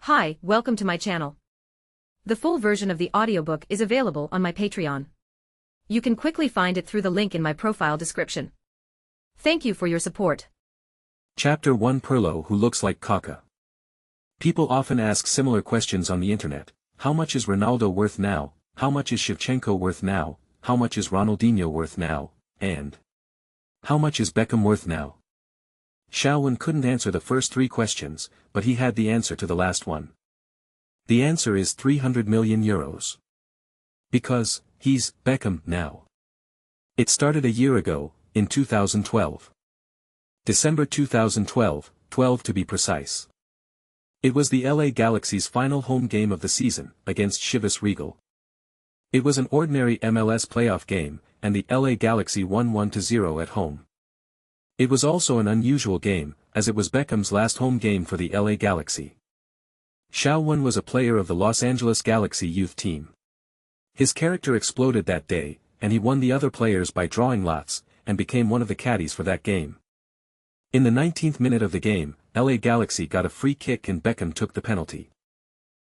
Hi, welcome to my channel. The full version of the audiobook is available on my Patreon. You can quickly find it through the link in my profile description. Thank you for your support. Chapter 1 Pirlo who looks like Caca. People often ask similar questions on the internet. How much is Ronaldo worth now? How much is Shevchenko worth now? How much is Ronaldinho worth now? And how much is Beckham worth now? Xiaowen couldn't answer the first three questions, but he had the answer to the last one. The answer is 300 million euros. Because, he's Beckham now. It started a year ago, in 2012. December 2012, 12 to be precise. It was the LA Galaxy's final home game of the season, against Chivas Regal. It was an ordinary MLS playoff game, and the LA Galaxy won 1-0 at home. It was also an unusual game, as it was Beckham's last home game for the LA Galaxy. Xiaowen was a player of the Los Angeles Galaxy youth team. His character exploded that day, and he won the other players by drawing lots, and became one of the caddies for that game. In the 19th minute of the game, LA Galaxy got a free kick and Beckham took the penalty.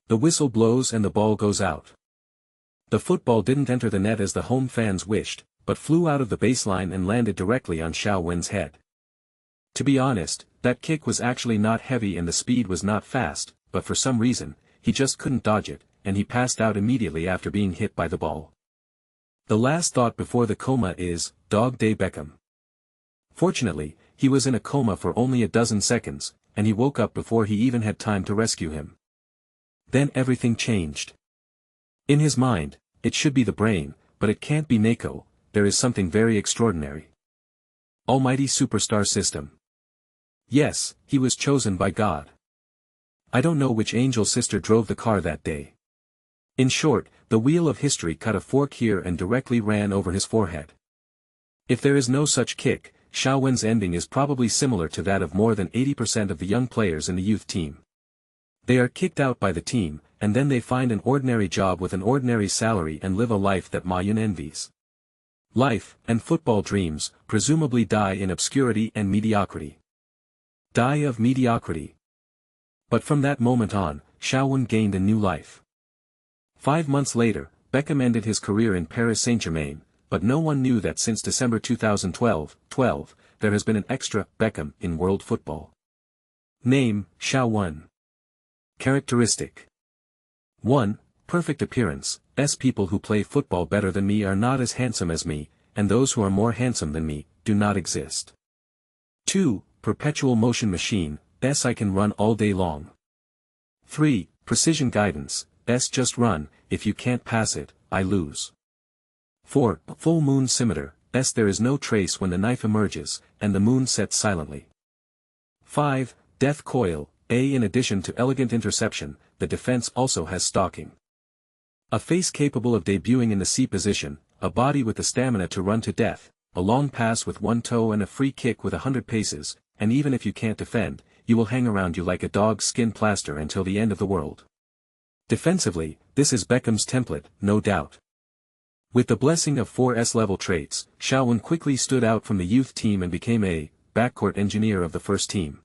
The whistle blows and the ball goes out. The football didn't enter the net as the home fans wished, but flew out of the baseline and landed directly on Xiaowen's head. To be honest, that kick was actually not heavy and the speed was not fast, but for some reason, he just couldn't dodge it, and he passed out immediately after being hit by the ball. The last thought before the coma is, Dog Day Beckham. Fortunately, he was in a coma for only a dozen seconds, and he woke up before he even had time to rescue him. Then everything changed. In his mind, it should be the brain, but it can't be Neko. There is something very extraordinary. Almighty Superstar System. Yes, he was chosen by God. I don't know which angel sister drove the car that day. In short, the wheel of history cut a fork here and directly ran over his forehead. If there is no such kick, Xiaowen's ending is probably similar to that of more than 80% of the young players in the youth team. They are kicked out by the team, and then they find an ordinary job with an ordinary salary and live a life that Ma Yun envies. Life, and football dreams, presumably die in obscurity and mediocrity. Die of mediocrity. But from that moment on, Xiaowen gained a new life. 5 months later, Beckham ended his career in Paris Saint-Germain, but no one knew that since December 2012, there has been an extra Beckham in world football. Name, Xiaowen. Characteristic. 1. Perfect appearance. People who play football better than me are not as handsome as me, and those who are more handsome than me, do not exist. 2. Perpetual motion machine. I can run all day long. 3. Precision guidance. Just run, if you can't pass it, I lose. 4. Full moon scimitar. There is no trace when the knife emerges, and the moon sets silently. 5. Death coil. In addition to elegant interception, the defense also has stalking. A face capable of debuting in the C position, a body with the stamina to run to death, a long pass with one toe and a free kick with 100 paces, and even if you can't defend, you will hang around you like a dog's skin plaster until the end of the world. Defensively, this is Beckham's template, no doubt. With the blessing of 4 S-level traits, Xiaowen quickly stood out from the youth team and became a backcourt engineer of the first team.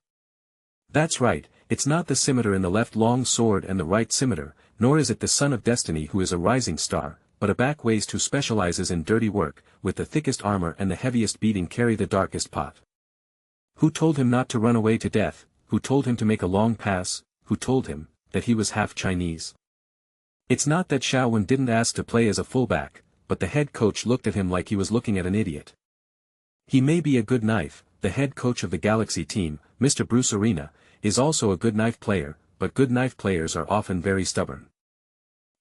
That's right, it's not the scimitar in the left long sword and the right scimitar, nor is it the son of destiny who is a rising star, but a backwaist who specializes in dirty work, with the thickest armor and the heaviest beating carry the darkest pot. Who told him not to run away to death? Who told him to make a long pass? Who told him that he was half Chinese? It's not that Xiaowen didn't ask to play as a fullback, but the head coach looked at him like he was looking at an idiot. He may be a good knife. The head coach of the Galaxy team, Mr. Bruce Arena, is also a good knife player, but good knife players are often very stubborn.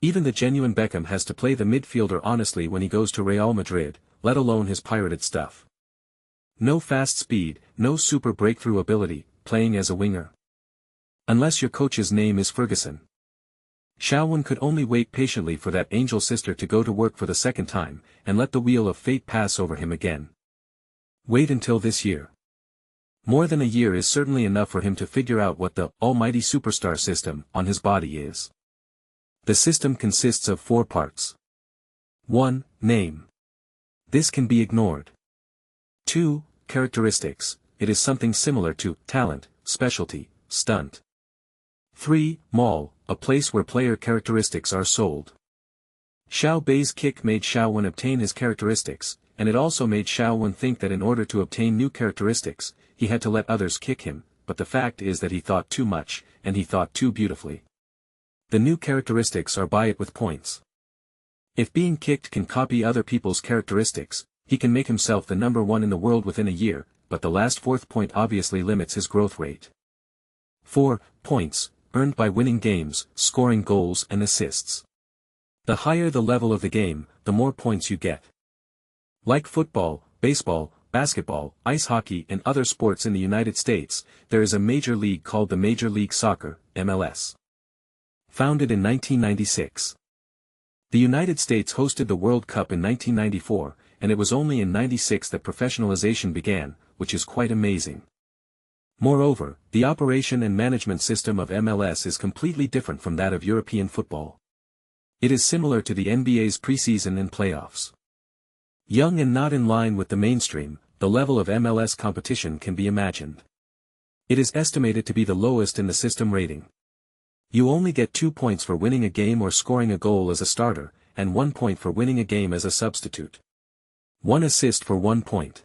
Even the genuine Beckham has to play the midfielder honestly when he goes to Real Madrid, let alone his pirated stuff. No fast speed, no super breakthrough ability, playing as a winger. Unless your coach's name is Ferguson. Xiaowen could only wait patiently for that angel sister to go to work for the second time, and let the wheel of fate pass over him again. Wait until this year. More than a year is certainly enough for him to figure out what the almighty superstar system on his body is. The system consists of 4 parts. 1. Name. This can be ignored. 2. Characteristics. It is something similar to talent, specialty, stunt. 3. Mall, a place where player characteristics are sold. Xiao Bei's kick made Xiaowen obtain his characteristics, and it also made Xiaowen think that in order to obtain new characteristics, he had to let others kick him, but the fact is that he thought too much, and he thought too beautifully. The new characteristics are buy it with points. If being kicked can copy other people's characteristics, he can make himself the number one in the world within a year, but the last fourth point obviously limits his growth rate. 4. Points, earned by winning games, scoring goals and assists. The higher the level of the game, the more points you get. Like football, baseball, basketball, ice hockey and other sports in the United States, there is a major league called the Major League Soccer, MLS. Founded in 1996. The United States hosted the World Cup in 1994, and it was only in '96 that professionalization began, which is quite amazing. Moreover, the operation and management system of MLS is completely different from that of European football. It is similar to the NBA's preseason and playoffs. Young and not in line with the mainstream, the level of MLS competition can be imagined. It is estimated to be the lowest in the system rating. You only get 2 points for winning a game or scoring a goal as a starter, and 1 point for winning a game as a substitute. 1 assist for 1 point.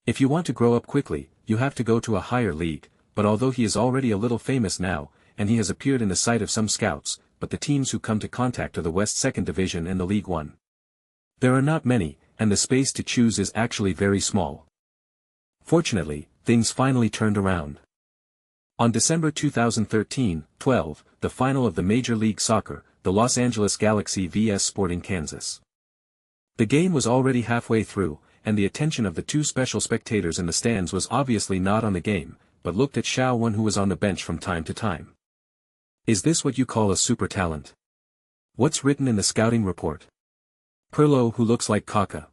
If you want to grow up quickly, you have to go to a higher league, but although he is already a little famous now, and he has appeared in the sight of some scouts, but the teams who come to contact are the West 2nd Division and the League One. There are not many, and the space to choose is actually very small. Fortunately, things finally turned around. On December 2013-12, the final of the Major League Soccer, the Los Angeles Galaxy vs Sporting Kansas. The game was already halfway through, and the attention of the 2 special spectators in the stands was obviously not on the game, but looked at Xiaowen who was on the bench from time to time. Is this what you call a super talent? What's written in the scouting report? Perlo who looks like Kaka.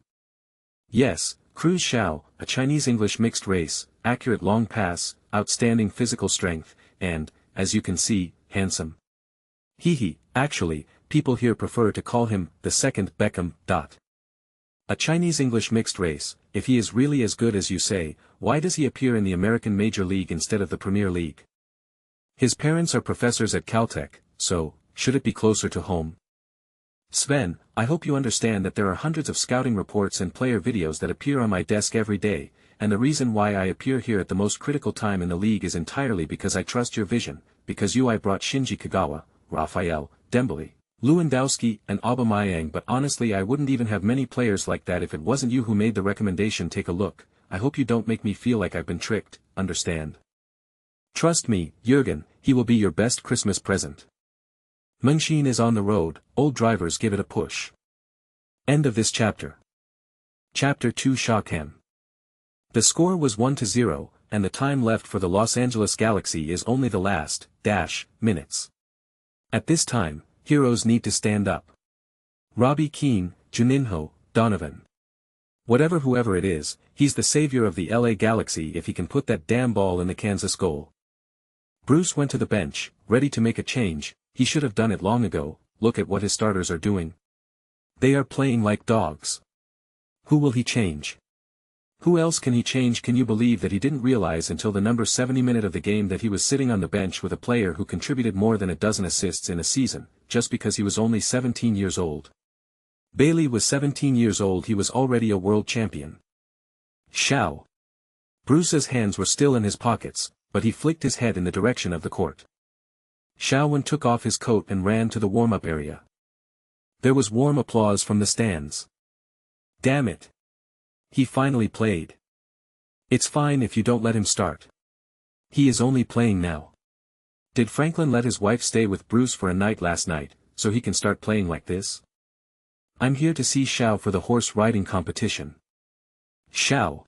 Yes, Cruz Xiao, a Chinese-English mixed race, accurate long pass, outstanding physical strength, and, as you can see, handsome. Actually, people here prefer to call him the second Beckham. A Chinese-English mixed race, if he is really as good as you say, why does he appear in the American Major League instead of the Premier League? His parents are professors at Caltech, so, should it be closer to home? Sven, I hope you understand that there are hundreds of scouting reports and player videos that appear on my desk every day, and the reason why I appear here at the most critical time in the league is entirely because I trust your vision, because I brought Shinji Kagawa, Rafael, Dembele, Lewandowski and Aubameyang, but honestly I wouldn't even have many players like that if it wasn't you who made the recommendation. Take a look. I hope you don't make me feel like I've been tricked, understand? Trust me, Jurgen, he will be your best Christmas present. Mengxin is on the road, old drivers give it a push. End of this chapter. Chapter 2 Shawcam. The score was 1-0, and the time left for the Los Angeles Galaxy is only the last, minutes. At this time, heroes need to stand up. Robbie Keane, Juninho, Donovan. Whoever it is, he's the savior of the LA Galaxy if he can put that damn ball in the Kansas goal. Bruce went to the bench, ready to make a change. He should have done it long ago. Look at what his starters are doing. They are playing like dogs. Who will he change? Who else can he change? Can you believe that he didn't realize until the number 70 minute of the game that he was sitting on the bench with a player who contributed more than a dozen assists in a season, just because he was only 17 years old? Bailey was 17 years old. He was already a world champion. Xiao. Bruce's hands were still in his pockets, but he flicked his head in the direction of the court. Xiaowen took off his coat and ran to the warm-up area. There was warm applause from the stands. Damn it. He finally played. It's fine if you don't let him start. He is only playing now. Did Franklin let his wife stay with Bruce for a night last night, so he can start playing like this? I'm here to see Xiao for the horse riding competition. Xiao.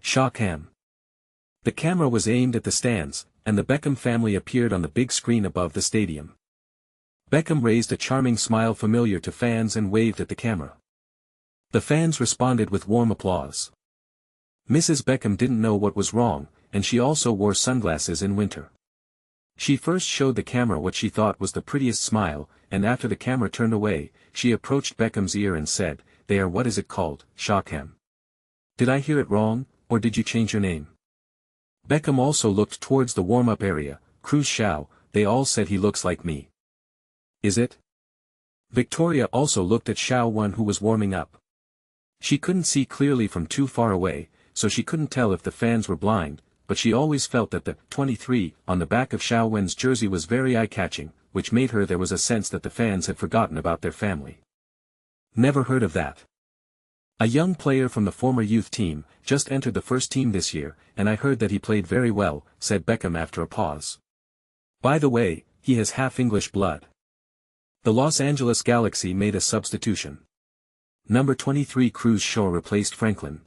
Shawcam. The camera was aimed at the stands, and the Beckham family appeared on the big screen above the stadium. Beckham raised a charming smile familiar to fans and waved at the camera. The fans responded with warm applause. Mrs. Beckham didn't know what was wrong, and she also wore sunglasses in winter. She first showed the camera what she thought was the prettiest smile, and after the camera turned away, she approached Beckham's ear and said, "They are what is it called, Shawcam? Did I hear it wrong, or did you change your name?" Beckham also looked towards the warm-up area. Cruz Xiao, they all said he looks like me. Is it? Victoria also looked at Xiao Wen, who was warming up. She couldn't see clearly from too far away, so she couldn't tell if the fans were blind, but she always felt that the 23 on the back of Xiao Wen's jersey was very eye-catching, which made her there was a sense that the fans had forgotten about their family. Never heard of that. A young player from the former youth team, just entered the first team this year, and I heard that he played very well, said Beckham after a pause. By the way, he has half English blood. The Los Angeles Galaxy made a substitution. Number 23 Cruz Shaw replaced Franklin.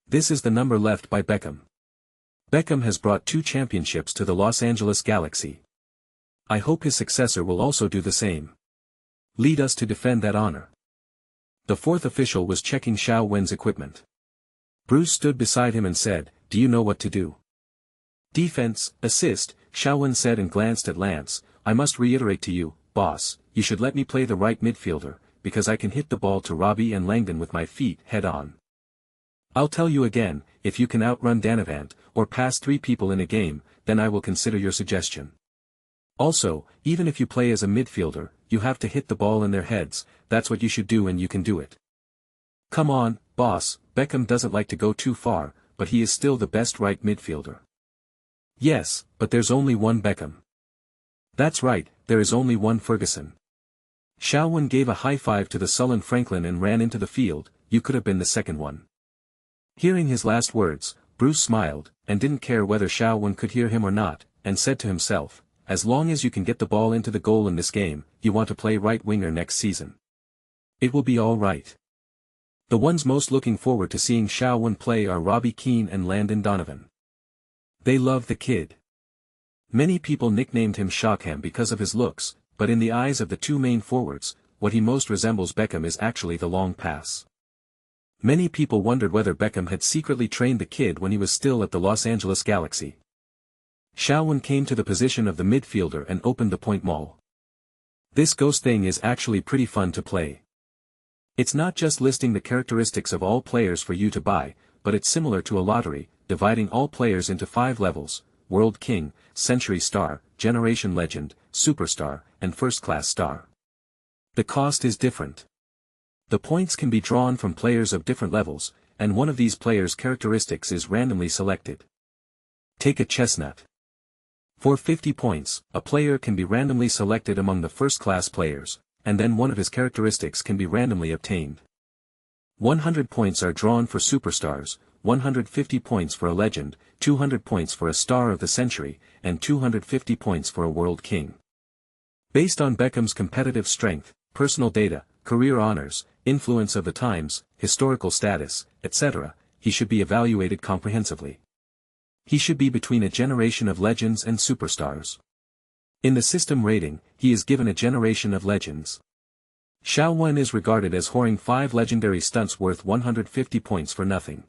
This is the number left by Beckham. Beckham has brought 2 championships to the Los Angeles Galaxy. I hope his successor will also do the same. Lead us to defend that honor. The 4th official was checking Xiao Wen's equipment. Bruce stood beside him and said, "Do you know what to do?" "Defense, assist," Xiao Wen said and glanced at Lance. "I must reiterate to you, boss, you should let me play the right midfielder, because I can hit the ball to Robbie and Langdon with my feet head on. I'll tell you again, if you can outrun Danavant, or pass 3 people in a game, then I will consider your suggestion. Also, even if you play as a midfielder, you have to hit the ball in their heads, that's what you should do and you can do it. Come on, boss." Beckham doesn't like to go too far, but he is still the best right midfielder. Yes, but there's only one Beckham. That's right, there is only one Ferguson. Xiao Wen gave a high five to the sullen Franklin and ran into the field. "You could have been the second one." Hearing his last words, Bruce smiled, and didn't care whether Xiao Wen could hear him or not, and said to himself, "As long as you can get the ball into the goal in this game, you want to play right winger next season. It will be all right." The ones most looking forward to seeing Xiao Wen play are Robbie Keane and Landon Donovan. They love the kid. Many people nicknamed him Shockham because of his looks, but in the eyes of the 2 main forwards, what he most resembles Beckham is actually the long pass. Many people wondered whether Beckham had secretly trained the kid when he was still at the Los Angeles Galaxy. Xiao Wen came to the position of the midfielder and opened the point maul. This ghost thing is actually pretty fun to play. It's not just listing the characteristics of all players for you to buy, but it's similar to a lottery, dividing all players into 5 levels: World King, Century Star, Generation Legend, Superstar, and First Class Star. The cost is different. The points can be drawn from players of different levels, and one of these players' characteristics is randomly selected. Take a chestnut. For 50 points, a player can be randomly selected among the first-class players, and then one of his characteristics can be randomly obtained. 100 points are drawn for superstars, 150 points for a legend, 200 points for a star of the century, and 250 points for a world king. Based on Beckham's competitive strength, personal data, career honors, influence of the times, historical status, etc., he should be evaluated comprehensively. He should be between a generation of legends and superstars. In the system rating, he is given a generation of legends. Xiao Wen is regarded as whoring 5 legendary stunts worth 150 points for nothing.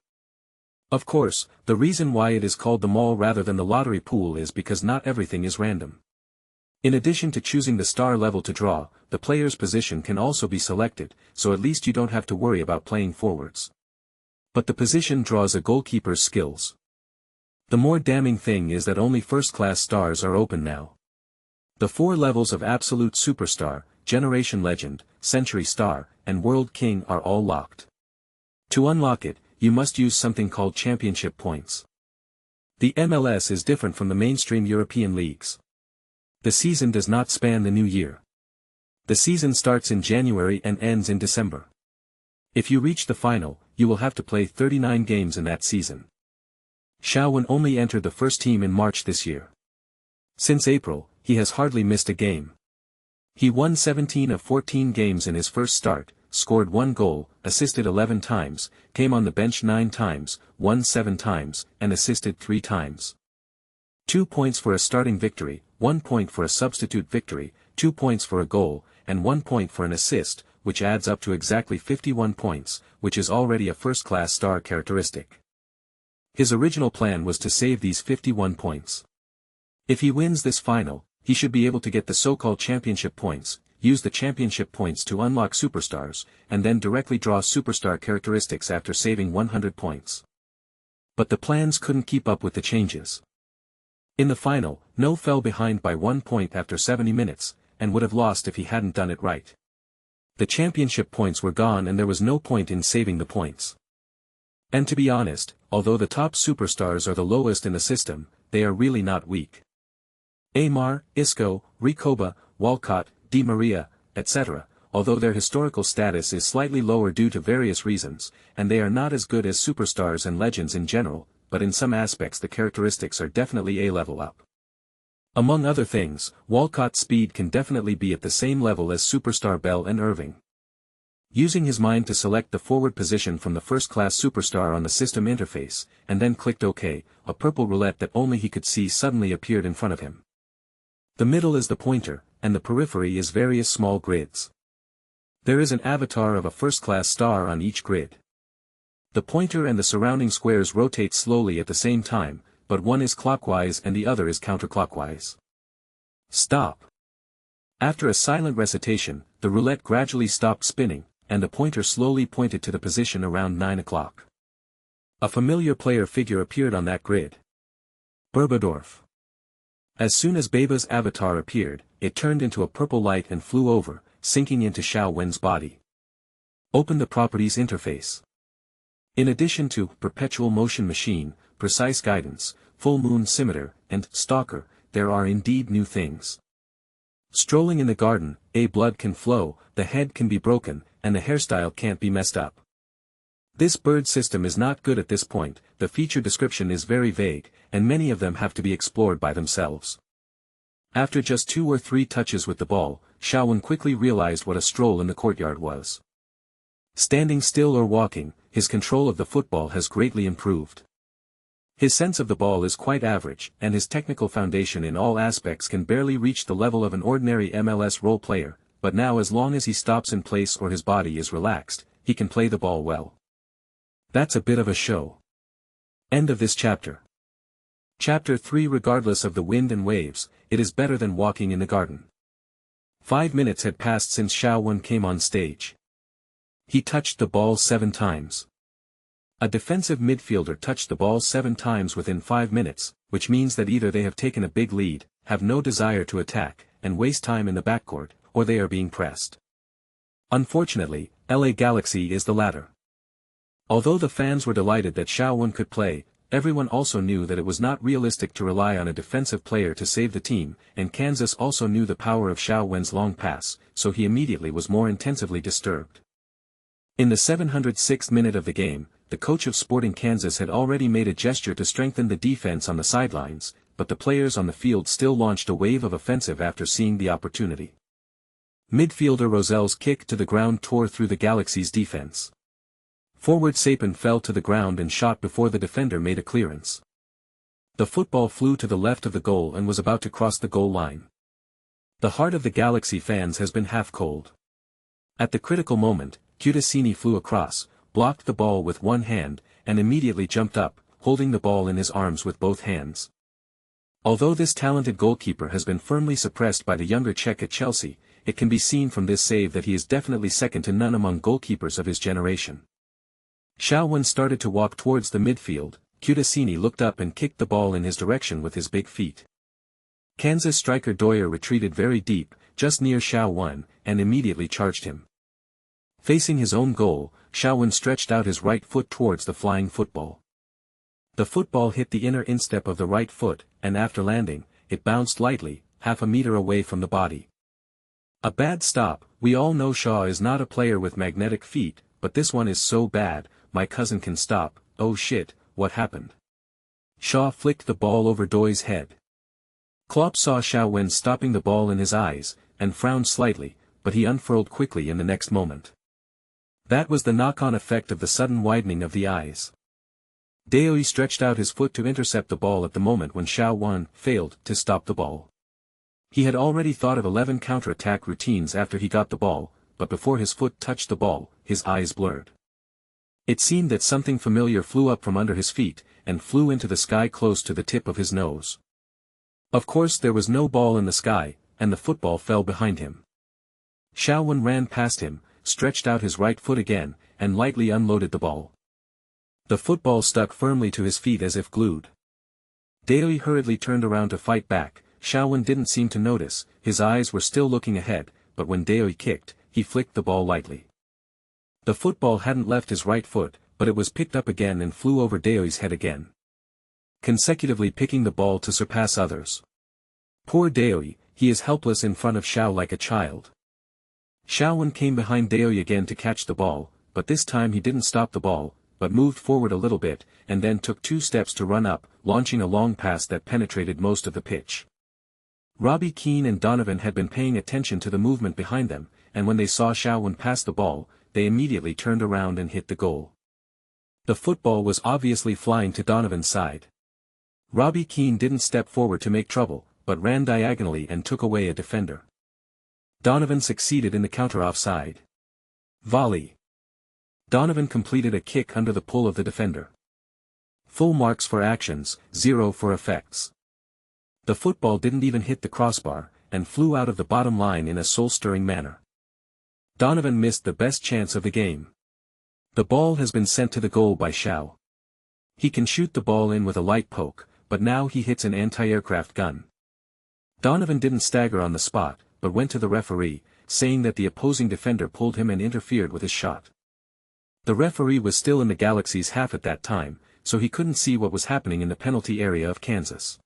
Of course, the reason why it is called the mall rather than the lottery pool is because not everything is random. In addition to choosing the star level to draw, the player's position can also be selected, so at least you don't have to worry about playing forwards. But the position draws a goalkeeper's skills. The more damning thing is that only first-class stars are open now. The 4 levels of Absolute Superstar, Generation Legend, Century Star, and World King are all locked. To unlock it, you must use something called championship points. The MLS is different from the mainstream European leagues. The season does not span the new year. The season starts in January and ends in December. If you reach the final, you will have to play 39 games in that season. Xiao Wen only entered the first team in March this year. Since April, he has hardly missed a game. He won 17 of 14 games in his first start, scored 1 goal, assisted 11 times, came on the bench 9 times, won 7 times, and assisted 3 times. 2 points for a starting victory, 1 point for a substitute victory, 2 points for a goal, and 1 point for an assist, which adds up to exactly 51 points, which is already a first-class star characteristic. His original plan was to save these 51 points. If he wins this final, he should be able to get the so-called championship points, use the championship points to unlock superstars, and then directly draw superstar characteristics after saving 100 points. But the plans couldn't keep up with the changes. In the final, No fell behind by 1 point after 70 minutes, and would have lost if he hadn't done it right. The championship points were gone and there was no point in saving the points. And to be honest, although the top superstars are the lowest in the system, they are really not weak. Aymar, Isco, Recoba, Walcott, Di Maria, etc., although their historical status is slightly lower due to various reasons, and they are not as good as superstars and legends in general, but in some aspects the characteristics are definitely a level up. Among other things, Walcott's speed can definitely be at the same level as superstar Bell and Irving. Using his mind to select the forward position from the first-class superstar on the system interface, and then clicked OK, a purple roulette that only he could see suddenly appeared in front of him. The middle is the pointer, and the periphery is various small grids. There is an avatar of a first-class star on each grid. The pointer and the surrounding squares rotate slowly at the same time, but one is clockwise and the other is counterclockwise. Stop. After a silent recitation, the roulette gradually stopped spinning, and the pointer slowly pointed to the position around 9 o'clock. A familiar player figure appeared on that grid. Berberdorf. As soon as Beba's avatar appeared, it turned into a purple light and flew over, sinking into Xiao Wen's body. Open the Properties interface. In addition to Perpetual Motion Machine, Precise Guidance, Full Moon Scimitar, and Stalker, there are indeed new things. Strolling in the garden, blood can flow, the head can be broken, and the hairstyle can't be messed up. This bird system is not good at this point, the feature description is very vague, and many of them have to be explored by themselves. After just 2 or 3 touches with the ball, Xiao Wen quickly realized what a stroll in the courtyard was. Standing still or walking, his control of the football has greatly improved. His sense of the ball is quite average, and his technical foundation in all aspects can barely reach the level of an ordinary MLS role player, but now as long as he stops in place or his body is relaxed, he can play the ball well. That's a bit of a show. End of this chapter. Chapter 3. Regardless of the wind and waves, it is better than walking in the garden. 5 minutes had passed since Xiao Wen came on stage. He touched the ball 7 times. A defensive midfielder touched the ball 7 times within 5 minutes, which means that either they have taken a big lead, have no desire to attack, and waste time in the backcourt, or they are being pressed. Unfortunately, LA Galaxy is the latter. Although the fans were delighted that Xiao Wen could play, everyone also knew that it was not realistic to rely on a defensive player to save the team, and Kansas also knew the power of Xiao Wen's long pass, so he immediately was more intensively disturbed. In the 706th minute of the game, the coach of Sporting Kansas had already made a gesture to strengthen the defense on the sidelines, but the players on the field still launched a wave of offensive after seeing the opportunity. Midfielder Rosel's kick to the ground tore through the Galaxy's defense. Forward Sapin fell to the ground and shot before the defender made a clearance. The football flew to the left of the goal and was about to cross the goal line. The heart of the Galaxy fans has been half cold. At the critical moment, Cutaccini flew across, blocked the ball with one hand, and immediately jumped up, holding the ball in his arms with both hands. Although this talented goalkeeper has been firmly suppressed by the younger Czech at Chelsea, it can be seen from this save that he is definitely second to none among goalkeepers of his generation. Xiao Wen started to walk towards the midfield, Cutaccini looked up and kicked the ball in his direction with his big feet. Kansas striker Doyer retreated very deep, just near Xiao Wen, and immediately charged him. Facing his own goal, Xiao Wen stretched out his right foot towards the flying football. The football hit the inner instep of the right foot, and after landing, it bounced lightly, half a meter away from the body. A bad stop. We all know Shaw is not a player with magnetic feet, but this one is so bad, my cousin can stop. Oh shit, what happened? Shaw flicked the ball over Doy's head. Klopp saw Xiao Wen stopping the ball in his eyes, and frowned slightly, but he unfurled quickly in the next moment. That was the knock-on effect of the sudden widening of the eyes. Doy stretched out his foot to intercept the ball at the moment when Xiao Wen failed to stop the ball. He had already thought of 11 counter-attack routines after he got the ball, but before his foot touched the ball, his eyes blurred. It seemed that something familiar flew up from under his feet, and flew into the sky close to the tip of his nose. Of course there was no ball in the sky, and the football fell behind him. Xiao Wen ran past him, stretched out his right foot again, and lightly unloaded the ball. The football stuck firmly to his feet as if glued. Daoyi hurriedly turned around to fight back. Xiaowen didn't seem to notice, his eyes were still looking ahead, but when Daoyi kicked, he flicked the ball lightly. The football hadn't left his right foot, but it was picked up again and flew over Daoyi's head again, consecutively picking the ball to surpass others. Poor Daoyi, he is helpless in front of Xiao like a child. Xiaowen came behind Daoyi again to catch the ball, but this time he didn't stop the ball, but moved forward a little bit, and then took 2 steps to run up, launching a long pass that penetrated most of the pitch. Robbie Keane and Donovan had been paying attention to the movement behind them, and when they saw Xiaowen pass the ball, they immediately turned around and hit the goal. The football was obviously flying to Donovan's side. Robbie Keane didn't step forward to make trouble, but ran diagonally and took away a defender. Donovan succeeded in the counter offside. Volley. Donovan completed a kick under the pull of the defender. Full marks for actions, 0 for effects. The football didn't even hit the crossbar, and flew out of the bottom line in a soul-stirring manner. Donovan missed the best chance of the game. The ball has been sent to the goal by Xiao. He can shoot the ball in with a light poke, but now he hits an anti-aircraft gun. Donovan didn't stagger on the spot, but went to the referee, saying that the opposing defender pulled him and interfered with his shot. The referee was still in the Galaxy's half at that time, so he couldn't see what was happening in the penalty area of Kansas.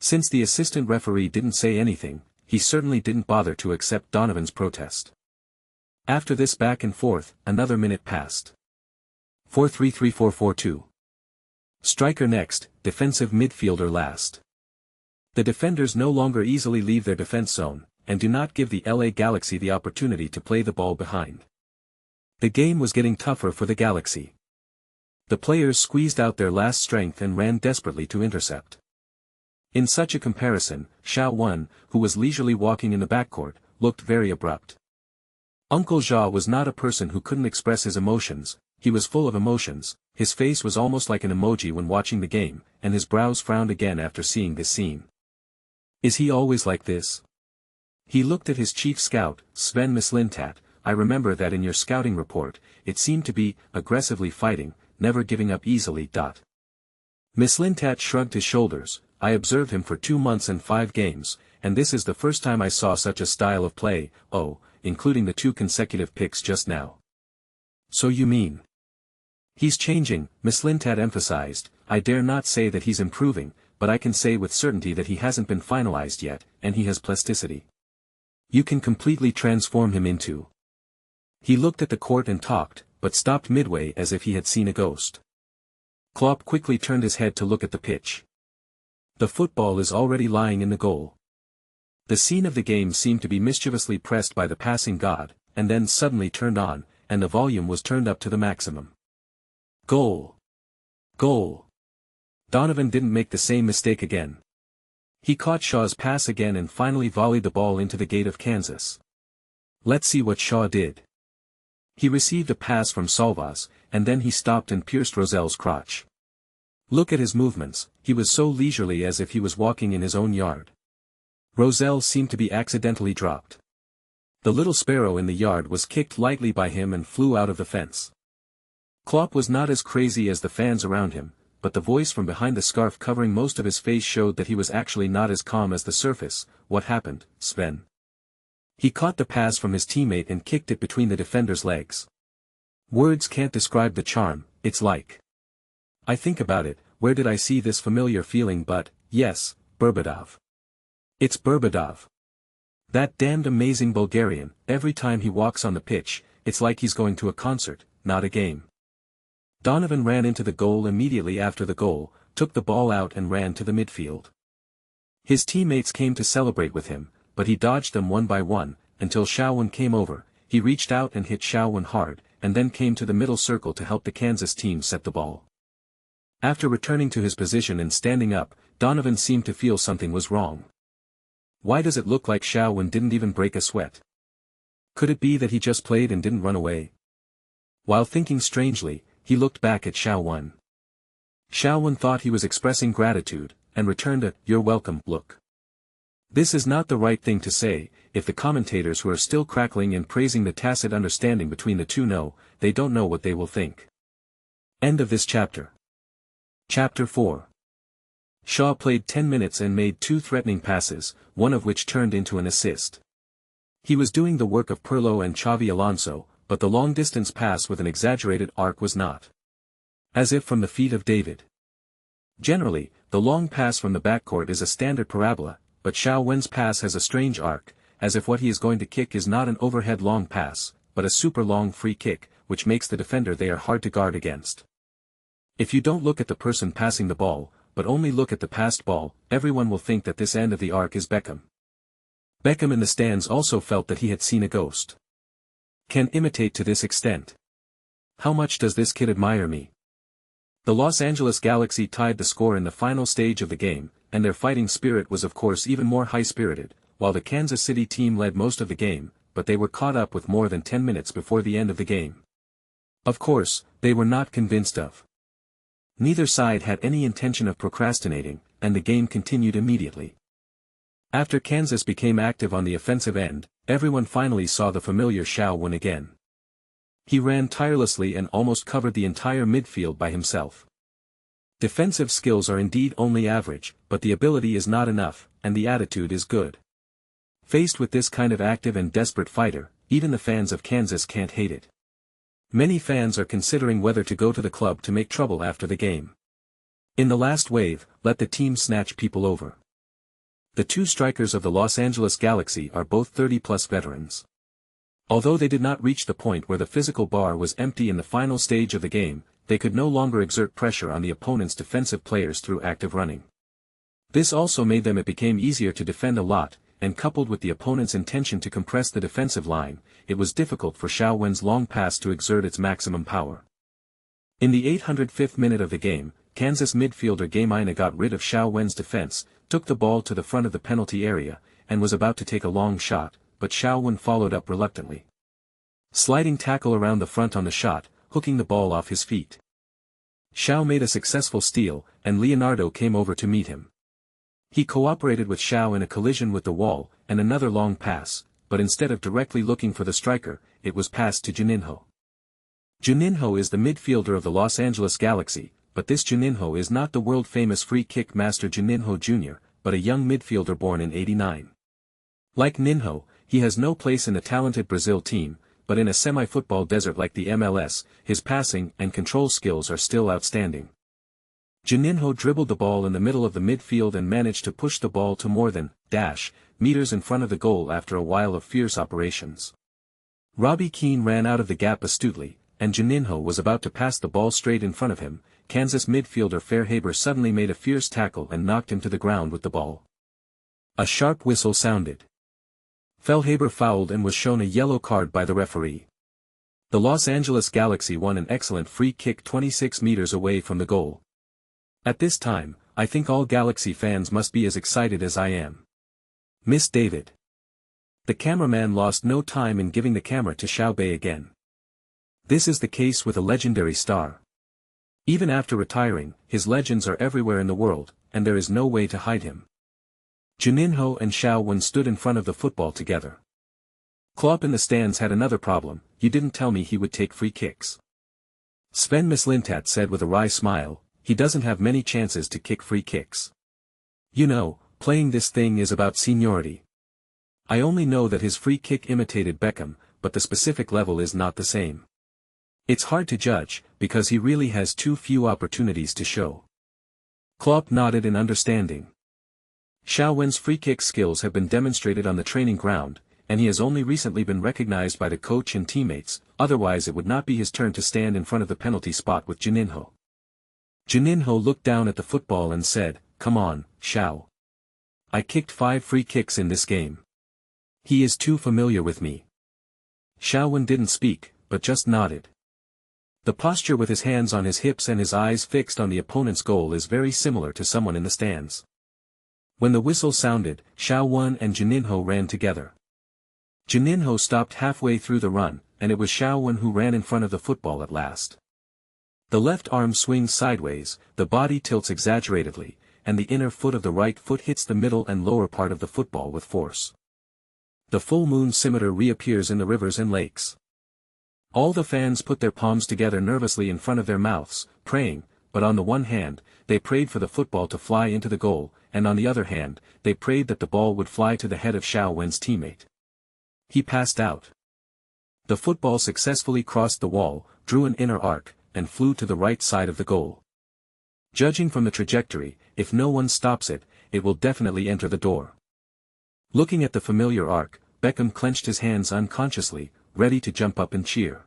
Since the assistant referee didn't say anything, he certainly didn't bother to accept Donovan's protest. After this back and forth, another minute passed. 4-3-3-4-4-2. Striker next, defensive midfielder last. The defenders no longer easily leave their defense zone, and do not give the LA Galaxy the opportunity to play the ball behind. The game was getting tougher for the Galaxy. The players squeezed out their last strength and ran desperately to intercept. In such a comparison, Xiaowen, who was leisurely walking in the backcourt, looked very abrupt. Uncle Jia was not a person who couldn't express his emotions, he was full of emotions, his face was almost like an emoji when watching the game, and his brows frowned again after seeing this scene. Is he always like this? He looked at his chief scout, Sven Mislintat. I remember that in your scouting report, it seemed to be, aggressively fighting, never giving up easily. Mislintat shrugged his shoulders. I observed him for 2 months and 5 games, and this is the first time I saw such a style of play, including the 2 consecutive picks just now. So you mean? He's changing, Mislintat emphasized. I dare not say that he's improving, but I can say with certainty that he hasn't been finalized yet, and he has plasticity. You can completely transform him into. He looked at the court and talked, but stopped midway as if he had seen a ghost. Klopp quickly turned his head to look at the pitch. The football is already lying in the goal. The scene of the game seemed to be mischievously pressed by the passing god, and then suddenly turned on, and the volume was turned up to the maximum. Goal! Goal! Donovan didn't make the same mistake again. He caught Shaw's pass again and finally volleyed the ball into the gate of Kansas. Let's see what Shaw did. He received a pass from Salvas, and then he stopped and pierced Roselle's crotch. Look at his movements, he was so leisurely as if he was walking in his own yard. Roselle seemed to be accidentally dropped. The little sparrow in the yard was kicked lightly by him and flew out of the fence. Klopp was not as crazy as the fans around him, but the voice from behind the scarf covering most of his face showed that he was actually not as calm as the surface. What happened, Sven? He caught the pass from his teammate and kicked it between the defender's legs. Words can't describe the charm, it's like. I think about it, where did I see this familiar feeling but, yes, Berbedov. It's Berbedov. That damned amazing Bulgarian, every time he walks on the pitch, it's like he's going to a concert, not a game. Donovan ran into the goal immediately after the goal, took the ball out and ran to the midfield. His teammates came to celebrate with him, but he dodged them one by one, until Xiaowen came over. He reached out and hit Xiaowen hard, and then came to the middle circle to help the Kansas team set the ball. After returning to his position and standing up, Donovan seemed to feel something was wrong. Why does it look like Xiaowen didn't even break a sweat? Could it be that he just played and didn't run away? While thinking strangely, he looked back at Xiaowen. Xiaowen thought he was expressing gratitude, and returned a "you're welcome" look. This is not the right thing to say, if the commentators who are still crackling and praising the tacit understanding between the two know, they don't know what they will think. End of this chapter. Chapter 4. Shaw played 10 minutes and made 2 threatening passes, one of which turned into an assist. He was doing the work of Pirlo and Xavi Alonso, but the long-distance pass with an exaggerated arc was not. As if from the feet of David. Generally, the long pass from the backcourt is a standard parabola, but Xiao Wen's pass has a strange arc, as if what he is going to kick is not an overhead long pass, but a super long free kick, which makes the defender there hard to guard against. If you don't look at the person passing the ball, but only look at the passed ball, everyone will think that this end of the arc is Beckham. Beckham in the stands also felt that he had seen a ghost. Can imitate to this extent. How much does this kid admire me? The Los Angeles Galaxy tied the score in the final stage of the game, and their fighting spirit was of course even more high-spirited, while the Kansas City team led most of the game, but they were caught up with more than 10 minutes before the end of the game. Of course, they were not convinced of. Neither side had any intention of procrastinating, and the game continued immediately. After Kansas became active on the offensive end, everyone finally saw the familiar Xiao Wen again. He ran tirelessly and almost covered the entire midfield by himself. Defensive skills are indeed only average, but the ability is not enough, and the attitude is good. Faced with this kind of active and desperate fighter, even the fans of Kansas can't hate it. Many fans are considering whether to go to the club to make trouble after the game. In the last wave, let the team snatch people over. The 2 strikers of the Los Angeles Galaxy are both 30-plus veterans. Although they did not reach the point where the physical bar was empty in the final stage of the game, they could no longer exert pressure on the opponent's defensive players through active running. This also made them it became easier to defend a lot, and coupled with the opponent's intention to compress the defensive line, it was difficult for Xiao Wen's long pass to exert its maximum power. In the 805th minute of the game, Kansas midfielder Gameina got rid of Xiao Wen's defense, took the ball to the front of the penalty area, and was about to take a long shot, but Xiao Wen followed up reluctantly. Sliding tackle around the front on the shot, hooking the ball off his feet. Xiao made a successful steal, and Leonardo came over to meet him. He cooperated with Xiao in a collision with the wall, and another long pass, but instead of directly looking for the striker, it was passed to Juninho. Juninho is the midfielder of the Los Angeles Galaxy, but this Juninho is not the world-famous free-kick master Juninho Jr., but a young midfielder born in '89. Like Ninho, he has no place in the talented Brazil team, but in a semi-football desert like the MLS, his passing and control skills are still outstanding. Juninho dribbled the ball in the middle of the midfield and managed to push the ball to more than meters in front of the goal after a while of fierce operations. Robbie Keane ran out of the gap astutely, and Juninho was about to pass the ball straight in front of him. Kansas midfielder Fairhaber suddenly made a fierce tackle and knocked him to the ground with the ball. A sharp whistle sounded. Fairhaber fouled and was shown a yellow card by the referee. The Los Angeles Galaxy won an excellent free kick 26 meters away from the goal. At this time, I think all Galaxy fans must be as excited as I am. Miss David. The cameraman lost no time in giving the camera to Xiao Bei again. This is the case with a legendary star. Even after retiring, his legends are everywhere in the world, and there is no way to hide him. Juninho and Xiao Wen stood in front of the football together. Klopp in the stands had another problem: you didn't tell me he would take free kicks. Sven Mislintat said with a wry smile, he doesn't have many chances to kick free kicks. You know, playing this thing is about seniority. I only know that his free kick imitated Beckham, but the specific level is not the same. It's hard to judge, because he really has too few opportunities to show. Klopp nodded in understanding. Xiao Wen's free kick skills have been demonstrated on the training ground, and he has only recently been recognized by the coach and teammates, otherwise it would not be his turn to stand in front of the penalty spot with Juninho. Juninho looked down at the football and said, "Come on, Xiao. I kicked 5 free kicks in this game. He is too familiar with me." Xiao Wen didn't speak, but just nodded. The posture with his hands on his hips and his eyes fixed on the opponent's goal is very similar to someone in the stands. When the whistle sounded, Xiao Wen and Juninho ran together. Juninho stopped halfway through the run, and it was Xiao Wen who ran in front of the football at last. The left arm swings sideways, the body tilts exaggeratedly, and the inner foot of the right foot hits the middle and lower part of the football with force. The full moon scimitar reappears in the rivers and lakes. All the fans put their palms together nervously in front of their mouths, praying, but on the one hand, they prayed for the football to fly into the goal, and on the other hand, they prayed that the ball would fly to the head of Xiao Wen's teammate. He passed out. The football successfully crossed the wall, drew an inner arc, and flew to the right side of the goal. Judging from the trajectory, if no one stops it, it will definitely enter the door. Looking at the familiar arc, Beckham clenched his hands unconsciously, ready to jump up and cheer.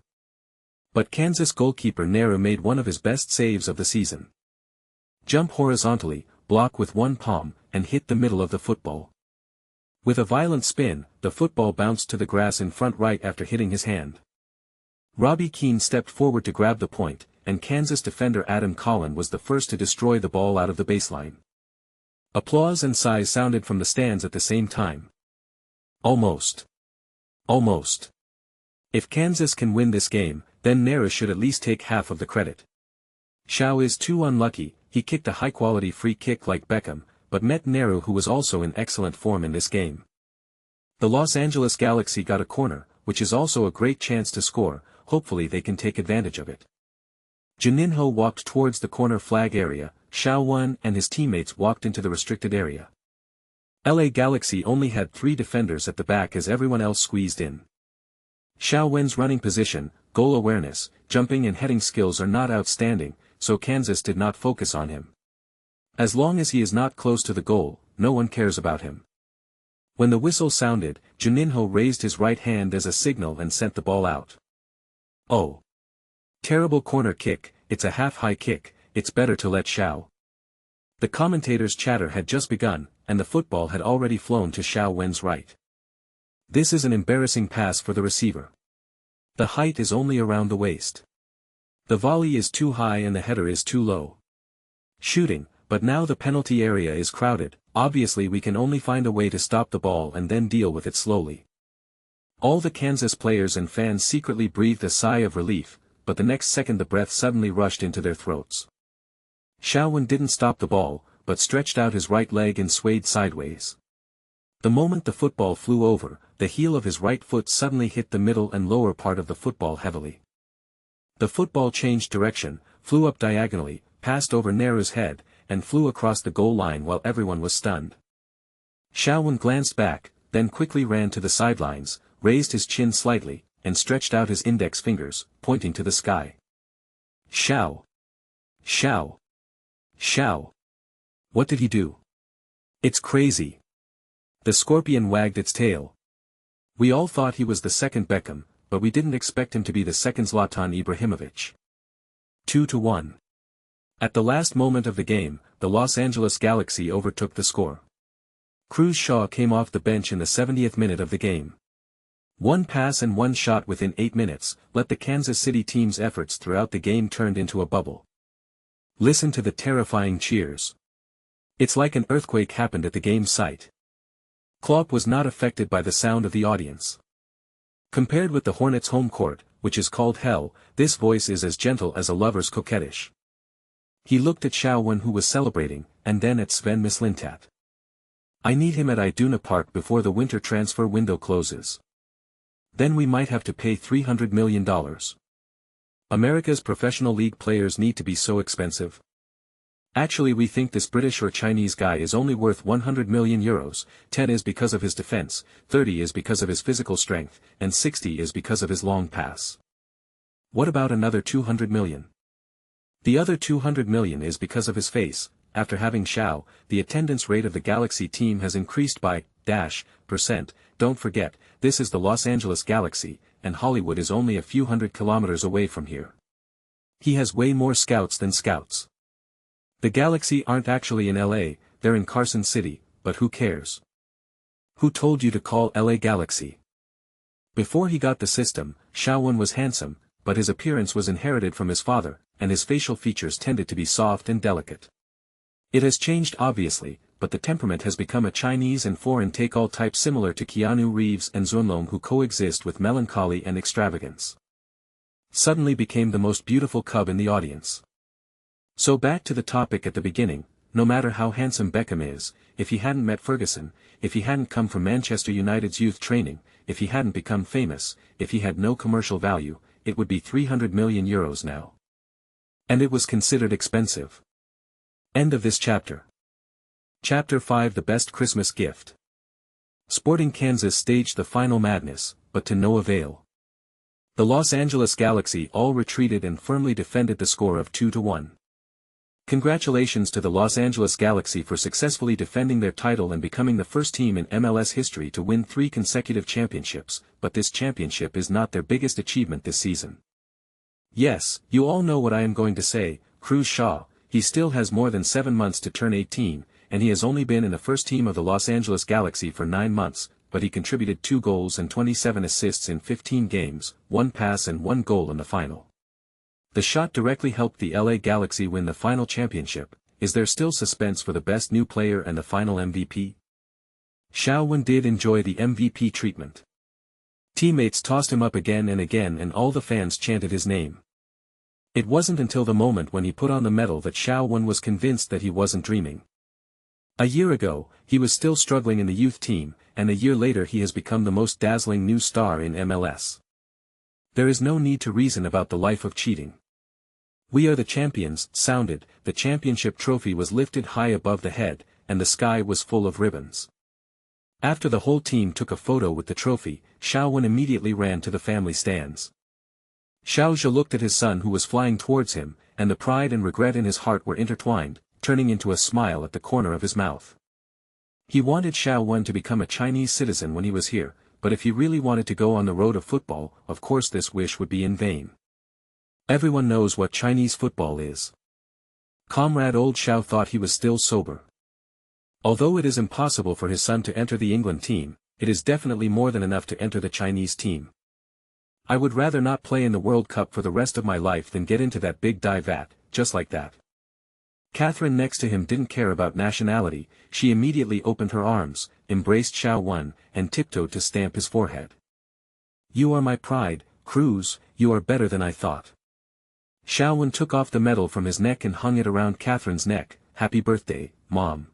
But Kansas goalkeeper Nehru made one of his best saves of the season. Jump horizontally, block with one palm, and hit the middle of the football. With a violent spin, the football bounced to the grass in front right after hitting his hand. Robbie Keane stepped forward to grab the point, and Kansas defender Adam Collin was the first to destroy the ball out of the baseline. Applause and sighs sounded from the stands at the same time. Almost. Almost. If Kansas can win this game, then Nehru should at least take half of the credit. Xiao is too unlucky. He kicked a high-quality free kick like Beckham, but met Nehru, who was also in excellent form in this game. The Los Angeles Galaxy got a corner, which is also a great chance to score. Hopefully they can take advantage of it. Juninho walked towards the corner flag area, Xiao Wen and his teammates walked into the restricted area. LA Galaxy only had 3 defenders at the back as everyone else squeezed in. Xiao Wen's running position, goal awareness, jumping and heading skills are not outstanding, so Kansas did not focus on him. As long as he is not close to the goal, no one cares about him. When the whistle sounded, Juninho raised his right hand as a signal and sent the ball out. Oh! Terrible corner kick, it's a half-high kick, it's better to let Xiao. The commentators' chatter had just begun, and the football had already flown to Xiao Wen's right. This is an embarrassing pass for the receiver. The height is only around the waist. The volley is too high and the header is too low. Shooting, but now the penalty area is crowded. Obviously we can only find a way to stop the ball and then deal with it slowly. All the Kansas players and fans secretly breathed a sigh of relief, but the next second the breath suddenly rushed into their throats. Xiao Wen didn't stop the ball, but stretched out his right leg and swayed sideways. The moment the football flew over, the heel of his right foot suddenly hit the middle and lower part of the football heavily. The football changed direction, flew up diagonally, passed over Nehru's head, and flew across the goal line while everyone was stunned. Xiao Wen glanced back, then quickly ran to the sidelines, raised his chin slightly, and stretched out his index fingers, pointing to the sky. Xiao! Xiao! Xiao! What did he do? It's crazy. The scorpion wagged its tail. We all thought he was the second Beckham, but we didn't expect him to be the second Zlatan Ibrahimovic. 2-1. At the last moment of the game, the Los Angeles Galaxy overtook the score. Cruz Shaw came off the bench in the 70th minute of the game. One pass and one shot within 8 minutes, let the Kansas City team's efforts throughout the game turned into a bubble. Listen to the terrifying cheers. It's like an earthquake happened at the game site. Klopp was not affected by the sound of the audience. Compared with the Hornets' home court, which is called hell, this voice is as gentle as a lover's coquettish. He looked at Xiao Wen, who was celebrating, and then at Sven Mislintat. I need him at Iduna Park before the winter transfer window closes. Then we might have to pay $300 million. America's professional league players need to be so expensive. Actually, we think this British or Chinese guy is only worth €100 million, 10 is because of his defense, 30 is because of his physical strength, and 60 is because of his long pass. What about another 200 million? The other 200 million is because of his face. After having Xiao, the attendance rate of the Galaxy team has increased by %. Don't forget, this is the Los Angeles Galaxy, and Hollywood is only a few hundred kilometers away from here. He has way more scouts than scouts. The Galaxy aren't actually in LA, they're in Carson City, but who cares? Who told you to call LA Galaxy? Before he got the system, Xiao Wen was handsome, but his appearance was inherited from his father, and his facial features tended to be soft and delicate. It has changed obviously, but the temperament has become a Chinese and foreign take-all type similar to Keanu Reeves and Zunlong, who coexist with melancholy and extravagance. Suddenly became the most beautiful cub in the audience. So back to the topic at the beginning, no matter how handsome Beckham is, if he hadn't met Ferguson, if he hadn't come from Manchester United's youth training, if he hadn't become famous, if he had no commercial value, it would be €300 million now. And it was considered expensive. End of this chapter. Chapter 5 The Best Christmas Gift. Sporting Kansas staged the final madness, but to no avail. The Los Angeles Galaxy all retreated and firmly defended the score of 2-1. Congratulations to the Los Angeles Galaxy for successfully defending their title and becoming the first team in MLS history to win 3 consecutive championships, but this championship is not their biggest achievement this season. Yes, you all know what I am going to say, Cruz Shaw. He still has more than 7 months to turn 18, and he has only been in the first team of the Los Angeles Galaxy for 9 months, but he contributed 2 goals and 27 assists in 15 games, 1 pass and 1 goal in the final. The shot directly helped the LA Galaxy win the final championship. Is there still suspense for the best new player and the final MVP? Xiao Wen did enjoy the MVP treatment. Teammates tossed him up again and all the fans chanted his name. It wasn't until the moment when he put on the medal that Xiao Wen was convinced that he wasn't dreaming. A year ago, he was still struggling in the youth team, and a year later he has become the most dazzling new star in MLS. There is no need to reason about the life of cheating. "We are the champions," sounded, the championship trophy was lifted high above the head, and the sky was full of ribbons. After the whole team took a photo with the trophy, Xiao Wen immediately ran to the family stands. Xiao Zhe looked at his son who was flying towards him, and the pride and regret in his heart were intertwined, turning into a smile at the corner of his mouth. He wanted Xiao Wen to become a Chinese citizen when he was here, but if he really wanted to go on the road of football, of course this wish would be in vain. Everyone knows what Chinese football is. Comrade Old Xiao thought he was still sober. Although it is impossible for his son to enter the England team, it is definitely more than enough to enter the Chinese team. "I would rather not play in the World Cup for the rest of my life than get into that big dive vat, just like that." Catherine next to him didn't care about nationality. She immediately opened her arms, embraced Xiao Wen, and tiptoed to stamp his forehead. "You are my pride, Cruz, you are better than I thought." Xiao Wen took off the medal from his neck and hung it around Catherine's neck. "Happy birthday, Mom."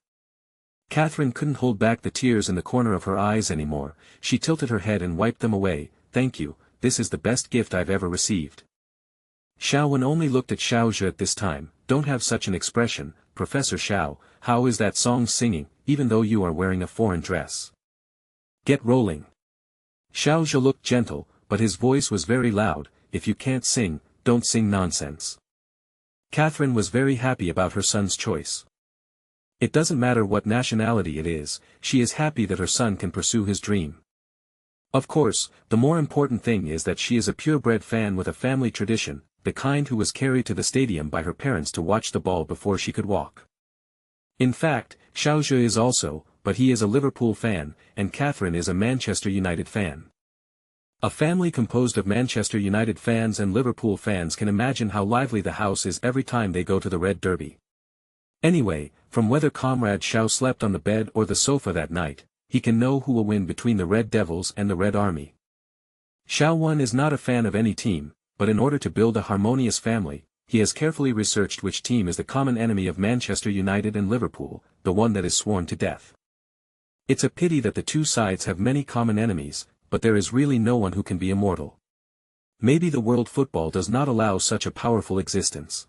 Catherine couldn't hold back the tears in the corner of her eyes anymore. She tilted her head and wiped them away. "Thank you, this is the best gift I've ever received." Xiao Wen only looked at Xiao Zhe at this time. "Don't have such an expression, Professor Xiao. How is that song singing, even though you are wearing a foreign dress? Get rolling." Xiao Zhe looked gentle, but his voice was very loud. "If you can't sing, don't sing nonsense." Catherine was very happy about her son's choice. It doesn't matter what nationality it is, she is happy that her son can pursue his dream. Of course, the more important thing is that she is a purebred fan with a family tradition, the kind who was carried to the stadium by her parents to watch the ball before she could walk. In fact, Xiao Zhe is also, but he is a Liverpool fan, and Catherine is a Manchester United fan. A family composed of Manchester United fans and Liverpool fans can imagine how lively the house is every time they go to the Red Derby. Anyway, from whether Comrade Xiao slept on the bed or the sofa that night, he can know who will win between the Red Devils and the Red Army. Xiao Wen is not a fan of any team, but in order to build a harmonious family, he has carefully researched which team is the common enemy of Manchester United and Liverpool, the one that is sworn to death. It's a pity that the two sides have many common enemies, but there is really no one who can be immortal. Maybe the world football does not allow such a powerful existence.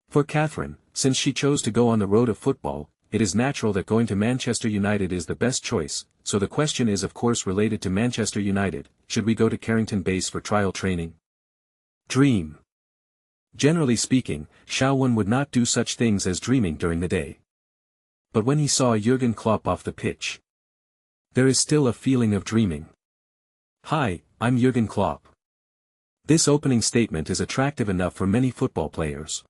For Catherine, since she chose to go on the road of football, it is natural that going to Manchester United is the best choice, so the question is of course related to Manchester United. Should we go to Carrington Base for trial training? Dream. Generally speaking, Xiao Wen would not do such things as dreaming during the day. But when he saw Jurgen Klopp off the pitch, there is still a feeling of dreaming. "Hi, I'm Jurgen Klopp." This opening statement is attractive enough for many football players.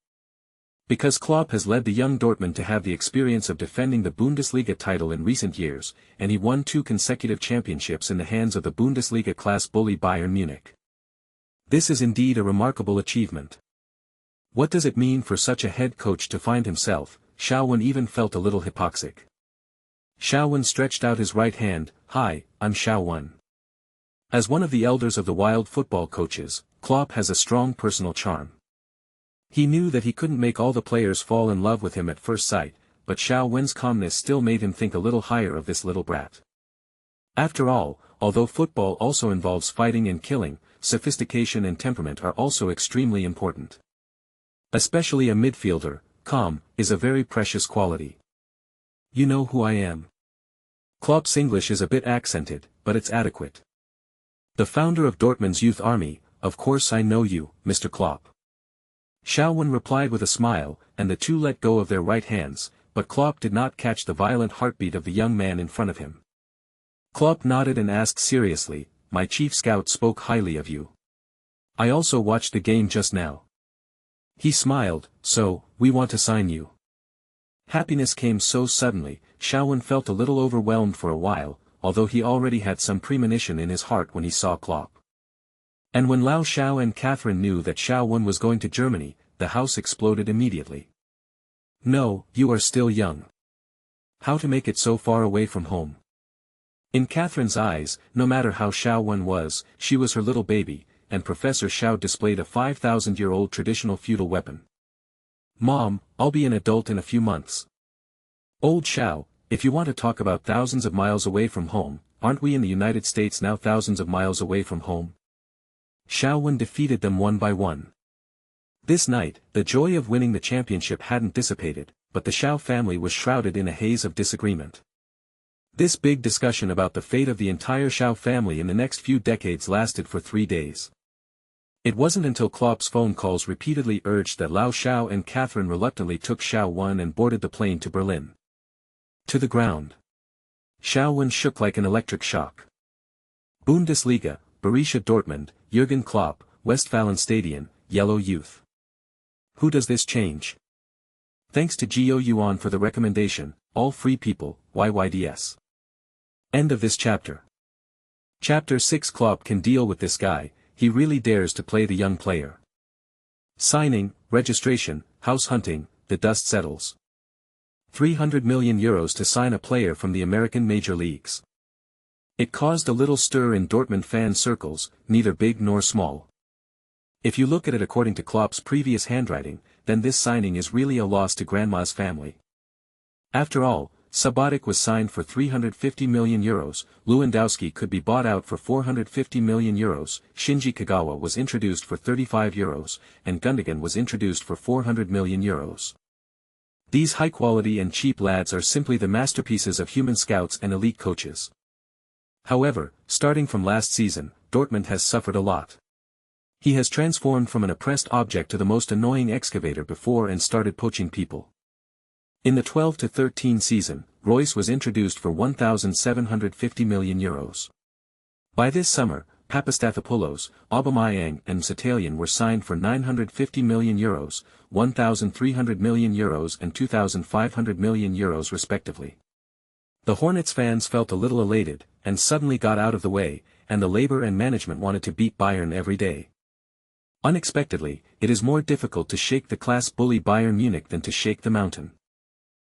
Because Klopp has led the young Dortmund to have the experience of defending the Bundesliga title in recent years, and he won 2 consecutive championships in the hands of the Bundesliga class bully Bayern Munich. This is indeed a remarkable achievement. What does it mean for such a head coach to find himself? Xiao Wen even felt a little hypoxic. Xiao Wen stretched out his right hand. "Hi, I'm Xiao Wen." As one of the elders of the Wild football coaches, Klopp has a strong personal charm. He knew that he couldn't make all the players fall in love with him at first sight, but Xiao Wen's calmness still made him think a little higher of this little brat. After all, although football also involves fighting and killing, sophistication and temperament are also extremely important. Especially a midfielder, calm, is a very precious quality. You know who I am. Klopp's English is a bit accented, but it's adequate. The founder of Dortmund's youth army, of course I know you, Mr. Klopp. Shaowen replied with a smile, and the two let go of their right hands, but Klopp did not catch the violent heartbeat of the young man in front of him. Klopp nodded and asked seriously, "My chief scout spoke highly of you. I also watched the game just now." He smiled, "So, we want to sign you." Happiness came so suddenly, Shaowen felt a little overwhelmed for a while, although he already had some premonition in his heart when he saw Klopp. And when Lao Shao and Catherine knew that Shaowen was going to Germany, the house exploded immediately. "No, you are still young. How to make it so far away from home?" In Catherine's eyes, no matter how Shaowen was, she was her little baby, and Professor Shao displayed a 5,000-year-old traditional feudal weapon. "Mom, I'll be an adult in a few months." "Old Shao, if you want to talk about thousands of miles away from home, aren't we in the United States now thousands of miles away from home?" Shaowen defeated them one by one. This night, the joy of winning the championship hadn't dissipated, but the Shao family was shrouded in a haze of disagreement. This big discussion about the fate of the entire Shao family in the next few decades lasted for 3 days. It wasn't until Klopp's phone calls repeatedly urged that Lao Shao and Catherine reluctantly took Shaowen and boarded the plane to Berlin. To the ground. Shaowen shook like an electric shock. Bundesliga, Borussia Dortmund, Jürgen Klopp, Westfalenstadion, Yellow Youth. Who does this change? Thanks to Gio Yuan for the recommendation, all free people, YYDS. End of this chapter. Chapter 6. Klopp can deal with this guy, he really dares to play the young player. Signing, registration, house hunting, the dust settles. 300 million euros to sign a player from the American major leagues. It caused a little stir in Dortmund fan circles, neither big nor small. If you look at it according to Klopp's previous handwriting, then this signing is really a loss to Grandma's family. After all, Subotic was signed for 350 million euros, Lewandowski could be bought out for 450 million euros, Shinji Kagawa was introduced for 35 euros, and Gundogan was introduced for 400 million euros. These high-quality and cheap lads are simply the masterpieces of human scouts and elite coaches. However, starting from last season, Dortmund has suffered a lot. He has transformed from an oppressed object to the most annoying excavator before and started poaching people. In the 12-13 season, Royce was introduced for 1,750 million euros. By this summer, Papastathopoulos, Aubameyang and Mkhitaryan were signed for 950 million euros, 1,300 million euros and 2,500 million euros respectively. The Hornets fans felt a little elated, and suddenly got out of the way, and the labor and management wanted to beat Bayern every day. Unexpectedly, it is more difficult to shake the class bully Bayern Munich than to shake the mountain.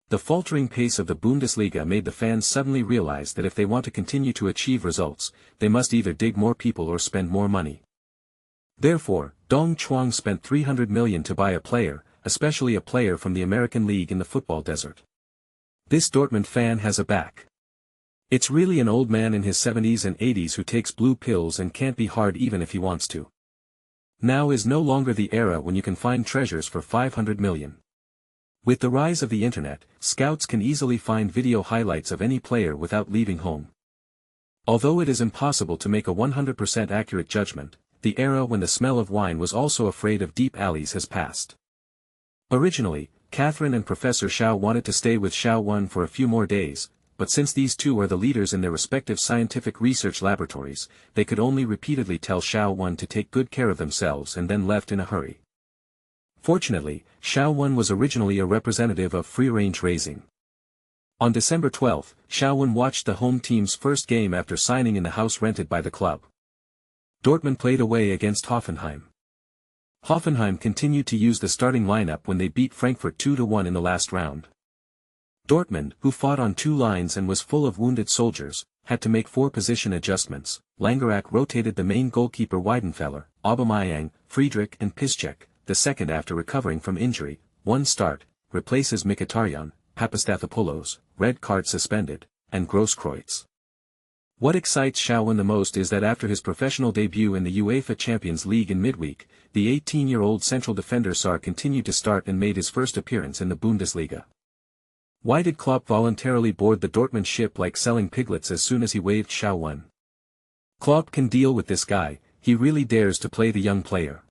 The faltering pace of the Bundesliga made the fans suddenly realize that if they want to continue to achieve results, they must either dig more people or spend more money. Therefore, Dong Chuang spent 300 million to buy a player, especially a player from the American League in the football desert. This Dortmund fan has a back. It's really an old man in his 70s and 80s who takes blue pills and can't be hard even if he wants to. Now is no longer the era when you can find treasures for 500 million. With the rise of the internet, scouts can easily find video highlights of any player without leaving home. Although it is impossible to make a 100% accurate judgment, the era when the smell of wine was also afraid of deep alleys has passed. Originally, Catherine and Professor Shao wanted to stay with Shaowen for a few more days, but since these two are the leaders in their respective scientific research laboratories, they could only repeatedly tell Shaowen to take good care of themselves and then left in a hurry. Fortunately, Shaowen was originally a representative of free-range raising. On December 12, Shaowen watched the home team's first game after signing in the house rented by the club. Dortmund played away against Hoffenheim. Hoffenheim continued to use the starting lineup when they beat Frankfurt 2-1 in the last round. Dortmund, who fought on two lines and was full of wounded soldiers, had to make 4 position adjustments. Langerack rotated the main goalkeeper Weidenfeller, Aubameyang, Friedrich and Piszczek, the second after recovering from injury, 1 start, replaces Mkhitaryan, Papastathopoulos, red card suspended, and Grosskreutz. What excites Xiaowen the most is that after his professional debut in the UEFA Champions League in midweek, the 18-year-old central defender Sar continued to start and made his first appearance in the Bundesliga. Why did Klopp voluntarily board the Dortmund ship like selling piglets as soon as he waived Xiaowen? Klopp can deal with this guy, he really dares to play the young player.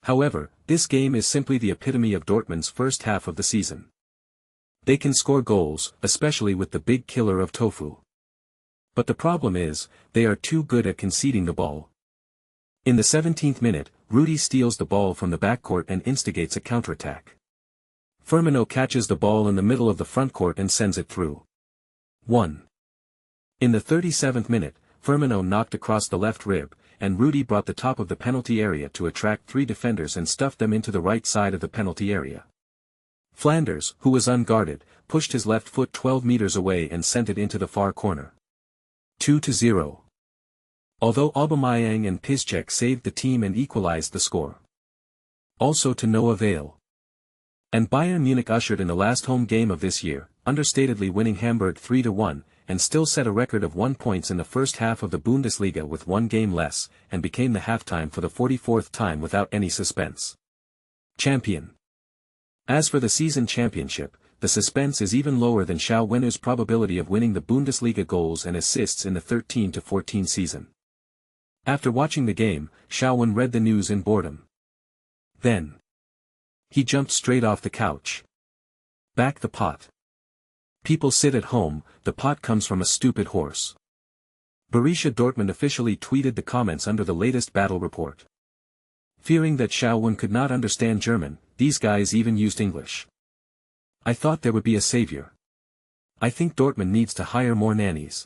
However, this game is simply the epitome of Dortmund's first half of the season. They can score goals, especially with the big killer of Tofu. But the problem is, they are too good at conceding the ball. In the 17th minute, Rudy steals the ball from the backcourt and instigates a counterattack. Firmino catches the ball in the middle of the front court and sends it through. 1. In the 37th minute, Firmino knocked across the left rib, and Rudy brought the top of the penalty area to attract 3 defenders and stuffed them into the right side of the penalty area. Flanders, who was unguarded, pushed his left foot 12 meters away and sent it into the far corner. 2-0. Although Aubameyang and Piszczek saved the team and equalized the score. Also to no avail. And Bayern Munich ushered in the last home game of this year, understatedly winning Hamburg 3-1, and still set a record of 1 point in the first half of the Bundesliga with 1 game less, and became the halftime for the 44th time without any suspense. Champion. As for the season championship, the suspense is even lower than Xiaowen's probability of winning the Bundesliga goals and assists in the 13-14 season. After watching the game, Xiaowen read the news in boredom. Then he jumped straight off the couch. Back the pot. People sit at home, the pot comes from a stupid horse. Borussia Dortmund officially tweeted the comments under the latest battle report. Fearing that Xiaowen could not understand German, these guys even used English. I thought there would be a savior. I think Dortmund needs to hire more nannies.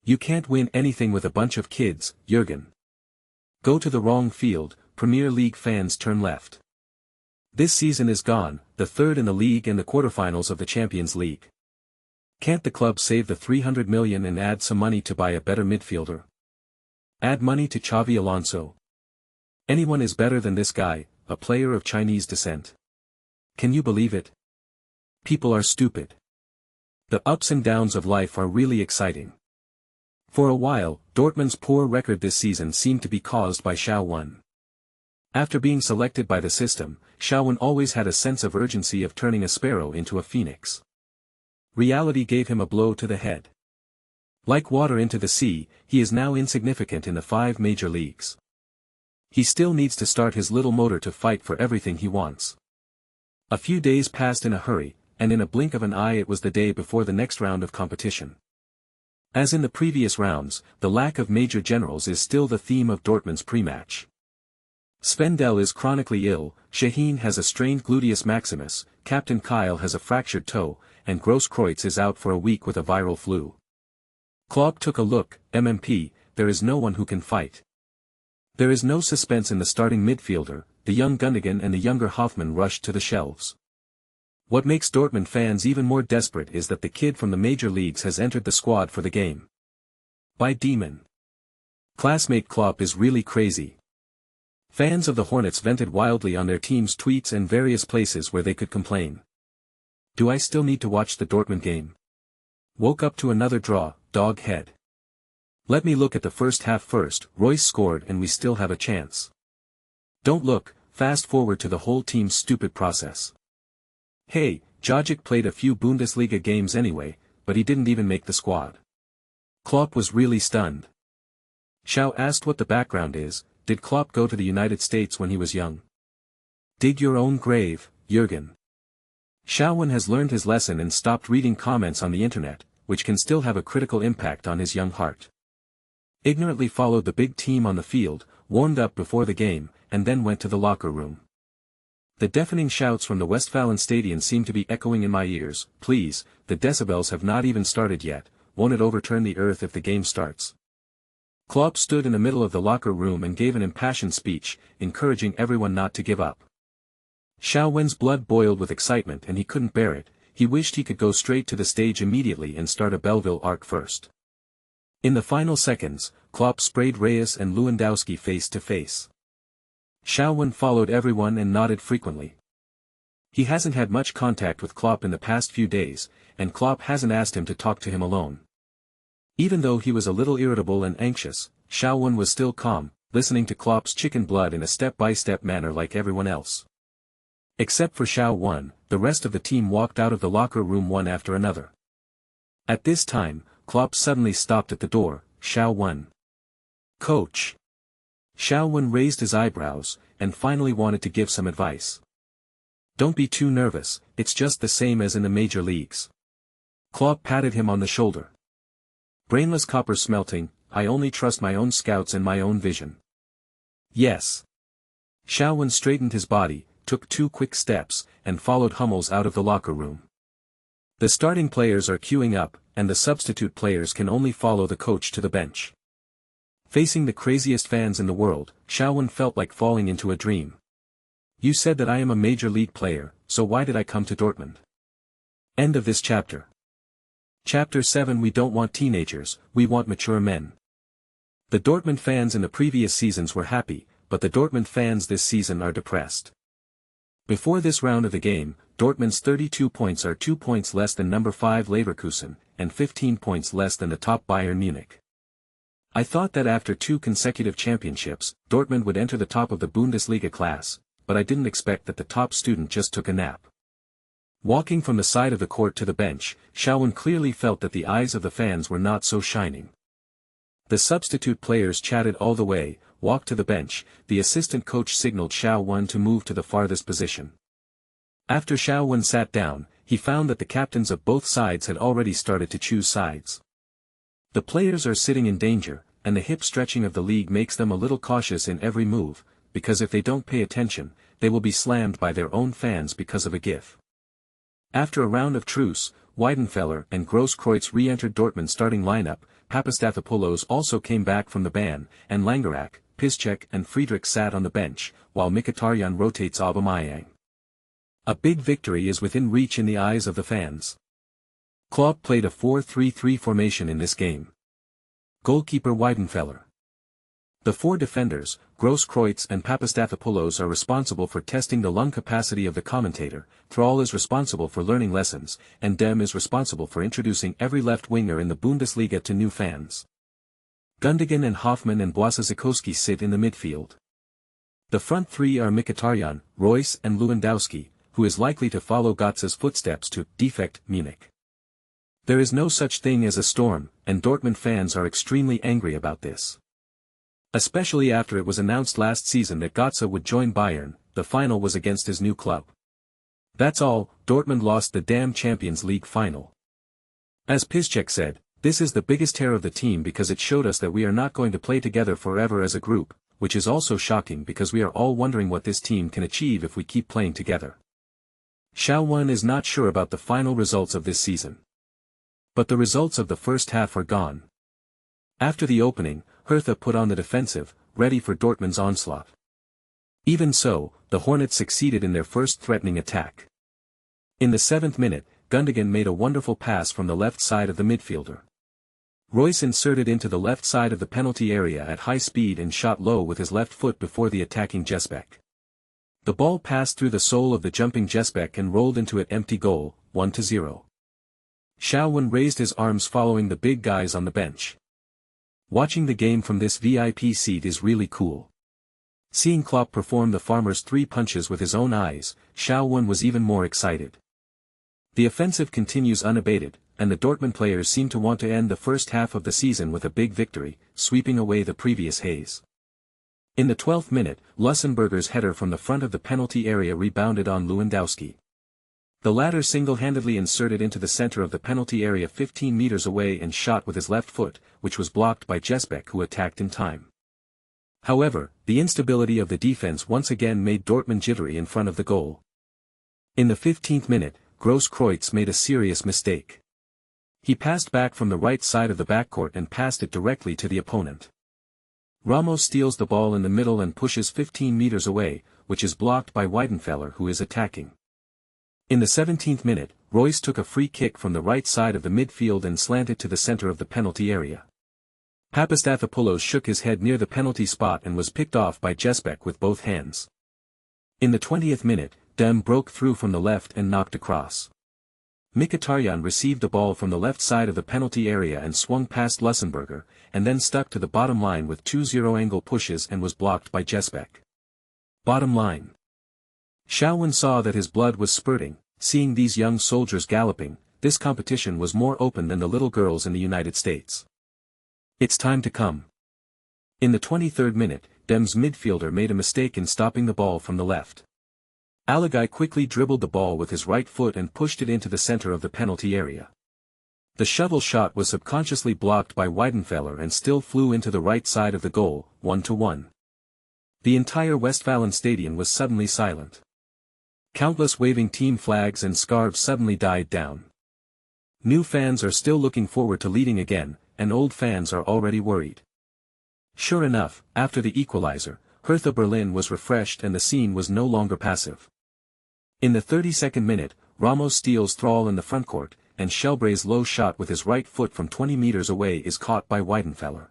You can't win anything with a bunch of kids, Jurgen. Go to the wrong field, Premier League fans turn left. This season is gone, the third in the league and the quarterfinals of the Champions League. Can't the club save the 300 million and add some money to buy a better midfielder? Add money to Xavi Alonso. Anyone is better than this guy, a player of Chinese descent. Can you believe it? People are stupid. The ups and downs of life are really exciting. For a while, Dortmund's poor record this season seemed to be caused by Xiaowen. After being selected by the system, Xiaowen always had a sense of urgency of turning a sparrow into a phoenix. Reality gave him a blow to the head. Like water into the sea, he is now insignificant in the 5 major leagues. He still needs to start his little motor to fight for everything he wants. A few days passed in a hurry, and in a blink of an eye it was the day before the next round of competition. As in the previous rounds, the lack of major generals is still the theme of Dortmund's pre-match. Svendel is chronically ill, Shaheen has a strained gluteus maximus, Captain Kyle has a fractured toe, and Grosskreutz is out for a week with a viral flu. Klopp took a look, MMP, there is no one who can fight. There is no suspense in the starting midfielder, the young Gundogan and the younger Hoffmann rushed to the shelves. What makes Dortmund fans even more desperate is that the kid from the major leagues has entered the squad for the game. By demon. Classmate Klopp is really crazy. Fans of the Hornets vented wildly on their team's tweets and various places where they could complain. Do I still need to watch the Dortmund game? Woke up to another draw, dog head. Let me look at the first half first, Royce scored and we still have a chance. Don't look, fast forward to the whole team's stupid process. Hey, Jogic played a few Bundesliga games anyway, but he didn't even make the squad. Klopp was really stunned. Xiao asked what the background is, did Klopp go to the United States when he was young? Dig your own grave, Jurgen. Xiaowen has learned his lesson and stopped reading comments on the internet, which can still have a critical impact on his young heart. Ignorantly followed the big team on the field, warmed up before the game, and then went to the locker room. The deafening shouts from the Westfalenstadion seem to be echoing in my ears, please, the decibels have not even started yet, won't it overturn the earth if the game starts? Klopp stood in the middle of the locker room and gave an impassioned speech, encouraging everyone not to give up. Xiaowen's blood boiled with excitement and he couldn't bear it, he wished he could go straight to the stage immediately and start a Belleville arc first. In the final seconds, Klopp sprayed Reyes and Lewandowski face to face. Xiaowen followed everyone and nodded frequently. He hasn't had much contact with Klopp in the past few days, and Klopp hasn't asked him to talk to him alone. Even though he was a little irritable and anxious, Xiaowen was still calm, listening to Klopp's chicken blood in a step-by-step manner like everyone else. Except for Xiaowen, the rest of the team walked out of the locker room one after another. At this time, Klopp suddenly stopped at the door. Xiaowen. Coach. Xiaowen raised his eyebrows, and finally wanted to give some advice. Don't be too nervous, it's just the same as in the major leagues. Klopp patted him on the shoulder. Brainless copper smelting, I only trust my own scouts and my own vision. Yes. Xiaowen straightened his body, took 2 quick steps, and followed Hummels out of the locker room. The starting players are queuing up, and the substitute players can only follow the coach to the bench. Facing the craziest fans in the world, Xiaowen felt like falling into a dream. You said that I am a major league player, so why did I come to Dortmund? End of this chapter. Chapter 7. We don't want teenagers, we want mature men. The Dortmund fans in the previous seasons were happy, but the Dortmund fans this season are depressed. Before this round of the game, Dortmund's 32 points are 2 points less than number 5 Leverkusen, and 15 points less than the top Bayern Munich. I thought that after 2 consecutive championships, Dortmund would enter the top of the Bundesliga class, but I didn't expect that the top student just took a nap. Walking from the side of the court to the bench, Xiaowen clearly felt that the eyes of the fans were not so shining. The substitute players chatted all the way, walked to the bench, the assistant coach signaled Xiaowen to move to the farthest position. After Xiaowen sat down, he found that the captains of both sides had already started to choose sides. The players are sitting in danger, and the hip stretching of the league makes them a little cautious in every move, because if they don't pay attention, they will be slammed by their own fans because of a gif. After a round of truce, Weidenfeller and Grosskreutz re-entered Dortmund's starting lineup. Papastathopoulos also came back from the ban, and Langerack, Piszczek and Friedrich sat on the bench, while Mkhitaryan rotates Aubameyang. A big victory is within reach in the eyes of the fans. Klopp played a 4-3-3 formation in this game. Goalkeeper Weidenfeller. The 4 defenders, Grosskreutz and Papastathopoulos, are responsible for testing the lung capacity of the commentator, Thrall is responsible for learning lessons, and Dem is responsible for introducing every left winger in the Bundesliga to new fans. Gundogan and Hoffmann and Błaszczykowski sit in the midfield. The front 3 are Mkhitaryan, Royce and Lewandowski, who is likely to follow Götze's footsteps to defect Munich. There is no such thing as a storm, and Dortmund fans are extremely angry about this. Especially after it was announced last season that Götze would join Bayern, the final was against his new club. That's all, Dortmund lost the damn Champions League final. As Piszczek said, this is the biggest tear of the team because it showed us that we are not going to play together forever as a group, which is also shocking because we are all wondering what this team can achieve if we keep playing together. Xiaowen is not sure about the final results of this season. But the results of the first half are gone. After the opening, Hertha put on the defensive, ready for Dortmund's onslaught. Even so, the Hornets succeeded in their first threatening attack. In the 7th minute, Gundogan made a wonderful pass from the left side of the midfielder. Royce inserted into the left side of the penalty area at high speed and shot low with his left foot before the attacking Jesbeck. The ball passed through the sole of the jumping Jesbeck and rolled into an empty goal, 1-0. Xiaowen raised his arms following the big guys on the bench. Watching the game from this VIP seat is really cool. Seeing Klopp perform the farmer's 3 punches with his own eyes, Xiaowen was even more excited. The offensive continues unabated, and the Dortmund players seem to want to end the first half of the season with a big victory, sweeping away the previous haze. In the 12th minute, Lussenberger's header from the front of the penalty area rebounded on Lewandowski. The latter single-handedly inserted into the center of the penalty area 15 meters away and shot with his left foot, which was blocked by Jesbeck, who attacked in time. However, the instability of the defense once again made Dortmund jittery in front of the goal. In the 15th minute, Grosskreutz made a serious mistake. He passed back from the right side of the backcourt and passed it directly to the opponent. Ramos steals the ball in the middle and pushes 15 meters away, which is blocked by Weidenfeller, who is attacking. In the 17th minute, Royce took a free kick from the right side of the midfield and slanted to the center of the penalty area. Papastathopoulos shook his head near the penalty spot and was picked off by Jesbeck with both hands. In the 20th minute, Dem broke through from the left and knocked across. Mkhitaryan received the ball from the left side of the penalty area and swung past Lussenberger, and then stuck to the bottom line with 2-0 angle pushes and was blocked by Jesbeck. Bottom line. Shaowen saw that his blood was spurting. Seeing these young soldiers galloping, this competition was more open than the little girls in the United States. It's time to come. In the 23rd minute, Dem's midfielder made a mistake in stopping the ball from the left. Alagai quickly dribbled the ball with his right foot and pushed it into the center of the penalty area. The shovel shot was subconsciously blocked by Weidenfeller and still flew into the right side of the goal, 1-1. The entire Westfalen stadium was suddenly silent. Countless waving team flags and scarves suddenly died down. New fans are still looking forward to leading again, and old fans are already worried. Sure enough, after the equalizer, Hertha Berlin was refreshed and the scene was no longer passive. In the 32nd minute, Ramos steals Thrall in the frontcourt, and Shelbray's low shot with his right foot from 20 meters away is caught by Weidenfeller.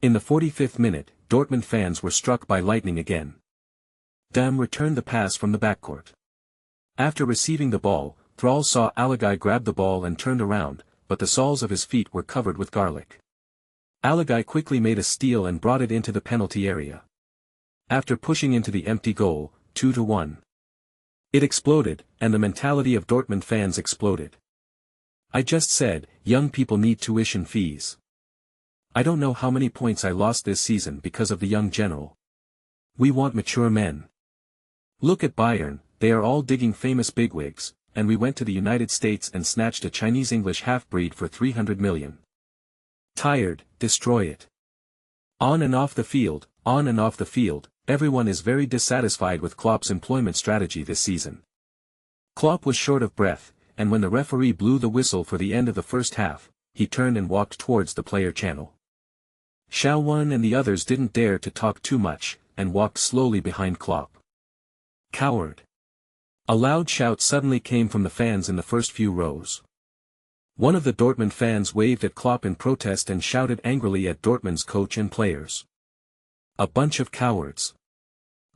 In the 45th minute, Dortmund fans were struck by lightning again. Dem returned the pass from the backcourt. After receiving the ball, Thrall saw Alagai grab the ball and turned around, but the soles of his feet were covered with garlic. Alagai quickly made a steal and brought it into the penalty area. After pushing into the empty goal, 2-1. It exploded, and the mentality of Dortmund fans exploded. I just said, young people need tuition fees. I don't know how many points I lost this season because of the young general. We want mature men. Look at Bayern, they are all digging famous bigwigs, and we went to the United States and snatched a Chinese-English half-breed for 300 million. Tired, destroy it. On and off the field, everyone is very dissatisfied with Klopp's employment strategy this season. Klopp was short of breath, and when the referee blew the whistle for the end of the first half, he turned and walked towards the player channel. Shaowen and the others didn't dare to talk too much, and walked slowly behind Klopp. Coward. A loud shout suddenly came from the fans in the first few rows. One of the Dortmund fans waved at Klopp in protest and shouted angrily at Dortmund's coach and players. A bunch of cowards.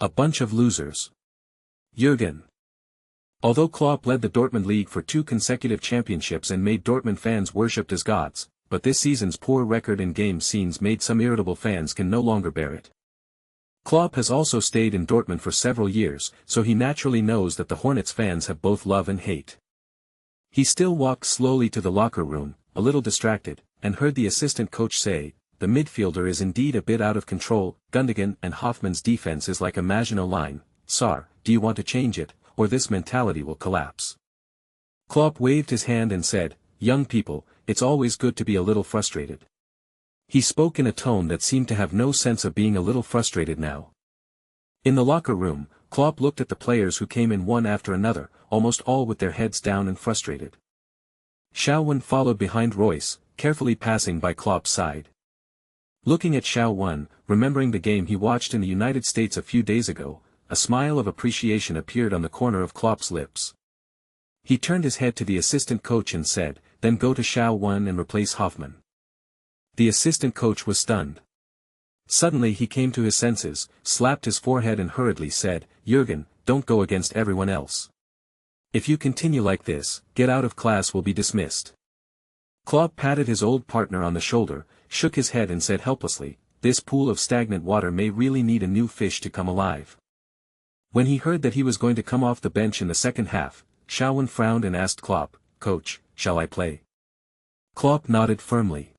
A bunch of losers. Jürgen. Although Klopp led the Dortmund League for 2 consecutive championships and made Dortmund fans worshipped as gods, but this season's poor record in game scenes made some irritable fans can no longer bear it. Klopp has also stayed in Dortmund for several years, so he naturally knows that the Hornets fans have both love and hate. He still walked slowly to the locker room, a little distracted, and heard the assistant coach say, "The midfielder is indeed a bit out of control. Gundogan and Hoffman's defense is like a Maginot Line. Sar, do you want to change it, or this mentality will collapse?" Klopp waved his hand and said, "Young people, it's always good to be a little frustrated." He spoke in a tone that seemed to have no sense of being a little frustrated now. In the locker room, Klopp looked at the players who came in one after another, almost all with their heads down and frustrated. Shaowen followed behind Royce, carefully passing by Klopp's side. Looking at Shaowen, remembering the game he watched in the United States a few days ago, a smile of appreciation appeared on the corner of Klopp's lips. He turned his head to the assistant coach and said, "Then go to Shaowen and replace Hoffman." The assistant coach was stunned. Suddenly he came to his senses, slapped his forehead and hurriedly said, "Jürgen, don't go against everyone else. If you continue like this, get out of class will be dismissed." Klopp patted his old partner on the shoulder, shook his head and said helplessly, "This pool of stagnant water may really need a new fish to come alive." When he heard that he was going to come off the bench in the second half, Shaowen frowned and asked Klopp, "Coach, shall I play?" Klopp nodded firmly.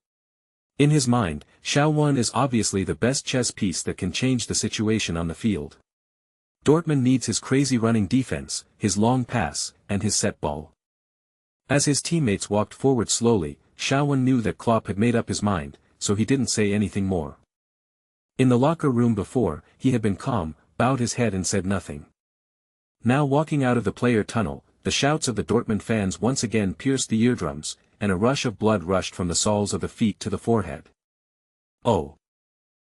In his mind, Shaowen is obviously the best chess piece that can change the situation on the field. Dortmund needs his crazy running defense, his long pass, and his set ball. As his teammates walked forward slowly, Shaowen knew that Klopp had made up his mind, so he didn't say anything more. In the locker room before, he had been calm, bowed his head and said nothing. Now walking out of the player tunnel, the shouts of the Dortmund fans once again pierced the eardrums, and a rush of blood rushed from the soles of the feet to the forehead. "Oh!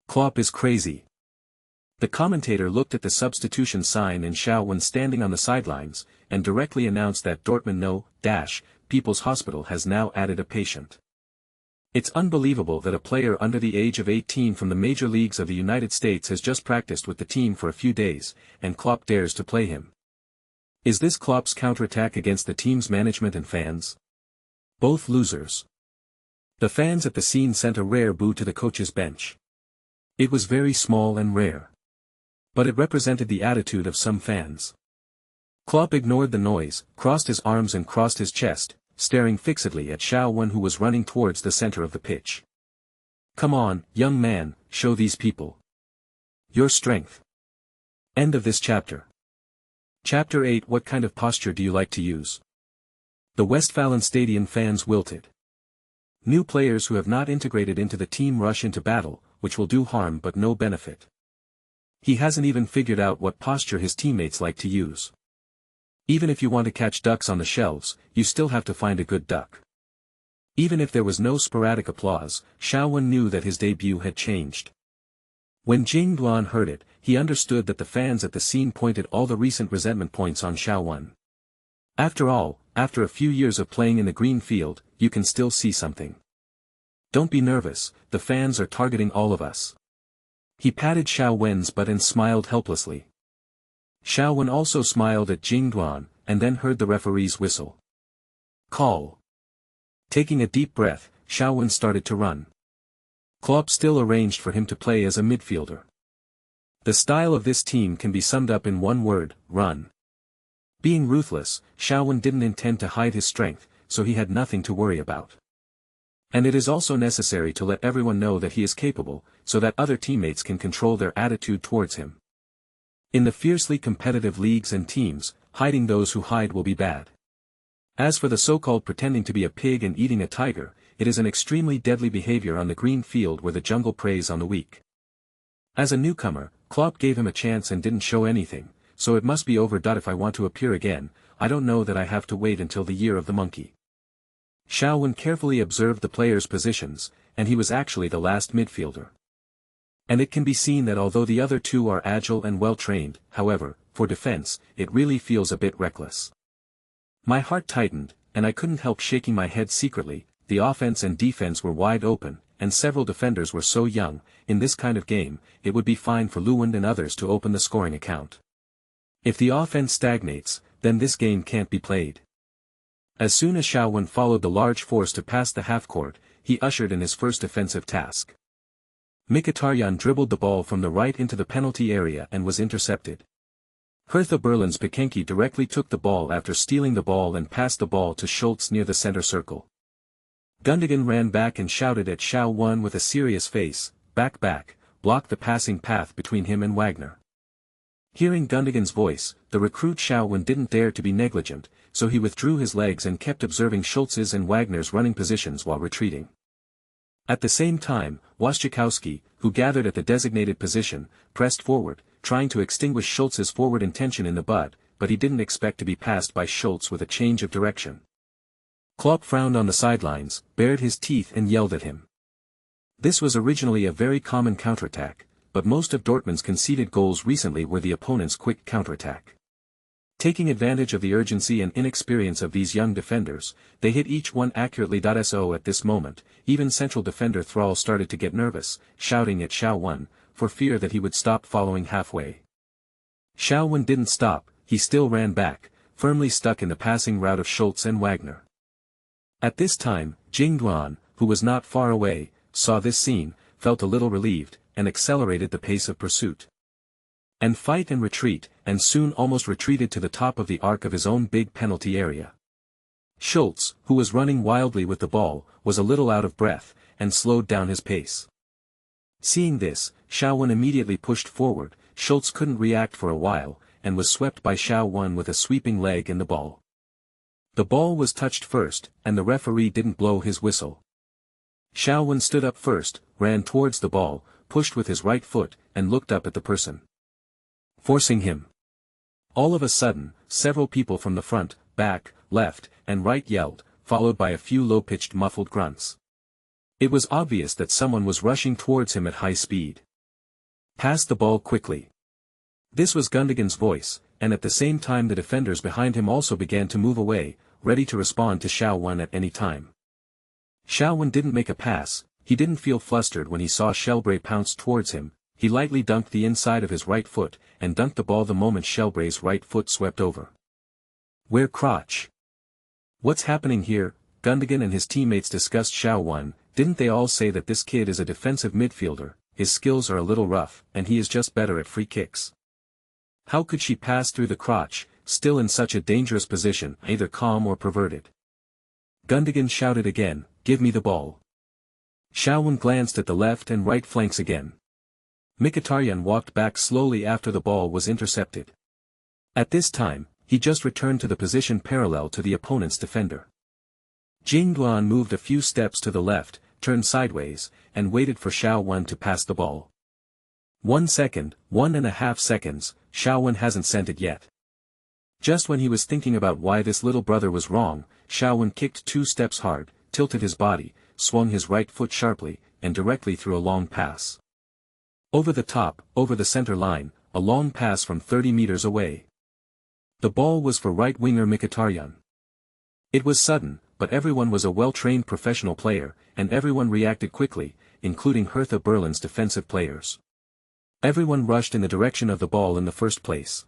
Klopp is crazy." The commentator looked at the substitution sign and Shaowen standing on the sidelines, and directly announced that Dortmund People's Hospital has now added a patient. It's unbelievable that a player under the age of 18 from the major leagues of the United States has just practiced with the team for a few days, and Klopp dares to play him. Is this Klopp's counterattack against the team's management and fans? Both losers. The fans at the scene sent a rare boo to the coach's bench. It was very small and rare. But it represented the attitude of some fans. Klopp ignored the noise, crossed his arms and crossed his chest, staring fixedly at Xiao Wen, who was running towards the center of the pitch. "Come on, young man, show these people your strength." End of this chapter. Chapter 8. What kind of posture do you like to use? The Westfalenstadion fans wilted. New players who have not integrated into the team rush into battle, which will do harm but no benefit. He hasn't even figured out what posture his teammates like to use. Even if you want to catch ducks on the shelves, you still have to find a good duck. Even if there was no sporadic applause, Xiao Wen knew that his debut had changed. When Jing Duan heard it, he understood that the fans at the scene pointed all the recent resentment points on Xiao Wen. After all, after a few years of playing in the green field, you can still see something. Don't be nervous, the fans are targeting all of us. He patted Xiao Wen's butt and smiled helplessly. Xiao Wen also smiled at Jing Duan, and then heard the referee's whistle. Call. Taking a deep breath, Xiao Wen started to run. Klopp still arranged for him to play as a midfielder. The style of this team can be summed up in one word: run. Being ruthless, Xiao Wen didn't intend to hide his strength, so he had nothing to worry about. And it is also necessary to let everyone know that he is capable, so that other teammates can control their attitude towards him. In the fiercely competitive leagues and teams, hiding those who hide will be bad. As for the so-called pretending to be a pig and eating a tiger, it is an extremely deadly behavior on the green field where the jungle preys on the weak. As a newcomer, Klopp gave him a chance and didn't show anything, so it must be over. If I want to appear again, I don't know that I have to wait until the year of the monkey. Xiao Wen carefully observed the players' positions, and he was actually the last midfielder. And it can be seen that although the other two are agile and well-trained, however, for defense, it really feels a bit reckless. My heart tightened, and I couldn't help shaking my head secretly. The offense and defense were wide open, and several defenders were so young. In this kind of game, it would be fine for Lewand and others to open the scoring account. If the offense stagnates, then this game can't be played. As soon as Xiao Wen followed the large force to pass the half-court, he ushered in his first offensive task. Mkhitaryan dribbled the ball from the right into the penalty area and was intercepted. Hertha Berlin's Pekenki directly took the ball after stealing the ball and passed the ball to Schultz near the center circle. Gundogan ran back and shouted at Xiao Wen with a serious face, back, blocked the passing path between him and Wagner. Hearing Gundogan's voice, the recruit Xiao Wen didn't dare to be negligent, so he withdrew his legs and kept observing Schultz's and Wagner's running positions while retreating. At the same time, Wojciechowski, who gathered at the designated position, pressed forward, trying to extinguish Schultz's forward intention in the bud, but he didn't expect to be passed by Schultz with a change of direction. Klopp frowned on the sidelines, bared his teeth and yelled at him. This was originally a very common counterattack, but most of Dortmund's conceded goals recently were the opponent's quick counterattack. Taking advantage of the urgency and inexperience of these young defenders, they hit each one accurately. So at this moment, even central defender Thrall started to get nervous, shouting at Xiao Wen, for fear that he would stop following halfway. Xiao Wen didn't stop, he still ran back, firmly stuck in the passing route of Schultz and Wagner. At this time, Jing Duan, who was not far away, saw this scene, felt a little relieved, and accelerated the pace of pursuit. And fight and retreat, and soon almost retreated to the top of the arc of his own big penalty area. Schultz, who was running wildly with the ball, was a little out of breath, and slowed down his pace. Seeing this, Xiao Wen immediately pushed forward. Schultz couldn't react for a while, and was swept by Xiao Wen with a sweeping leg in the ball. The ball was touched first, and the referee didn't blow his whistle. Xiao Wen stood up first, ran towards the ball, pushed with his right foot, and looked up at the person forcing him. All of a sudden, several people from the front, back, left, and right yelled, followed by a few low-pitched muffled grunts. It was obvious that someone was rushing towards him at high speed. Pass the ball quickly. This was Gundogan's voice, and at the same time the defenders behind him also began to move away, ready to respond to Xiao Wen at any time. Xiao Wen didn't make a pass. He didn't feel flustered when he saw Shelbray pounce towards him. He lightly dunked the inside of his right foot, and dunked the ball the moment Shelbray's right foot swept over. Where crotch? What's happening here? Gundogan and his teammates discussed Xiao. Didn't they all say that this kid is a defensive midfielder, his skills are a little rough, and he is just better at free kicks? How could she pass through the crotch, still in such a dangerous position, either calm or perverted? Gundogan shouted again, give me the ball. Xiao glanced at the left and right flanks again. Mkhitaryan walked back slowly after the ball was intercepted. At this time, he just returned to the position parallel to the opponent's defender. Jingduan moved a few steps to the left, turned sideways, and waited for Xiao to pass the ball. 1 second, 1.5 seconds, Xiao hasn't sent it yet. Just when he was thinking about why this little brother was wrong, Xiao kicked 2 steps hard, tilted his body, swung his right foot sharply, and directly threw a long pass. Over the top, over the center line, a long pass from 30 meters away. The ball was for right winger Mkhitaryan. It was sudden, but everyone was a well-trained professional player, and everyone reacted quickly, including Hertha Berlin's defensive players. Everyone rushed in the direction of the ball in the first place.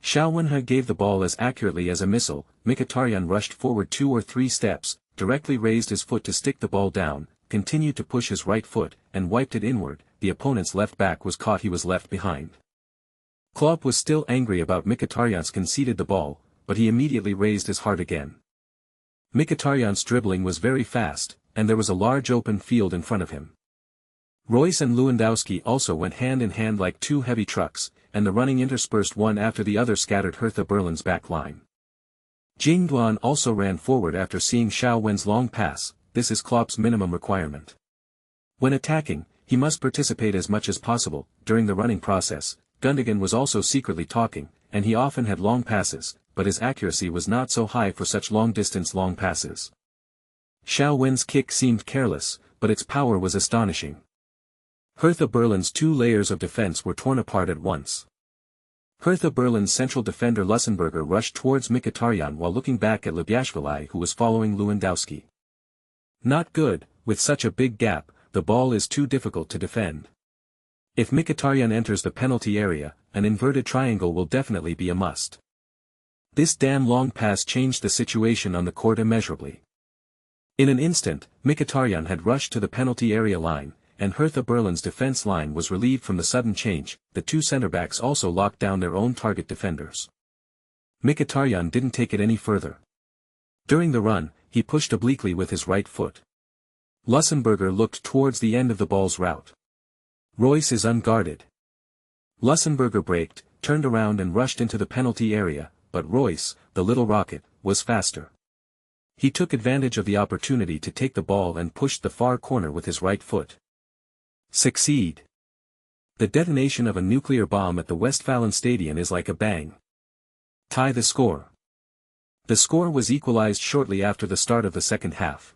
Xiao gave the ball as accurately as a missile. Mkhitaryan rushed forward 2 or 3 steps, directly raised his foot to stick the ball down, continued to push his right foot, and wiped it inward. The opponent's left back was caught, he was left behind. Klopp was still angry about Mkhitaryan's conceded the ball, but he immediately raised his heart again. Mkhitaryan's dribbling was very fast, and there was a large open field in front of him. Royce and Lewandowski also went hand in hand like 2 heavy trucks, and the running interspersed one after the other scattered Hertha Berlin's back line. Jingduan also ran forward after seeing Xiao long pass. This is Klopp's minimum requirement. When attacking, he must participate as much as possible. During the running process, Gundogan was also secretly talking, and he often had long passes, but his accuracy was not so high for such long-distance long passes. Xiao kick seemed careless, but its power was astonishing. Hertha Berlin's 2 layers of defense were torn apart at once. Hertha Berlin's central defender Lussenberger rushed towards Mkhitaryan while looking back at Lebiashvili, who was following Lewandowski. Not good, with such a big gap, the ball is too difficult to defend. If Mkhitaryan enters the penalty area, an inverted triangle will definitely be a must. This damn long pass changed the situation on the court immeasurably. In an instant, Mkhitaryan had rushed to the penalty area line, and Hertha Berlin's defense line was relieved from the sudden change. The 2 centre-backs also locked down their own target defenders. Mkhitaryan didn't take it any further. During the run, he pushed obliquely with his right foot. Lussenberger looked towards the end of the ball's route. Royce is unguarded. Lussenberger braked, turned around and rushed into the penalty area, but Royce, the little rocket, was faster. He took advantage of the opportunity to take the ball and pushed the far corner with his right foot. Succeed. The detonation of a nuclear bomb at the Westfalenstadion is like a bang. Tie the score. The score was equalized shortly after the start of the second half.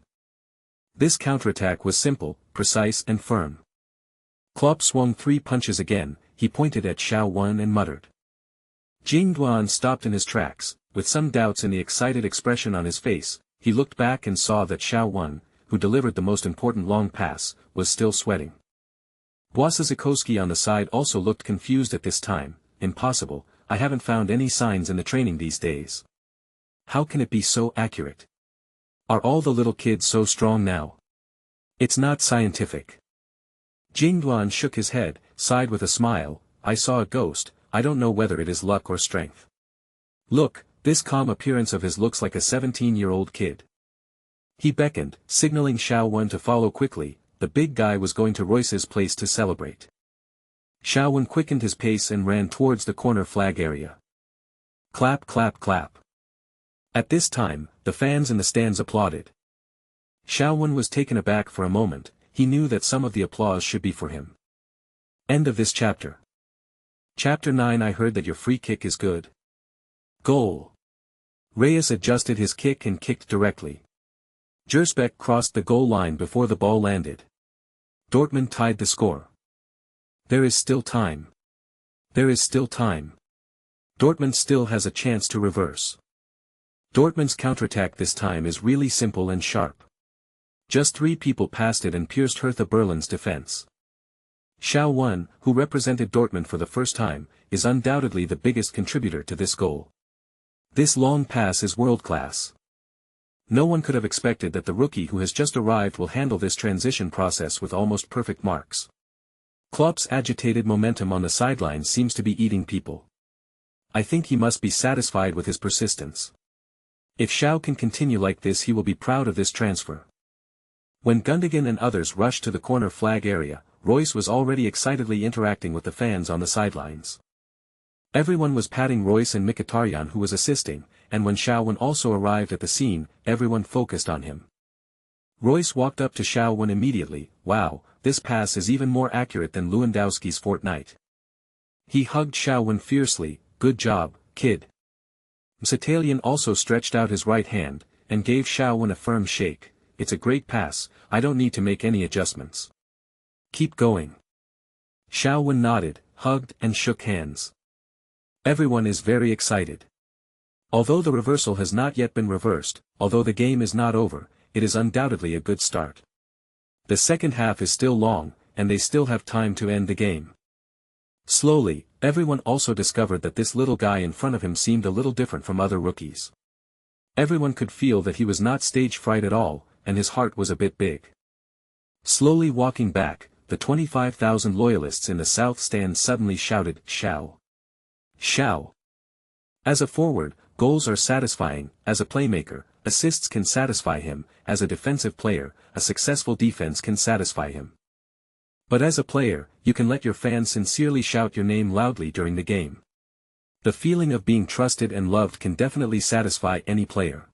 This counterattack was simple, precise and firm. Klopp swung 3 punches again. He pointed at Xiao and muttered. Jingduan stopped in his tracks, with some doubts in the excited expression on his face. He looked back and saw that Xiao, who delivered the most important long pass, was still sweating. Wojciechowski on the side also looked confused at this time. Impossible, I haven't found any signs in the training these days. How can it be so accurate? Are all the little kids so strong now? It's not scientific. Jingduan shook his head, sighed with a smile. I saw a ghost. I don't know whether it is luck or strength. Look, this calm appearance of his looks like a 17-year-old kid. He beckoned, signaling Xiao to follow quickly. The big guy was going to Royce's place to celebrate. Xiao quickened his pace and ran towards the corner flag area. Clap clap clap. At this time, the fans in the stands applauded. Xiao was taken aback for a moment. He knew that some of the applause should be for him. End of this chapter. Chapter 9. I heard that your free kick is good. Goal. Reyes adjusted his kick and kicked directly. Gersbeck crossed the goal line before the ball landed. Dortmund tied the score. There is still time. There is still time. Dortmund still has a chance to reverse. Dortmund's counterattack this time is really simple and sharp. Just 3 people passed it and pierced Hertha Berlin's defense. Xiao, who represented Dortmund for the first time, is undoubtedly the biggest contributor to this goal. This long pass is world-class. No one could have expected that the rookie who has just arrived will handle this transition process with almost perfect marks. Klopp's agitated momentum on the sidelines seems to be eating people. I think he must be satisfied with his persistence. If Xiao can continue like this, he will be proud of this transfer. When Gundogan and others rushed to the corner flag area, Royce was already excitedly interacting with the fans on the sidelines. Everyone was patting Royce and Mkhitaryan, who was assisting, and when Xiao also arrived at the scene, everyone focused on him. Royce walked up to Xiao immediately. Wow, this pass is even more accurate than Lewandowski's fortnight. He hugged Xiao fiercely. Good job, kid. Mkhitaryan also stretched out his right hand, and gave Xiao a firm shake. It's a great pass, I don't need to make any adjustments. Keep going. Xiao nodded, hugged and shook hands. Everyone is very excited. Although the reversal has not yet been reversed, although the game is not over, it is undoubtedly a good start. The second half is still long, and they still have time to end the game. Slowly, everyone also discovered that this little guy in front of him seemed a little different from other rookies. Everyone could feel that he was not stage fright at all, and his heart was a bit big. Slowly walking back, the 25,000 loyalists in the south stand suddenly shouted, Xiao! Xiao! As a forward, goals are satisfying. As a playmaker, assists can satisfy him. As a defensive player, a successful defense can satisfy him. But as a player, you can let your fans sincerely shout your name loudly during the game. The feeling of being trusted and loved can definitely satisfy any player.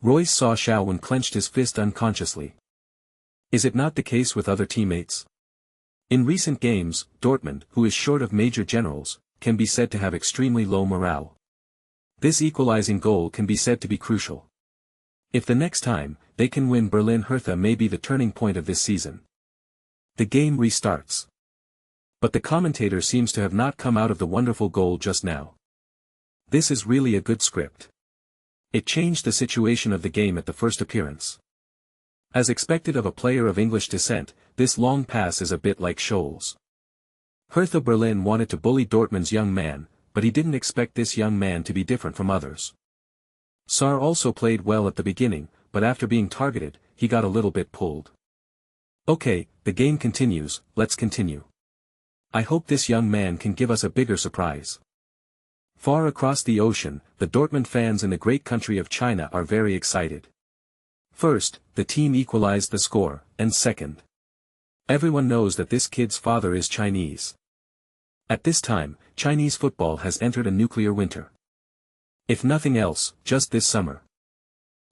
Royce saw Xiao and clenched his fist unconsciously. Is it not the case with other teammates? In recent games, Dortmund, who is short of major generals, can be said to have extremely low morale. This equalizing goal can be said to be crucial. If the next time, they can win, Berlin Hertha may be the turning point of this season. The game restarts. But the commentator seems to have not come out of the wonderful goal just now. This is really a good script. It changed the situation of the game at the first appearance. As expected of a player of English descent, this long pass is a bit like Scholes. Hertha Berlin wanted to bully Dortmund's young man, but he didn't expect this young man to be different from others. Sarr also played well at the beginning, but after being targeted, he got a little bit pulled. Okay, the game continues, let's continue. I hope this young man can give us a bigger surprise. Far across the ocean, the Dortmund fans in the great country of China are very excited. First, the team equalized the score, and second, everyone knows that this kid's father is Chinese. At this time, Chinese football has entered a nuclear winter. If nothing else, just this summer.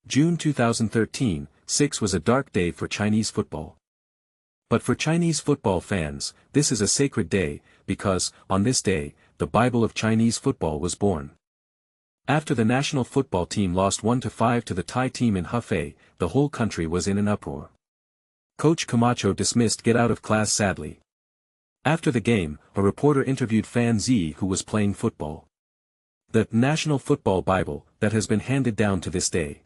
June 2013, 6 was a dark day for Chinese football. But for Chinese football fans, this is a sacred day, because, on this day, the Bible of Chinese football was born. After the national football team lost 1-5 to the Thai team in Hefei, the whole country was in an uproar. Coach Camacho dismissed get out of class sadly. After the game, a reporter interviewed Fan Zi, who was playing football. The National Football Bible, that has been handed down to this day.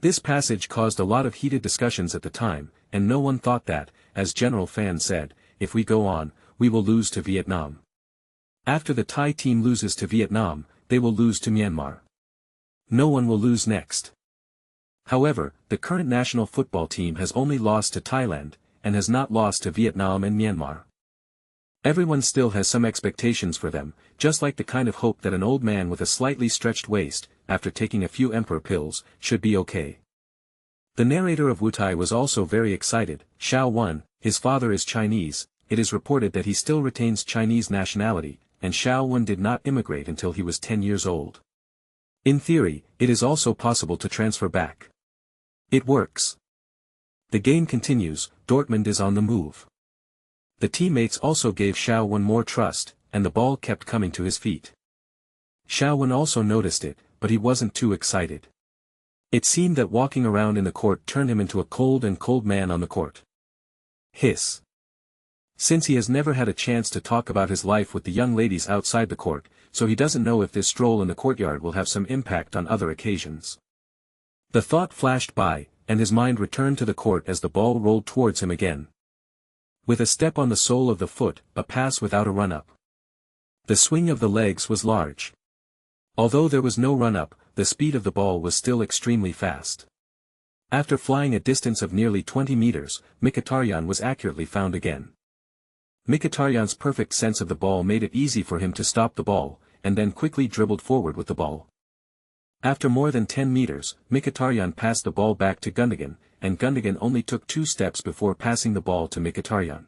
This passage caused a lot of heated discussions at the time, and no one thought that, as General Fan said, if we go on, we will lose to Vietnam. After the Thai team loses to Vietnam, they will lose to Myanmar. No one will lose next. However, the current national football team has only lost to Thailand, and has not lost to Vietnam and Myanmar. Everyone still has some expectations for them, just like the kind of hope that an old man with a slightly stretched waist, after taking a few emperor pills, should be okay. The narrator of Wutai was also very excited. Xiao won, his father is Chinese, it is reported that he still retains Chinese nationality, and Xiao Wen did not immigrate until he was 10 years old. In theory, it is also possible to transfer back. It works. The game continues, Dortmund is on the move. The teammates also gave Xiao Wen more trust, and the ball kept coming to his feet. Xiao Wen also noticed it, but he wasn't too excited. It seemed that walking around in the court turned him into a cold man on the court. Hiss. Since he has never had a chance to talk about his life with the young ladies outside the court, so he doesn't know if this stroll in the courtyard will have some impact on other occasions. The thought flashed by, and his mind returned to the court as the ball rolled towards him again. With a step on the sole of the foot, a pass without a run-up. The swing of the legs was large. Although there was no run-up, the speed of the ball was still extremely fast. After flying a distance of nearly 20 meters, Mkhitaryan was accurately found again. Mkhitaryan's perfect sense of the ball made it easy for him to stop the ball, and then quickly dribbled forward with the ball. After more than 10 meters, Mkhitaryan passed the ball back to Gundogan, and Gundogan only took 2 steps before passing the ball to Mkhitaryan.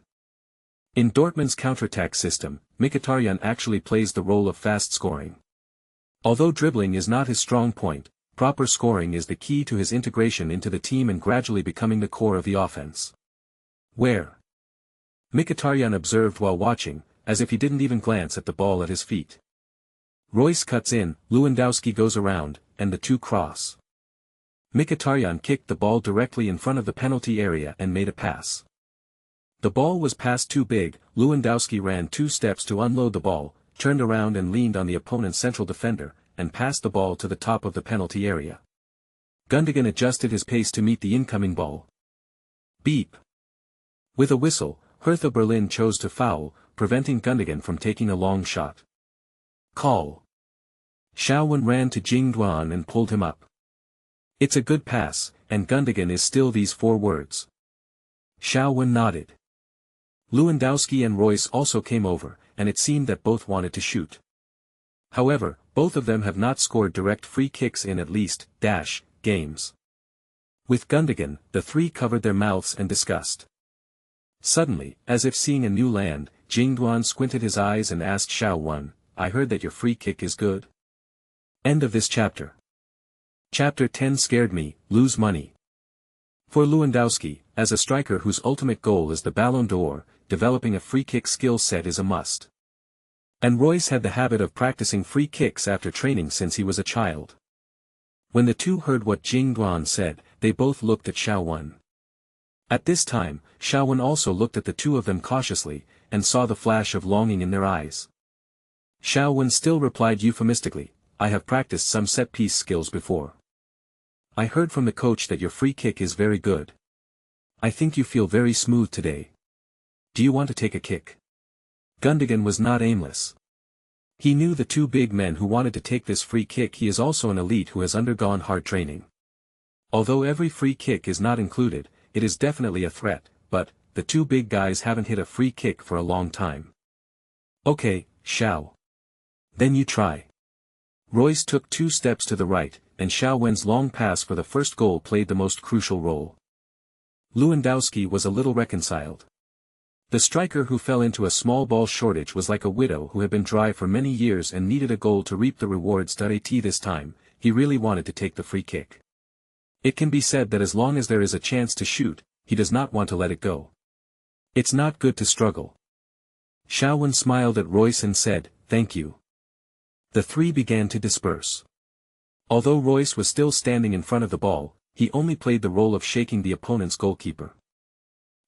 In Dortmund's counterattack system, Mkhitaryan actually plays the role of fast scoring. Although dribbling is not his strong point, proper scoring is the key to his integration into the team and gradually becoming the core of the offense. Where? Mkhitaryan observed while watching, as if he didn't even glance at the ball at his feet. Royce cuts in, Lewandowski goes around, and the two cross. Mkhitaryan kicked the ball directly in front of the penalty area and made a pass. The ball was passed too big, Lewandowski ran 2 steps to unload the ball, turned around and leaned on the opponent's central defender, and passed the ball to the top of the penalty area. Gundogan adjusted his pace to meet the incoming ball. Beep. With a whistle, Hertha Berlin chose to foul, preventing Gundogan from taking a long shot. Call. Shaowen ran to Jing Duan and pulled him up. It's a good pass, and Gundogan is still these 4 words. Shaowen nodded. Lewandowski and Royce also came over, and it seemed that both wanted to shoot. However, both of them have not scored direct free kicks in at least, games. With Gundogan, the 3 covered their mouths and discussed. Suddenly, as if seeing a new land, Jing Duan squinted his eyes and asked Shaowen, I heard that your free kick is good? End of this chapter. Chapter 10 scared me, lose money. For Lewandowski, as a striker whose ultimate goal is the Ballon d'Or, developing a free kick skill set is a must. And Royce had the habit of practicing free kicks after training since he was a child. When the two heard what Jing Duan said, they both looked at Shaowen. At this time, Shaowen also looked at the two of them cautiously, and saw the flash of longing in their eyes. Shaowen still replied euphemistically, I have practiced some set-piece skills before. I heard from the coach that your free kick is very good. I think you feel very smooth today. Do you want to take a kick? Gundogan was not aimless. He knew the 2 big men who wanted to take this free kick. He is also an elite who has undergone hard training. Although every free kick is not included, it is definitely a threat, but, the 2 big guys haven't hit a free kick for a long time. Okay, Shao. Then you try. Royce took 2 steps to the right, and Shaowen's long pass for the first goal played the most crucial role. Lewandowski was a little reconciled. The striker who fell into a small ball shortage was like a widow who had been dry for many years and needed a goal to reap the rewards. At this time, he really wanted to take the free kick. It can be said that as long as there is a chance to shoot, he does not want to let it go. It's not good to struggle. Shaowen smiled at Royce and said, thank you. The 3 began to disperse. Although Royce was still standing in front of the ball, he only played the role of shaking the opponent's goalkeeper.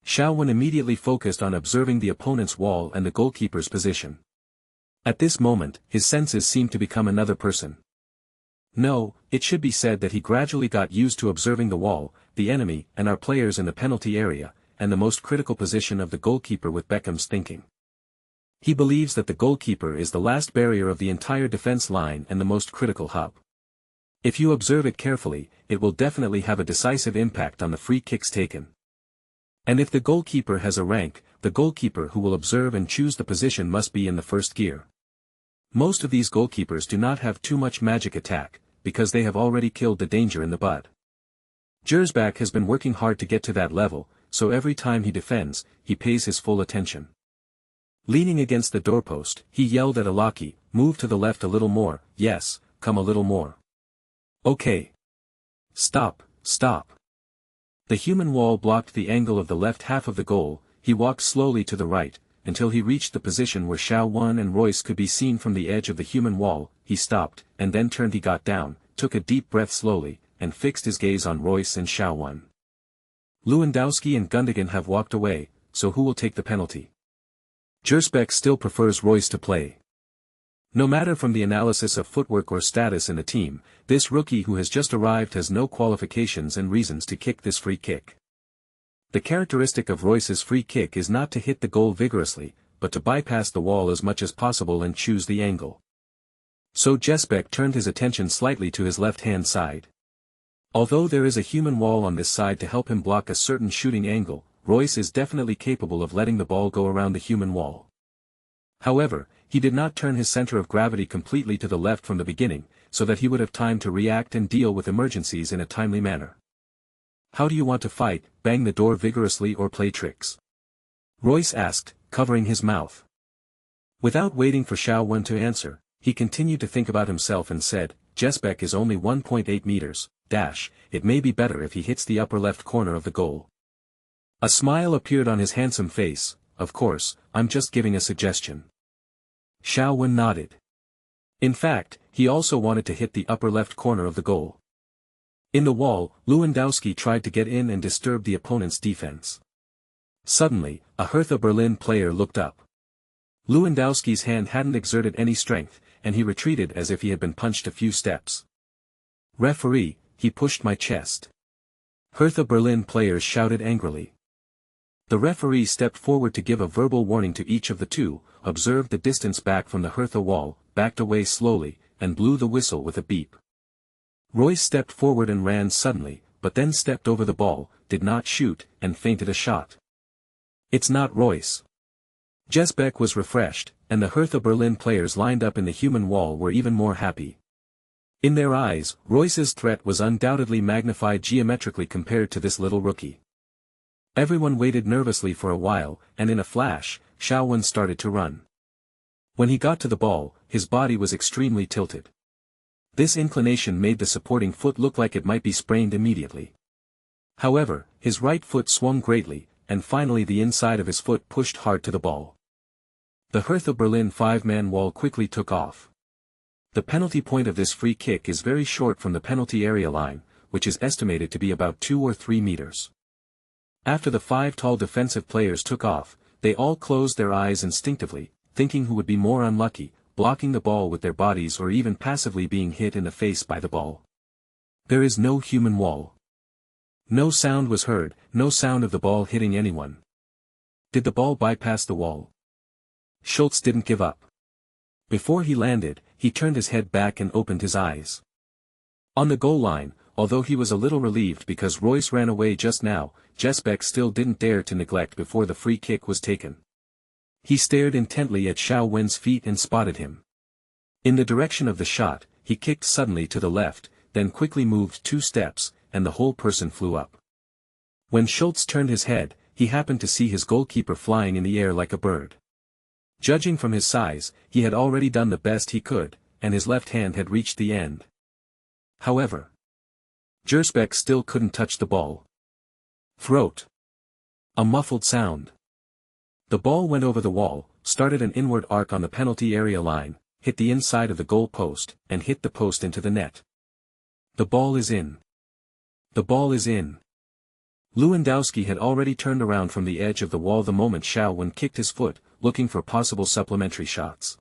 Shaowen immediately focused on observing the opponent's wall and the goalkeeper's position. At this moment, his senses seemed to become another person. No, it should be said that he gradually got used to observing the wall, the enemy, and our players in the penalty area, and the most critical position of the goalkeeper with Beckham's thinking. He believes that the goalkeeper is the last barrier of the entire defense line and the most critical hub. If you observe it carefully, it will definitely have a decisive impact on the free kicks taken. And if the goalkeeper has a rank, the goalkeeper who will observe and choose the position must be in the first gear. Most of these goalkeepers do not have too much magic attack, because they have already killed the danger in the bud. Gersbach has been working hard to get to that level, so every time he defends, he pays his full attention. Leaning against the doorpost, he yelled at Alaki, move to the left a little more, yes, come a little more. Okay. Stop, stop. The human wall blocked the angle of the left half of the goal. He walked slowly to the right, until he reached the position where Shaowen and Royce could be seen from the edge of the human wall. He stopped, and then turned. He got down, took a deep breath slowly, and fixed his gaze on Royce and Shaowen. Lewandowski and Gundogan have walked away, so who will take the penalty? Gersbach still prefers Royce to play. No matter from the analysis of footwork or status in the team, this rookie who has just arrived has no qualifications and reasons to kick this free kick. The characteristic of Royce's free kick is not to hit the goal vigorously, but to bypass the wall as much as possible and choose the angle. So Jesbeck turned his attention slightly to his left-hand side. Although there is a human wall on this side to help him block a certain shooting angle, Royce is definitely capable of letting the ball go around the human wall. However, he did not turn his center of gravity completely to the left from the beginning, so that he would have time to react and deal with emergencies in a timely manner. How do you want to fight, bang the door vigorously or play tricks? Royce asked, covering his mouth. Without waiting for Xiao Wen to answer, he continued to think about himself and said, Jesbeck is only 1.8 meters, it may be better if he hits the upper left corner of the goal. A smile appeared on his handsome face. Of course, I'm just giving a suggestion. Xiao Wen nodded. In fact, he also wanted to hit the upper left corner of the goal. In the wall, Lewandowski tried to get in and disturb the opponent's defense. Suddenly, a Hertha Berlin player looked up. Lewandowski's hand hadn't exerted any strength, and he retreated as if he had been punched a few steps. Referee, he pushed my chest. Hertha Berlin players shouted angrily. The referee stepped forward to give a verbal warning to each of the two, observed the distance back from the Hertha wall, backed away slowly, and blew the whistle with a beep. Royce stepped forward and ran suddenly, but then stepped over the ball, did not shoot, and feinted a shot. It's not Royce. Jesbeck was refreshed, and the Hertha Berlin players lined up in the human wall were even more happy. In their eyes, Royce's threat was undoubtedly magnified geometrically compared to this little rookie. Everyone waited nervously for a while, and in a flash, Xiao Wen started to run. When he got to the ball, his body was extremely tilted. This inclination made the supporting foot look like it might be sprained immediately. However, his right foot swung greatly, and finally the inside of his foot pushed hard to the ball. The Hertha Berlin five-man wall quickly took off. The penalty point of this free kick is very short from the penalty area line, which is estimated to be about 2 or 3 meters. After the 5 tall defensive players took off, they all closed their eyes instinctively, thinking who would be more unlucky, blocking the ball with their bodies or even passively being hit in the face by the ball. There is no human wall. No sound was heard, no sound of the ball hitting anyone. Did the ball bypass the wall? Schultz didn't give up. Before he landed, he turned his head back and opened his eyes. On the goal line, although he was a little relieved because Royce ran away just now, Jesbeck still didn't dare to neglect before the free kick was taken. He stared intently at Xiao Wen's feet and spotted him. In the direction of the shot, he kicked suddenly to the left, then quickly moved 2 steps, and the whole person flew up. When Schultz turned his head, he happened to see his goalkeeper flying in the air like a bird. Judging from his size, he had already done the best he could, and his left hand had reached the end. However, Jesbeck still couldn't touch the ball. Throat. A muffled sound. The ball went over the wall, started an inward arc on the penalty area line, hit the inside of the goal post, and hit the post into the net. The ball is in. The ball is in. Lewandowski had already turned around from the edge of the wall the moment Xiao Wen kicked his foot, looking for possible supplementary shots.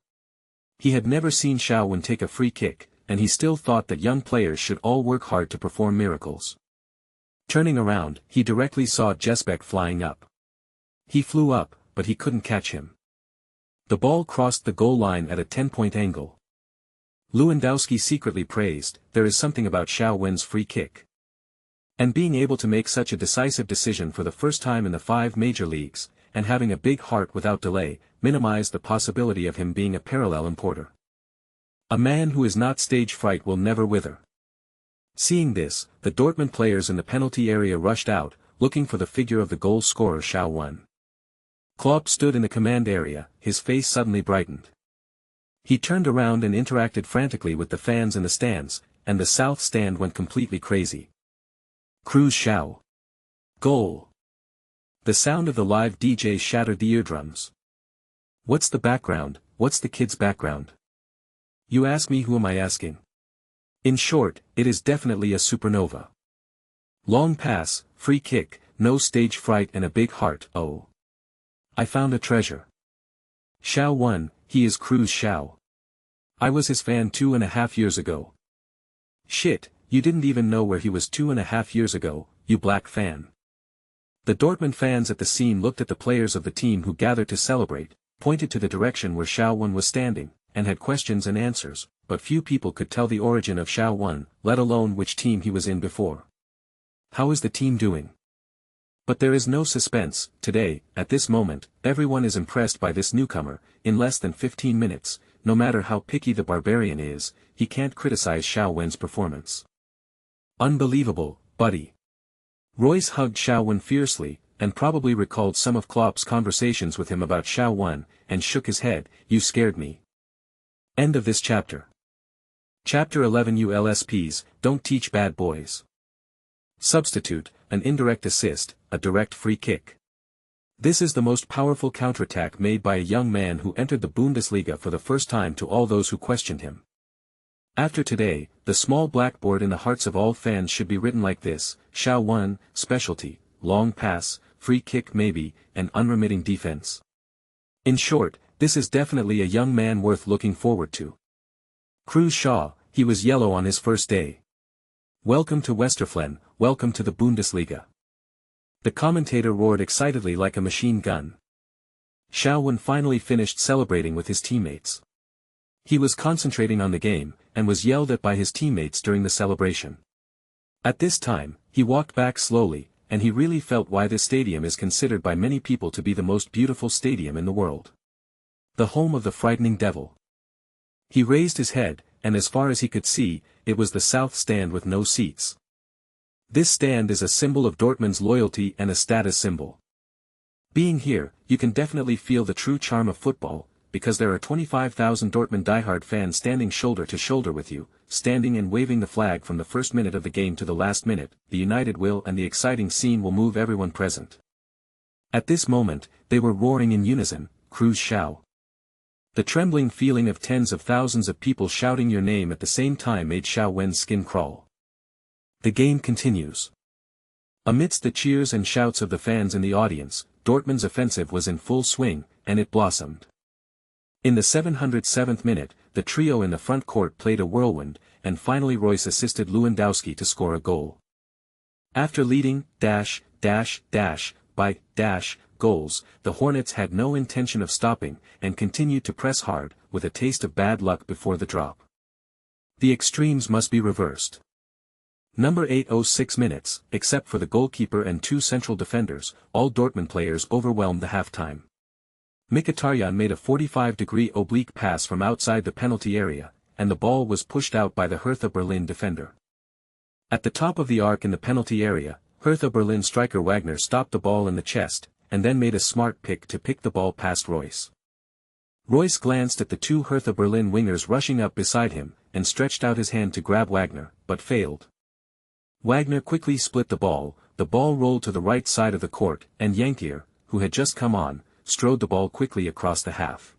He had never seen Xiao Wen take a free kick, and he still thought that young players should all work hard to perform miracles. Turning around, he directly saw Jesbeck flying up. He flew up, but he couldn't catch him. The ball crossed the goal line at a 10-point angle. Lewandowski secretly praised, there is something about Xiao Wen's free kick. And being able to make such a decisive decision for the first time in the 5 major leagues, and having a big heart without delay, minimized the possibility of him being a parallel importer. A man who is not stage fright will never wither. Seeing this, the Dortmund players in the penalty area rushed out, looking for the figure of the goal scorer Xiao Wen. Klopp stood in the command area, his face suddenly brightened. He turned around and interacted frantically with the fans in the stands, and the south stand went completely crazy. Cruz Xiao. Goal. The sound of the live DJ shattered the eardrums. What's the background, what's the kid's background? You ask me, who am I asking? In short, it is definitely a supernova. Long pass, free kick, no stage fright and a big heart, oh. I found a treasure. Xiao Wen, he is Cruz Xiao. I was his fan 2.5 years ago. Shit, you didn't even know where he was 2.5 years ago, you black fan. The Dortmund fans at the scene looked at the players of the team who gathered to celebrate, pointed to the direction where Xiao Wen was standing, and had questions and answers, but few people could tell the origin of Xiao Wen, let alone which team he was in before. How is the team doing? But there is no suspense. Today, at this moment, everyone is impressed by this newcomer. In less than 15 minutes, no matter how picky the barbarian is, he can't criticize Xiao Wen's performance. Unbelievable, buddy. Royce hugged Xiao Wen fiercely, and probably recalled some of Klopp's conversations with him about Xiao Wen, and shook his head. You scared me. End of this chapter. Chapter 11. ULSPs, don't teach bad boys. Substitute, an indirect assist, a direct free kick. This is the most powerful counterattack made by a young man who entered the Bundesliga for the first time to all those who questioned him. After today, the small blackboard in the hearts of all fans should be written like this: Xiao Wen, specialty, long pass, free kick maybe, and unremitting defense. In short, this is definitely a young man worth looking forward to. Cruz Shaw, he was yellow on his first day. Welcome to Westerflen, welcome to the Bundesliga. The commentator roared excitedly like a machine gun. Xiao Wen finally finished celebrating with his teammates. He was concentrating on the game, and was yelled at by his teammates during the celebration. At this time, he walked back slowly, and he really felt why this stadium is considered by many people to be the most beautiful stadium in the world. The home of the frightening devil. He raised his head, and as far as he could see, it was the south stand with no seats. This stand is a symbol of Dortmund's loyalty and a status symbol. Being here, you can definitely feel the true charm of football, because there are 25,000 Dortmund diehard fans standing shoulder to shoulder with you, standing and waving the flag from the first minute of the game to the last minute. The united will and the exciting scene will move everyone present. At this moment, they were roaring in unison, Cruz Xiao. The trembling feeling of tens of thousands of people shouting your name at the same time made Xiao Wen's skin crawl. The game continues. Amidst the cheers and shouts of the fans in the audience, Dortmund's offensive was in full swing, and it blossomed. In the 707th minute, the trio in the front court played a whirlwind, and finally Royce assisted Lewandowski to score a goal. After leading, by goals, the Hornets had no intention of stopping, and continued to press hard, with a taste of bad luck before the drop. The extremes must be reversed. Number 806 minutes, except for the goalkeeper and two central defenders, all Dortmund players overwhelmed the halftime. Mkhitaryan made a 45-degree oblique pass from outside the penalty area, and the ball was pushed out by the Hertha Berlin defender. At the top of the arc in the penalty area, Hertha Berlin striker Wagner stopped the ball in the chest, and then made a smart pick to pick the ball past Royce. Royce glanced at the two Hertha Berlin wingers rushing up beside him, and stretched out his hand to grab Wagner, but failed. Wagner quickly split the ball rolled to the right side of the court, and Yankier, who had just come on, strode the ball quickly across the half.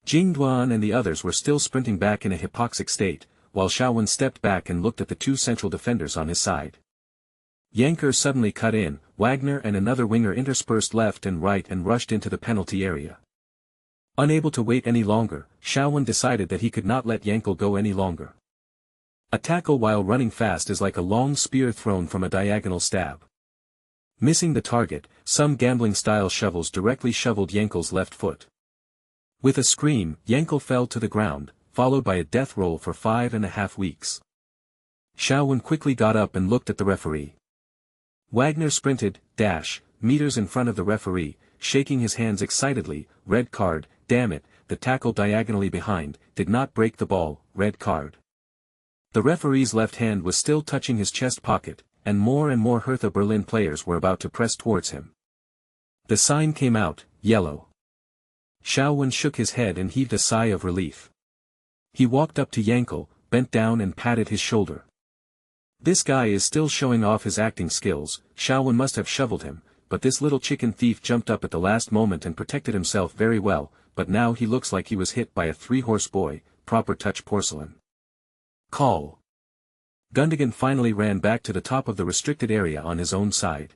Jing Duan and the others were still sprinting back in a hypoxic state, while Xiao Wen stepped back and looked at the two central defenders on his side. Yanker suddenly cut in, Wagner and another winger interspersed left and right and rushed into the penalty area. Unable to wait any longer, Xiao Wen decided that he could not let Yankel go any longer. A tackle while running fast is like a long spear thrown from a diagonal stab. Missing the target, some gambling-style shovels directly shoveled Yankel's left foot. With a scream, Yankel fell to the ground, followed by a death roll for 5.5 weeks. Xiao Wen quickly got up and looked at the referee. Wagner sprinted, meters in front of the referee, shaking his hands excitedly. Red card, damn it, the tackle diagonally behind, did not break the ball, red card. The referee's left hand was still touching his chest pocket, and more Hertha Berlin players were about to press towards him. The sign came out, yellow. Xiao Wen shook his head and heaved a sigh of relief. He walked up to Yankel, bent down and patted his shoulder. This guy is still showing off his acting skills. Xiao Wen must have shoveled him, but this little chicken thief jumped up at the last moment and protected himself very well, but now he looks like he was hit by a 3-horse boy, proper touch porcelain. Call. Gundogan finally ran back to the top of the restricted area on his own side.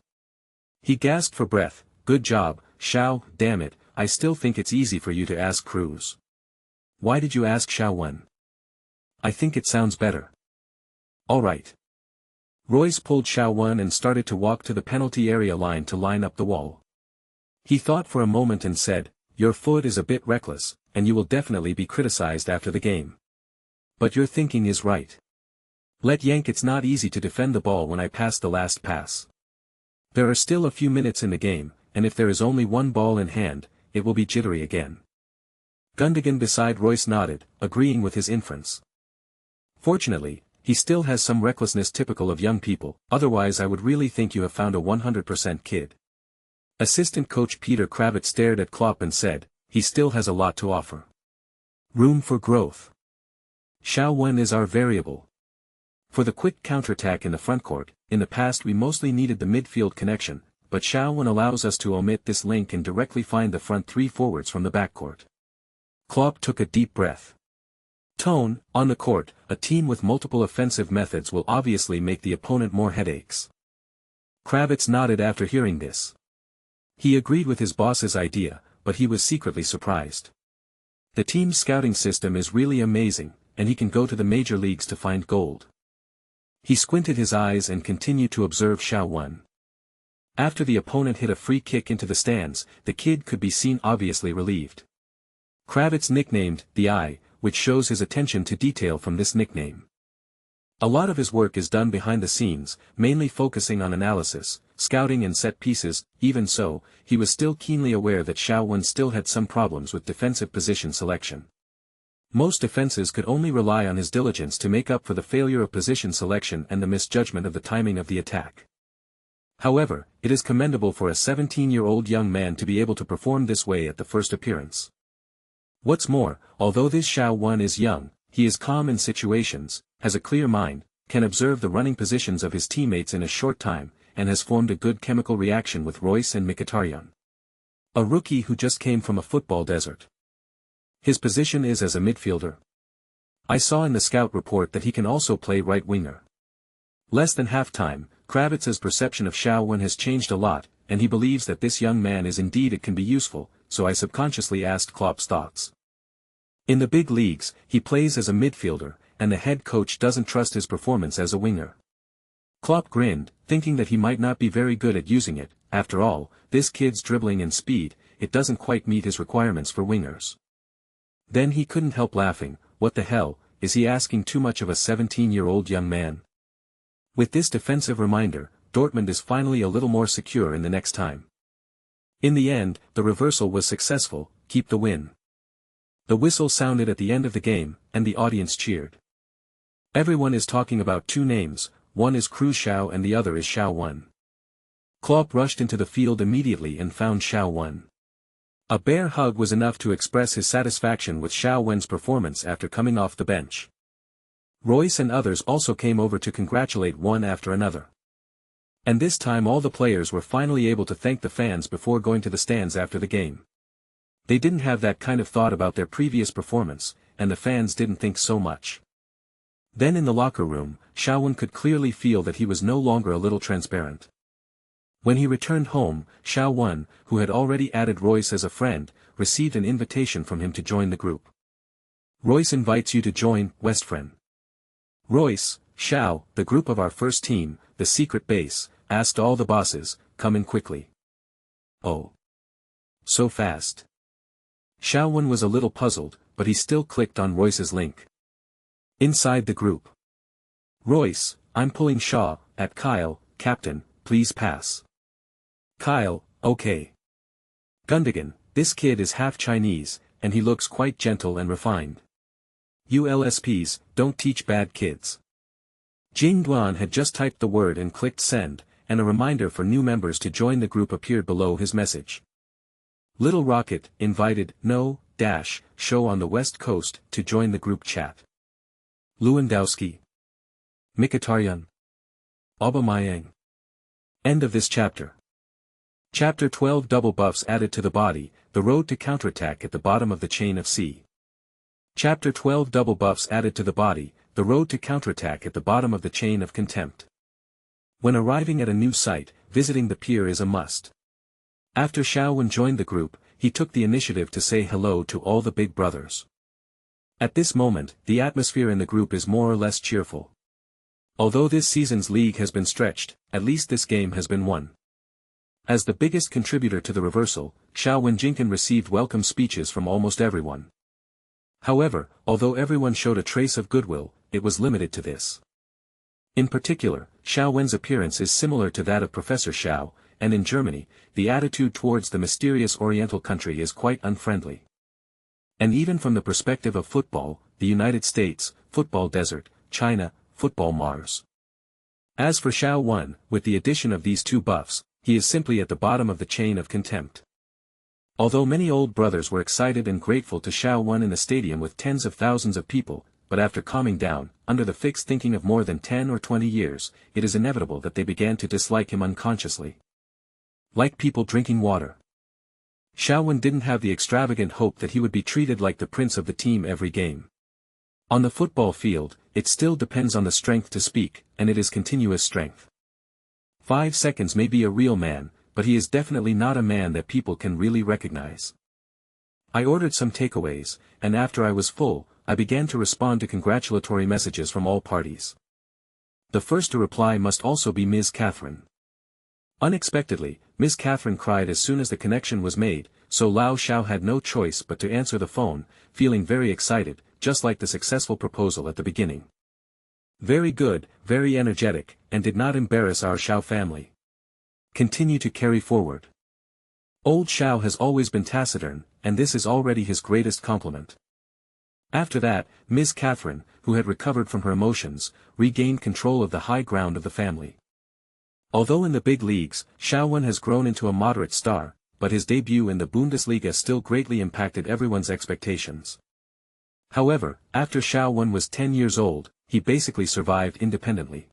He gasped for breath. Good job, Xiao, damn it, I still think it's easy for you to ask Cruz. Why did you ask Xiao Wen? I think it sounds better. Alright. Royce pulled Xiao Wen and started to walk to the penalty area line to line up the wall. He thought for a moment and said, your foot is a bit reckless, and you will definitely be criticized after the game. But your thinking is right. Let yank, it's not easy to defend the ball when I pass the last pass. There are still a few minutes in the game, and if there is only one ball in hand, it will be jittery again. Gundogan beside Royce nodded, agreeing with his inference. Fortunately, he still has some recklessness typical of young people, otherwise I would really think you have found a 100% kid. Assistant coach Peter Kravitt stared at Klopp and said, he still has a lot to offer. Room for growth. Xiao Wen is our variable. For the quick counterattack in the frontcourt, in the past we mostly needed the midfield connection, but Xiao Wen allows us to omit this link and directly find the front three forwards from the backcourt. Klopp took a deep breath. Tone, on the court, a team with multiple offensive methods will obviously make the opponent more headaches. Kravitz nodded after hearing this. He agreed with his boss's idea, but he was secretly surprised. The team's scouting system is really amazing, and he can go to the major leagues to find gold. He squinted his eyes and continued to observe Xiao Wen. After the opponent hit a free kick into the stands, the kid could be seen obviously relieved. Kravitz nicknamed the Eye, which shows his attention to detail from this nickname. A lot of his work is done behind the scenes, mainly focusing on analysis, scouting and set pieces. Even so, he was still keenly aware that Xiao Wen still had some problems with defensive position selection. Most defenses could only rely on his diligence to make up for the failure of position selection and the misjudgment of the timing of the attack. However, it is commendable for a 17-year-old young man to be able to perform this way at the first appearance. What's more, although this Xiao Wen is young, he is calm in situations, has a clear mind, can observe the running positions of his teammates in a short time, and has formed a good chemical reaction with Royce and Mkhitaryan. A rookie who just came from a football desert. His position is as a midfielder. I saw in the scout report that he can also play right winger. Less than half-time, Kravitz's perception of Xiao Wen has changed a lot, and he believes that this young man is indeed it can be useful, so I subconsciously asked Klopp's thoughts. In the big leagues, he plays as a midfielder, and the head coach doesn't trust his performance as a winger. Klopp grinned, thinking that he might not be very good at using it. After all, this kid's dribbling and speed, it doesn't quite meet his requirements for wingers. Then he couldn't help laughing. What the hell, is he asking too much of a 17-year-old young man? With this defensive reminder, Dortmund is finally a little more secure in the next time. In the end, the reversal was successful. Keep the win. The whistle sounded at the end of the game, and the audience cheered. Everyone is talking about two names, one is Cruz Xiao and the other is Xiao Wen. Klopp rushed into the field immediately and found Xiao Wen. A bear hug was enough to express his satisfaction with Xiao Wen's performance after coming off the bench. Royce and others also came over to congratulate one after another. And this time all the players were finally able to thank the fans before going to the stands after the game. They didn't have that kind of thought about their previous performance, and the fans didn't think so much. Then in the locker room, Xiao Wen could clearly feel that he was no longer a little transparent. When he returned home, Xiao Wen, who had already added Royce as a friend, received an invitation from him to join the group. Royce invites you to join, Westfriend. Royce, Xiao, the group of our first team, the secret base, asked all the bosses, come in quickly. Oh. So fast. Xiao Wen was a little puzzled, but he still clicked on Royce's link. Inside the group. Royce, I'm pulling Shaw, at Kyle, Captain, please pass. Kyle, okay. Gundogan, this kid is half Chinese, and he looks quite gentle and refined. You LSPs, don't teach bad kids. Jing Duan had just typed the word and clicked send, and a reminder for new members to join the group appeared below his message. Little Rocket, invited, show on the West Coast, to join the group chat. Lewandowski. Mkhitaryan. Aubameyang. End of this chapter. Chapter 12 Double buffs added to the body, the road to counterattack at the bottom of the chain of C. Chapter 12 Double buffs added to the body, the road to counterattack at the bottom of the chain of contempt. When arriving at a new site, visiting the pier is a must. After Xiao Wen joined the group, he took the initiative to say hello to all the big brothers. At this moment, the atmosphere in the group is more or less cheerful. Although this season's league has been stretched, at least this game has been won. As the biggest contributor to the reversal, Xiao Wen Jinkin received welcome speeches from almost everyone. However, although everyone showed a trace of goodwill, it was limited to this. In particular, Xiao Wen's appearance is similar to that of Professor Xiao, and in Germany, the attitude towards the mysterious Oriental country is quite unfriendly. And even from the perspective of football, the United States, football desert, China, football Mars. As for Xiao Wen, with the addition of these two buffs, he is simply at the bottom of the chain of contempt. Although many old brothers were excited and grateful to Xiao Wen in the stadium with tens of thousands of people, but after calming down, under the fixed thinking of more than 10 or 20 years, it is inevitable that they began to dislike him unconsciously. Like people drinking water. Xiao Wen didn't have the extravagant hope that he would be treated like the prince of the team every game. On the football field, it still depends on the strength to speak, and it is continuous strength. 5 seconds may be a real man, but he is definitely not a man that people can really recognize. I ordered some takeaways, and after I was full, I began to respond to congratulatory messages from all parties. The first to reply must also be Ms. Catherine. Unexpectedly, Ms. Catherine cried as soon as the connection was made, so Lao Xiao had no choice but to answer the phone, feeling very excited, just like the successful proposal at the beginning. Very good, very energetic, and did not embarrass our Xiao family. Continue to carry forward. Old Xiao has always been taciturn, and this is already his greatest compliment. After that, Ms. Catherine, who had recovered from her emotions, regained control of the high ground of the family. Although in the big leagues, Xiao Wen has grown into a moderate star, but his debut in the Bundesliga still greatly impacted everyone's expectations. However, after Xiao Wen was 10 years old, he basically survived independently.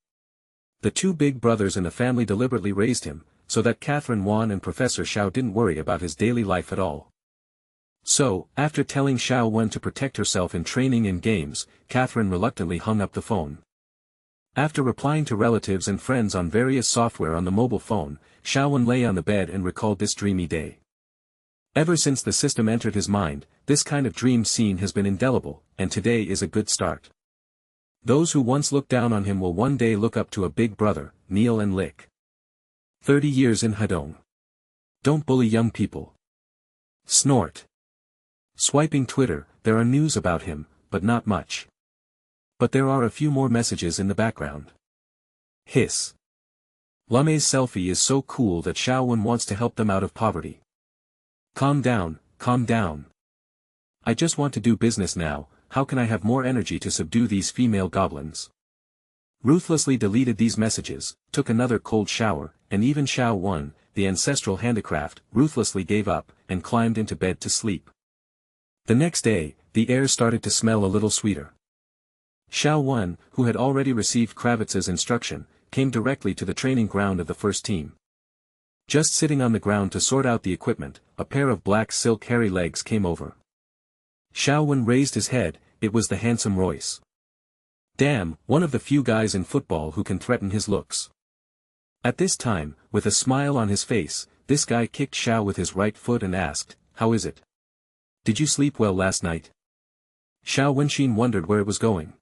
The two big brothers in the family deliberately raised him, so that Catherine Wan and Professor Xiao didn't worry about his daily life at all. So, after telling Xiao Wen to protect herself in training and games, Catherine reluctantly hung up the phone. After replying to relatives and friends on various software on the mobile phone, Xiao Wen lay on the bed and recalled this dreamy day. Ever since the system entered his mind, this kind of dream scene has been indelible, and today is a good start. Those who once looked down on him will one day look up to a big brother, kneel and lick. 30 years in Hedong. Don't bully young people. Snort. Swiping Twitter, there are news about him, but not much. But there are a few more messages in the background. Hiss. Lamei's selfie is so cool that Xiao Wen wants to help them out of poverty. Calm down, calm down. I just want to do business now, how can I have more energy to subdue these female goblins? Ruthlessly deleted these messages, took another cold shower, and even Xiao Wen, the ancestral handicraft, ruthlessly gave up, and climbed into bed to sleep. The next day, the air started to smell a little sweeter. Xiao Wen, who had already received Kravitz's instruction, came directly to the training ground of the first team. Just sitting on the ground to sort out the equipment, a pair of black silk hairy legs came over. Xiao Wen raised his head, it was the handsome Royce. Damn, one of the few guys in football who can threaten his looks. At this time, with a smile on his face, this guy kicked Xiao with his right foot and asked, "How is it? Did you sleep well last night?" Xiao Wenxin wondered where it was going.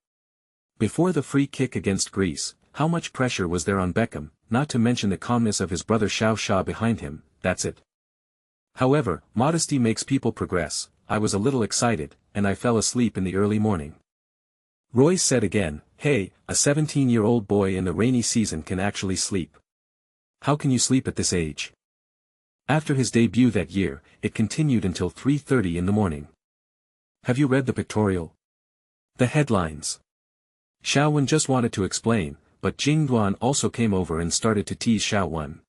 Before the free kick against Greece, how much pressure was there on Beckham, not to mention the calmness of his brother Xiao Sha behind him, that's it. However, modesty makes people progress, I was a little excited, and I fell asleep in the early morning. Royce said again, "Hey, a 17-year-old boy in the rainy season can actually sleep. How can you sleep at this age?" After his debut that year, it continued until 3:30 in the morning. Have you read the pictorial? The headlines. Xiao Wen just wanted to explain, but Jing Duan also came over and started to tease Xiao Wen.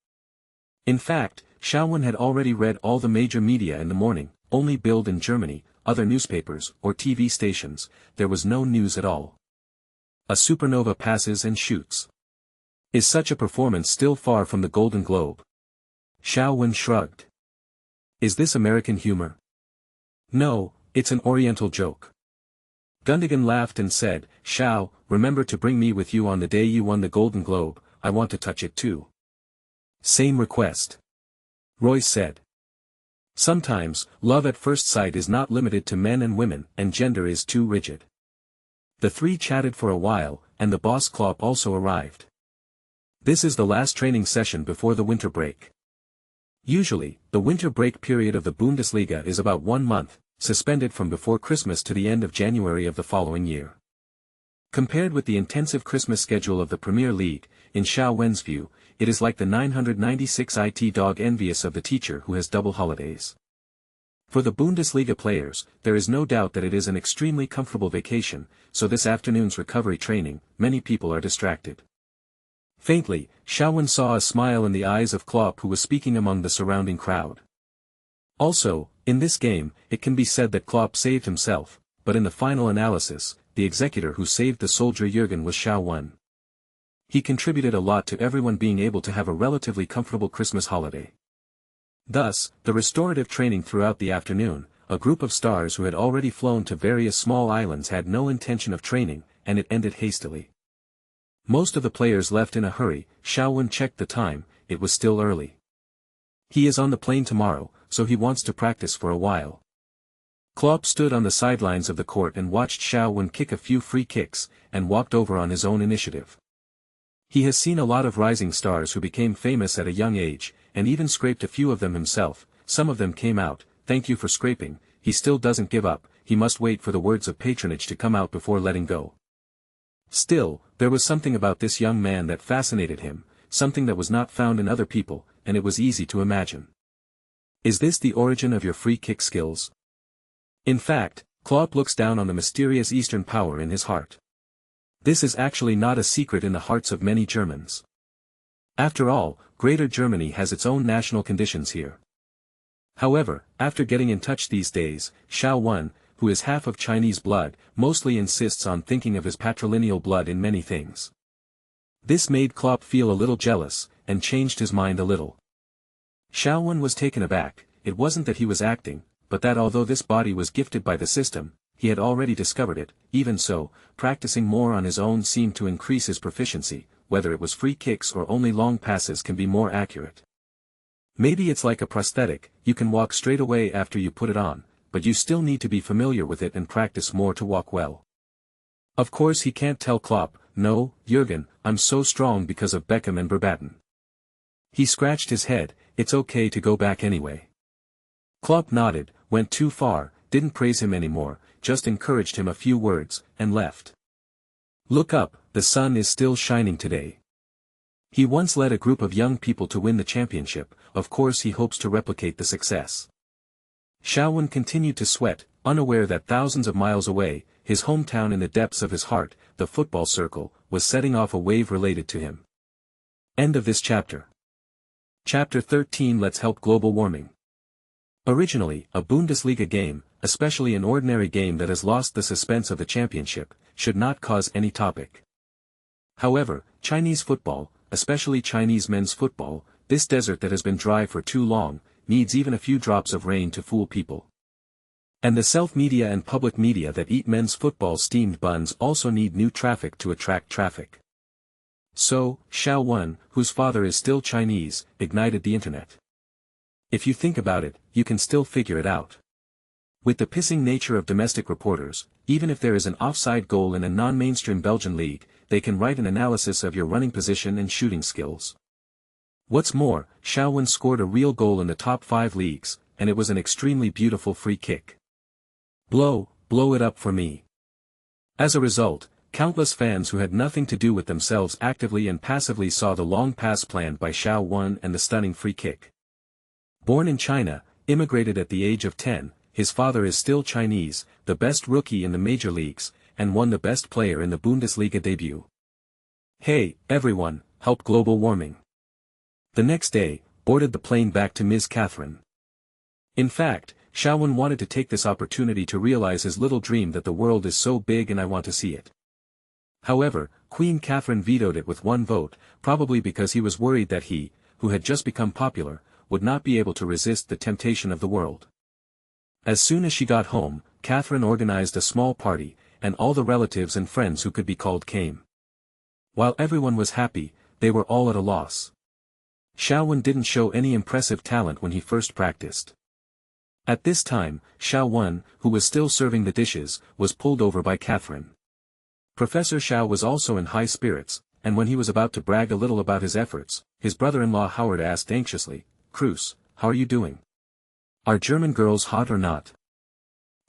In fact, Xiao Wen had already read all the major media in the morning, only Bild in Germany, other newspapers, or TV stations, there was no news at all. A supernova passes and shoots. Is such a performance still far from the Golden Globe? Xiao Wen shrugged. Is this American humor? No, it's an Oriental joke. Gundogan laughed and said, "Xiao, remember to bring me with you on the day you won the Golden Globe, I want to touch it too." Same request. Royce said. Sometimes, love at first sight is not limited to men and women, and gender is too rigid. The three chatted for a while, and the boss Klopp also arrived. This is the last training session before the winter break. Usually, the winter break period of the Bundesliga is about 1 month, suspended from before Christmas to the end of January of the following year. Compared with the intensive Christmas schedule of the Premier League, in Xiao Wen's view, it is like the 996 IT dog envious of the teacher who has double holidays. For the Bundesliga players, there is no doubt that it is an extremely comfortable vacation, so this afternoon's recovery training, many people are distracted. Faintly, Xiao Wen saw a smile in the eyes of Klopp, who was speaking among the surrounding crowd. Also, in this game, it can be said that Klopp saved himself, but in the final analysis, the executor who saved the soldier Jurgen was Xiao Wen. He contributed a lot to everyone being able to have a relatively comfortable Christmas holiday. Thus, the restorative training throughout the afternoon, a group of stars who had already flown to various small islands had no intention of training, and it ended hastily. Most of the players left in a hurry. Xiao Wen checked the time, it was still early. He is on the plane tomorrow, so he wants to practice for a while. Klopp stood on the sidelines of the court and watched Xiao Wen kick a few free kicks, and walked over on his own initiative. He has seen a lot of rising stars who became famous at a young age, and even scraped a few of them himself. Some of them came out, "Thank you for scraping." He still doesn't give up, he must wait for the words of patronage to come out before letting go. Still, there was something about this young man that fascinated him, something that was not found in other people, and it was easy to imagine. Is this the origin of your free kick skills? In fact, Klopp looks down on the mysterious Eastern power in his heart. This is actually not a secret in the hearts of many Germans. After all, Greater Germany has its own national conditions here. However, after getting in touch these days, Xiao Wen, who is half of Chinese blood, mostly insists on thinking of his patrilineal blood in many things. This made Klopp feel a little jealous, and changed his mind a little. Xiao Wen was taken aback. It wasn't that he was acting, but that although this body was gifted by the system, he had already discovered it. Even so, practicing more on his own seemed to increase his proficiency. Whether it was free kicks or only long passes can be more accurate. Maybe it's like a prosthetic, you can walk straight away after you put it on, but you still need to be familiar with it and practice more to walk well. Of course he can't tell Klopp, "No, Jurgen, I'm so strong because of Beckham and Verbatim." He scratched his head, "It's okay to go back anyway." Klopp nodded, went too far, didn't praise him anymore, just encouraged him a few words, and left. Look up, the sun is still shining today. He once led a group of young people to win the championship, of course he hopes to replicate the success. Xiao Wen continued to sweat, unaware that thousands of miles away, his hometown in the depths of his heart, the football circle, was setting off a wave related to him. End of this chapter. Chapter 13. Let's help global warming. Originally, a Bundesliga game, especially an ordinary game that has lost the suspense of the championship, should not cause any topic. However, Chinese football, especially Chinese men's football, this desert that has been dry for too long, needs even a few drops of rain to fool people. And the self-media and public media that eat men's football steamed buns also need new traffic to attract traffic. So, Xiao Wen, whose father is still Chinese, ignited the internet. If you think about it, you can still figure it out. With the pissing nature of domestic reporters, even if there is an offside goal in a non-mainstream Belgian league, they can write an analysis of your running position and shooting skills. What's more, Xiao Wen scored a real goal in the top 5 leagues, and it was an extremely beautiful free kick. Blow it up for me. As a result, countless fans who had nothing to do with themselves actively and passively saw the long pass planned by Xiao Wen and the stunning free kick. Born in China, immigrated at the age of 10, his father is still Chinese, the best rookie in the major leagues, and won the best player in the Bundesliga debut. Hey, everyone, help global warming. The next day, boarded the plane back to Ms. Catherine. In fact, Xiao Wen wanted to take this opportunity to realize his little dream that the world is so big and I want to see it. However, Queen Catherine vetoed it with one vote, probably because he was worried that he, who had just become popular, would not be able to resist the temptation of the world. As soon as she got home, Catherine organized a small party, and all the relatives and friends who could be called came. While everyone was happy, they were all at a loss. Xiao Wen didn't show any impressive talent when he first practiced. At this time, Xiao Wen, who was still serving the dishes, was pulled over by Catherine. Professor Xiao was also in high spirits, and when he was about to brag a little about his efforts, his brother-in-law Howard asked anxiously, "Cruz, how are you doing? Are German girls hot or not?"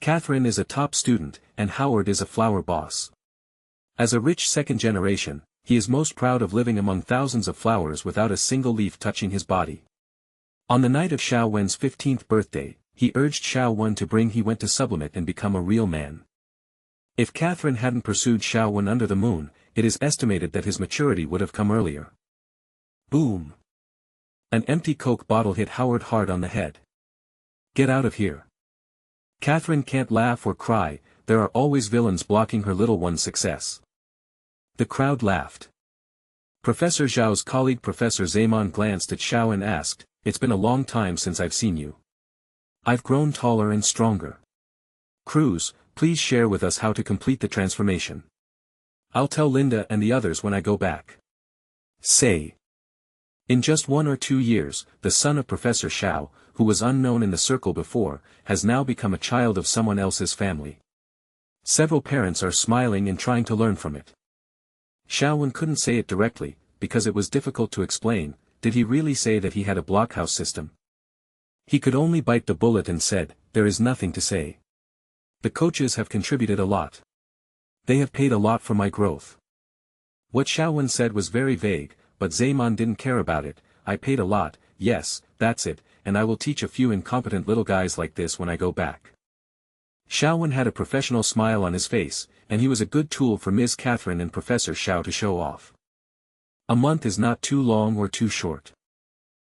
Catherine is a top student, and Howard is a flower boss. As a rich second generation, he is most proud of living among thousands of flowers without a single leaf touching his body. On the night of Xiao Wen's 15th birthday, he urged Xiao Wen to bring he went to sublimate and become a real man. If Catherine hadn't pursued Xiao Wen under the moon, it is estimated that his maturity would have come earlier. Boom! An empty Coke bottle hit Howard hard on the head. Get out of here. Catherine can't laugh or cry, there are always villains blocking her little one's success. The crowd laughed. Professor Zhao's colleague Professor Zaman glanced at Xiao and asked, "It's been a long time since I've seen you. I've grown taller and stronger. Cruz, please share with us how to complete the transformation. I'll tell Linda and the others when I go back." Say. In just 1 or 2 years, the son of Professor Xiao, who was unknown in the circle before, has now become a child of someone else's family. Several parents are smiling and trying to learn from it. Xiao Wen couldn't say it directly, because it was difficult to explain. Did he really say that he had a blockhouse system? He could only bite the bullet and said, "There is nothing to say. The coaches have contributed a lot. They have paid a lot for my growth." What Xiao Wen said was very vague, but Zaman didn't care about it. "I paid a lot, yes, that's it, and I will teach a few incompetent little guys like this when I go back." Xiao Wen had a professional smile on his face, and he was a good tool for Ms. Catherine and Professor Xiao to show off. A month is not too long or too short.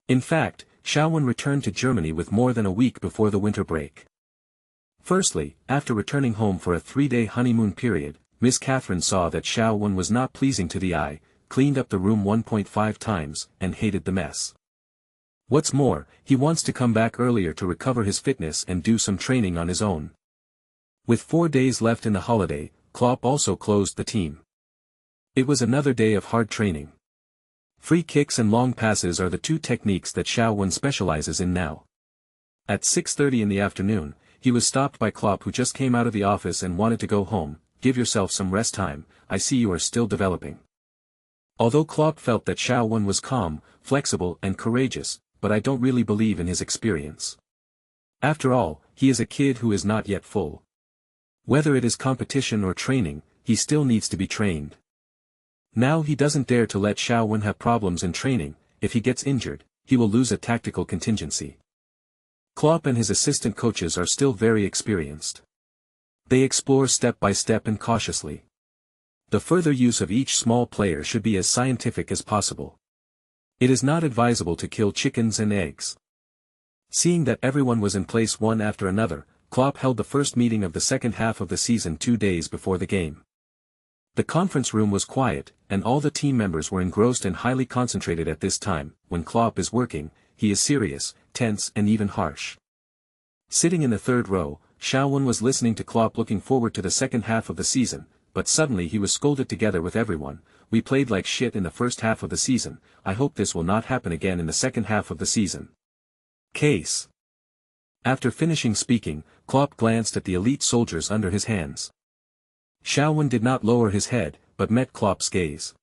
In fact, Xiao Wen returned to Germany with more than a week before the winter break. Firstly, after returning home for a 3-day honeymoon period, Ms. Catherine saw that Xiao Wen was not pleasing to the eye, cleaned up the room 1.5 times, and hated the mess. What's more, he wants to come back earlier to recover his fitness and do some training on his own. With 4 days left in the holiday, Klopp also closed the team. It was another day of hard training. Free kicks and long passes are the two techniques that Xiao Wen specializes in now. At 6:30 in the afternoon, he was stopped by Klopp, who just came out of the office and wanted to go home. "Give yourself some rest time, I see you are still developing." Although Klopp felt that Xiao Wen was calm, flexible and courageous, but I don't really believe in his experience. After all, he is a kid who is not yet full. Whether it is competition or training, he still needs to be trained. Now he doesn't dare to let Xiao Wen have problems in training. If he gets injured, he will lose a tactical contingency. Klopp and his assistant coaches are still very experienced. They explore step by step and cautiously. The further use of each small player should be as scientific as possible. It is not advisable to kill chickens and eggs. Seeing that everyone was in place one after another, Klopp held the first meeting of the second half of the season 2 days before the game. The conference room was quiet, and all the team members were engrossed and highly concentrated at this time. When Klopp is working, he is serious, tense and even harsh. Sitting in the third row, Xiao Wen was listening to Klopp, looking forward to the second half of the season, but suddenly he was scolded together with everyone. "We played like shit in the first half of the season, I hope this will not happen again in the second half of the season." Case. After finishing speaking, Klopp glanced at the elite soldiers under his hands. Xiao Wen did not lower his head, but met Klopp's gaze.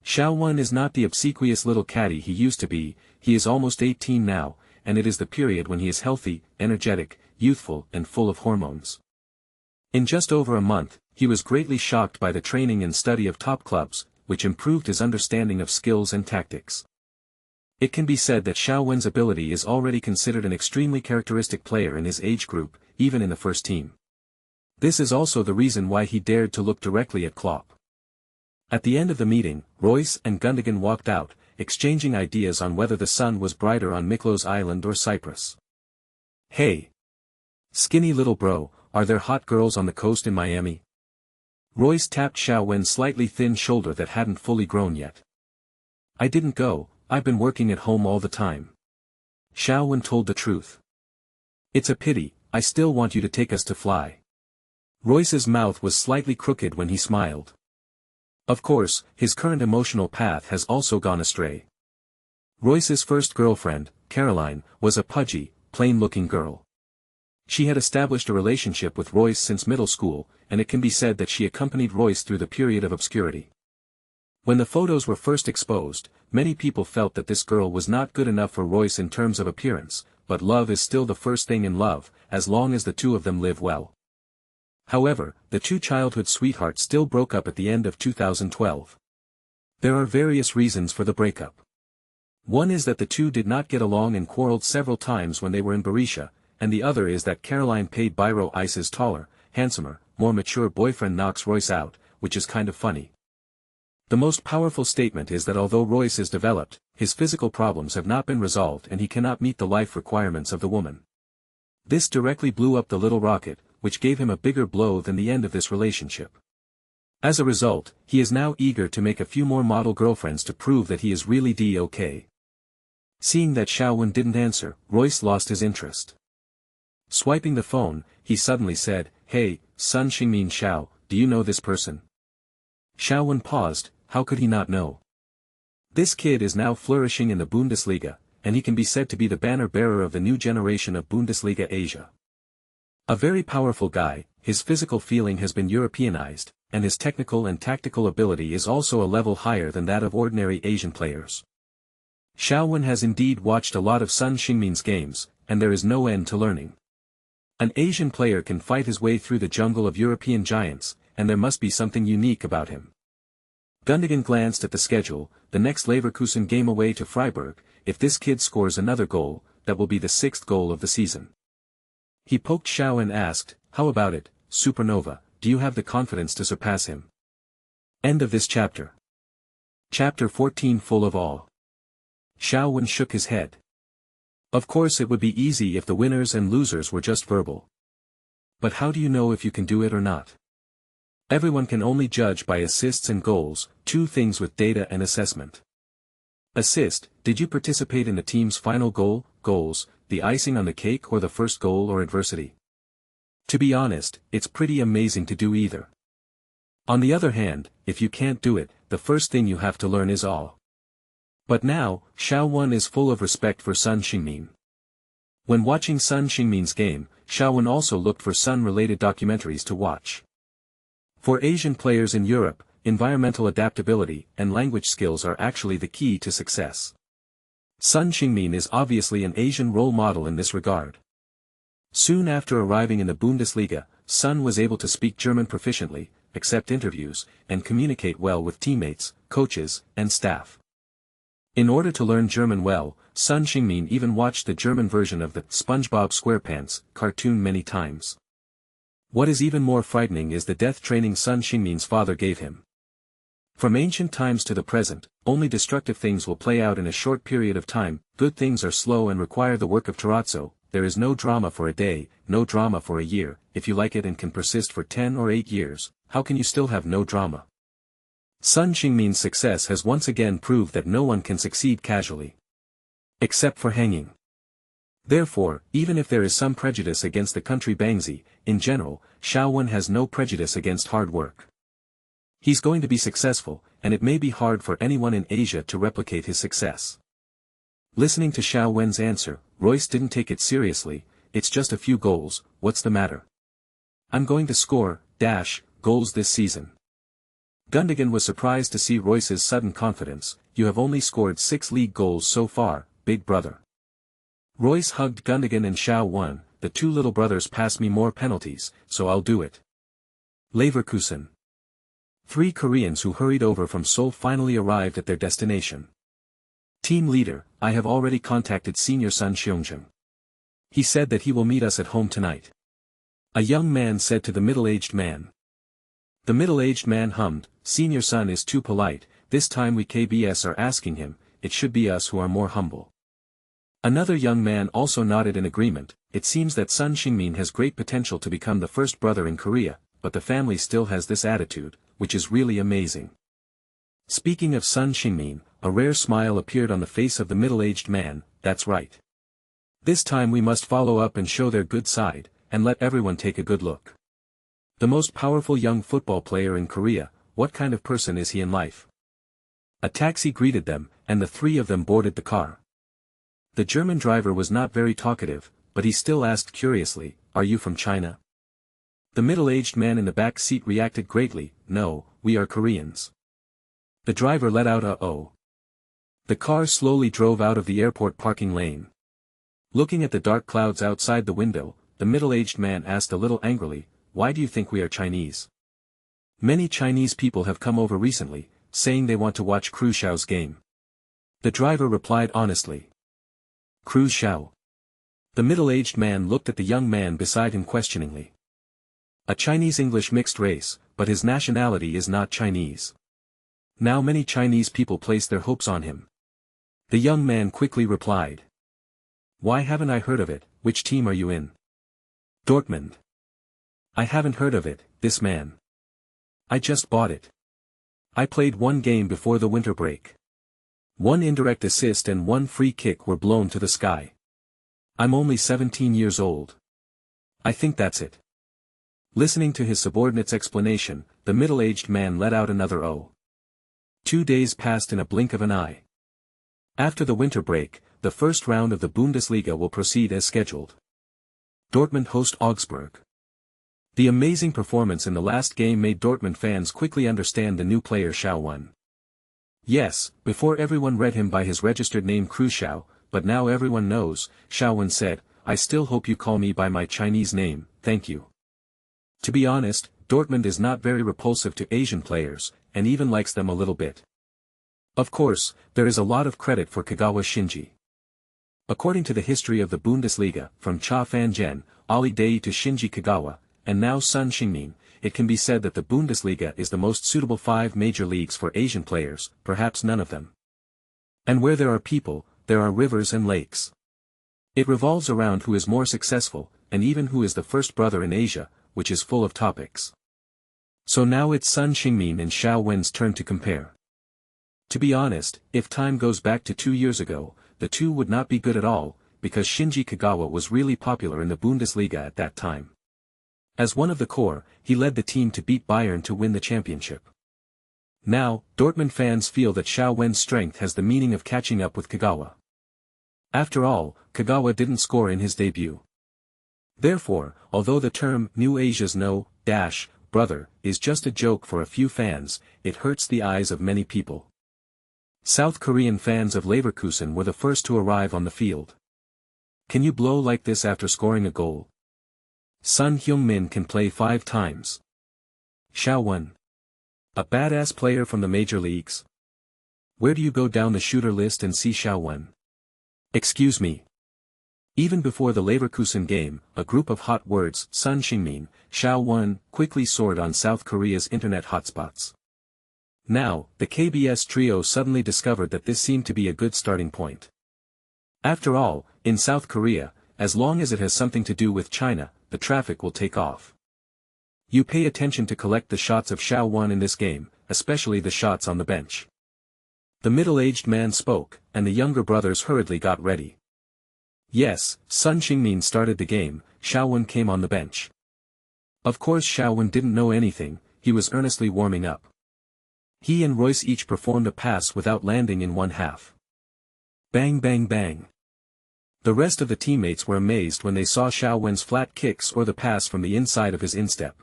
Xiao Wen is not the obsequious little caddy he used to be. He is almost 18 now, and it is the period when he is healthy, energetic, youthful and full of hormones. In just over a month, he was greatly shocked by the training and study of top clubs, which improved his understanding of skills and tactics. It can be said that Xiao Wen's ability is already considered an extremely characteristic player in his age group, even in the first team. This is also the reason why he dared to look directly at Klopp. At the end of the meeting, Royce and Gundogan walked out, exchanging ideas on whether the sun was brighter on Miklos Island or Cyprus. "Hey! Skinny little bro, are there hot girls on the coast in Miami?" Royce tapped Xiao Wen's slightly thin shoulder that hadn't fully grown yet. "I didn't go, I've been working at home all the time." Xiao Wen told the truth. "It's a pity, I still want you to take us to fly." Royce's mouth was slightly crooked when he smiled. Of course, his current emotional path has also gone astray. Royce's first girlfriend, Caroline, was a pudgy, plain-looking girl. She had established a relationship with Royce since middle school, and it can be said that she accompanied Royce through the period of obscurity. When the photos were first exposed, many people felt that this girl was not good enough for Royce in terms of appearance, but love is still the first thing in love, as long as the two of them live well. However, the two childhood sweethearts still broke up at the end of 2012. There are various reasons for the breakup. One is that the two did not get along and quarreled several times when they were in Berisha, and the other is that Caroline paid Biro Ice's taller, handsomer, more mature boyfriend knocks Royce out, which is kind of funny. The most powerful statement is that although Royce is developed, his physical problems have not been resolved and he cannot meet the life requirements of the woman. This directly blew up the little rocket, which gave him a bigger blow than the end of this relationship. As a result, he is now eager to make a few more model girlfriends to prove that he is really okay. Seeing that Xiaowen didn't answer, Royce lost his interest. Swiping the phone, he suddenly said, "Hey, Sun Xingmin Xiao, do you know this person?" Xiaowen paused. How could he not know? This kid is now flourishing in the Bundesliga, and he can be said to be the banner bearer of the new generation of Bundesliga Asia. A very powerful guy, his physical feeling has been Europeanized, and his technical and tactical ability is also a level higher than that of ordinary Asian players. Xiaowen has indeed watched a lot of Sun Xingmin's games, and there is no end to learning. An Asian player can fight his way through the jungle of European giants, and there must be something unique about him. Gundogan glanced at the schedule, the next Leverkusen game away to Freiburg. If this kid scores another goal, that will be the 6th goal of the season. He poked Xiao and asked, "How about it, Supernova, do you have the confidence to surpass him?" End of this chapter. Chapter 14 full of awe. Xiaowen shook his head. Of course it would be easy if the winners and losers were just verbal. But how do you know if you can do it or not? Everyone can only judge by assists and goals, two things with data and assessment. Assist, did you participate in the team's final goal? Goals, the icing on the cake or the first goal or adversity? To be honest, it's pretty amazing to do either. On the other hand, if you can't do it, the first thing you have to learn is awe. But now, Xiaowen is full of respect for Sun Xingmin. When watching Sun Xingmin's game, Xiaowen also looked for Sun-related documentaries to watch. For Asian players in Europe, environmental adaptability and language skills are actually the key to success. Sun Xingmin is obviously an Asian role model in this regard. Soon after arriving in the Bundesliga, Sun was able to speak German proficiently, accept interviews, and communicate well with teammates, coaches, and staff. In order to learn German well, Sun Xingmin even watched the German version of the SpongeBob SquarePants cartoon many times. What is even more frightening is the death training Sun Xingmin's father gave him. From ancient times to the present, only destructive things will play out in a short period of time, good things are slow and require the work of terrazzo. There is no drama for a day, no drama for a year. If you like it and can persist for 10 or 8 years, how can you still have no drama? Sun Xingmin's success has once again proved that no one can succeed casually. Except for hanging. Therefore, even if there is some prejudice against the country Bangzi, in general, Xiaowen has no prejudice against hard work. He's going to be successful, and it may be hard for anyone in Asia to replicate his success. Listening to Xiaowen's answer, Royce didn't take it seriously. It's just a few goals, what's the matter? I'm going to score, goals this season. Gundogan was surprised to see Royce's sudden confidence. You have only scored 6 league goals so far, big brother. Royce hugged Gundogan and Xiaowen. The two little brothers pass me more penalties, so I'll do it. Leverkusen. 3 Koreans who hurried over from Seoul finally arrived at their destination. Team leader, I have already contacted Senior Sun Xiongzheng. He said that he will meet us at home tonight. A young man said to the middle-aged man. The middle-aged man hummed, Senior Sun is too polite, this time we KBS are asking him, it should be us who are more humble. Another young man also nodded in agreement. It seems that Sun Xingmin has great potential to become the first brother in Korea, but the family still has this attitude, which is really amazing. Speaking of Sun Xingmin, a rare smile appeared on the face of the middle-aged man. That's right. This time we must follow up and show their good side, and let everyone take a good look. The most powerful young football player in Korea, what kind of person is he in life? A taxi greeted them, and the 3 of them boarded the car. The German driver was not very talkative, but he still asked curiously, are you from China? The middle-aged man in the back seat reacted greatly, no, we are Koreans. The driver let out a oh. The car slowly drove out of the airport parking lane. Looking at the dark clouds outside the window, the middle-aged man asked a little angrily, "Why do you think we are Chinese?" "Many Chinese people have come over recently, saying they want to watch Cruciao's game." The driver replied honestly. "Cruciao?" The middle-aged man looked at the young man beside him questioningly. "A Chinese-English mixed race, but his nationality is not Chinese. Now many Chinese people place their hopes on him." The young man quickly replied. "Why haven't I heard of it? Which team are you in?" "Dortmund." "I haven't heard of it, this man. I just bought it. I played one game before the winter break. One indirect assist and one free kick were blown to the sky. I'm only 17 years old. I think that's it." Listening to his subordinate's explanation, the middle-aged man let out another "oh." 2 days passed in a blink of an eye. After the winter break, the first round of the Bundesliga will proceed as scheduled. Dortmund host Augsburg. The amazing performance in the last game made Dortmund fans quickly understand the new player Xiao Wen. Yes, before everyone read him by his registered name Cruciao, but now everyone knows, Xiao Wen said, "I still hope you call me by my Chinese name, thank you." To be honest, Dortmund is not very repulsive to Asian players, and even likes them a little bit. Of course, there is a lot of credit for Kagawa Shinji. According to the history of the Bundesliga, from Cha Fan-jen, Ali Dei to Shinji Kagawa, and now Sun Xingmin, it can be said that the Bundesliga is the most suitable 5 major leagues for Asian players, perhaps none of them. And where there are people, there are rivers and lakes. It revolves around who is more successful, and even who is the first brother in Asia, which is full of topics. So now it's Sun Xingmin and Xiao Wen's turn to compare. To be honest, if time goes back to 2 years ago, the two would not be good at all, because Shinji Kagawa was really popular in the Bundesliga at that time. As one of the core, he led the team to beat Bayern to win the championship. Now, Dortmund fans feel that Xiao Wen's strength has the meaning of catching up with Kagawa. After all, Kagawa didn't score in his debut. Therefore, although the term New Asia's no, brother, is just a joke for a few fans, it hurts the eyes of many people. South Korean fans of Leverkusen were the first to arrive on the field. Can you blow like this after scoring a goal? Sun Heung-min can play 5 times. Xiao Wen. A badass player from the major leagues? Where do you go down the shooter list and see Xiao Wen? Excuse me. Even before the Leverkusen game, a group of hot words, Sun Xingmin, Xiao Wen, quickly soared on South Korea's internet hotspots. Now, the KBS trio suddenly discovered that this seemed to be a good starting point. After all, in South Korea, as long as it has something to do with China, the traffic will take off. You pay attention to collect the shots of Xiao Wen in this game, especially the shots on the bench. The middle-aged man spoke, and the younger brothers hurriedly got ready. Yes, Sun Xingmin started the game, Xiao Wen came on the bench. Of course Xiao Wen didn't know anything, he was earnestly warming up. He and Royce each performed a pass without landing in one half. Bang bang bang. The rest of the teammates were amazed when they saw Xiao Wen's flat kicks or the pass from the inside of his instep.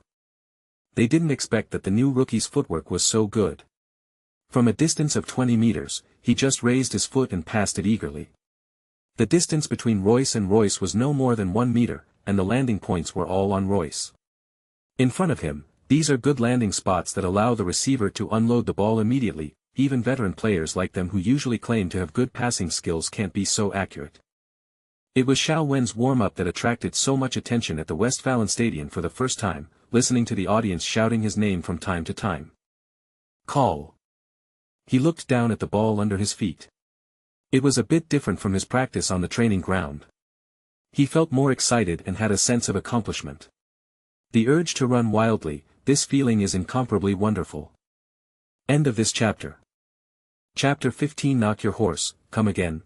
They didn't expect that the new rookie's footwork was so good. From a distance of 20 meters, he just raised his foot and passed it eagerly. The distance between Royce and Royce was no more than 1 meter, and the landing points were all on Royce. In front of him, these are good landing spots that allow the receiver to unload the ball immediately. Even veteran players like them who usually claim to have good passing skills can't be so accurate. It was Xiao Wen's warm-up that attracted so much attention at the Westfalenstadion for the first time, listening to the audience shouting his name from time to time. Call. He looked down at the ball under his feet. It was a bit different from his practice on the training ground. He felt more excited and had a sense of accomplishment. The urge to run wildly, this feeling is incomparably wonderful. End of this chapter. Chapter 15. Knock your horse, come again.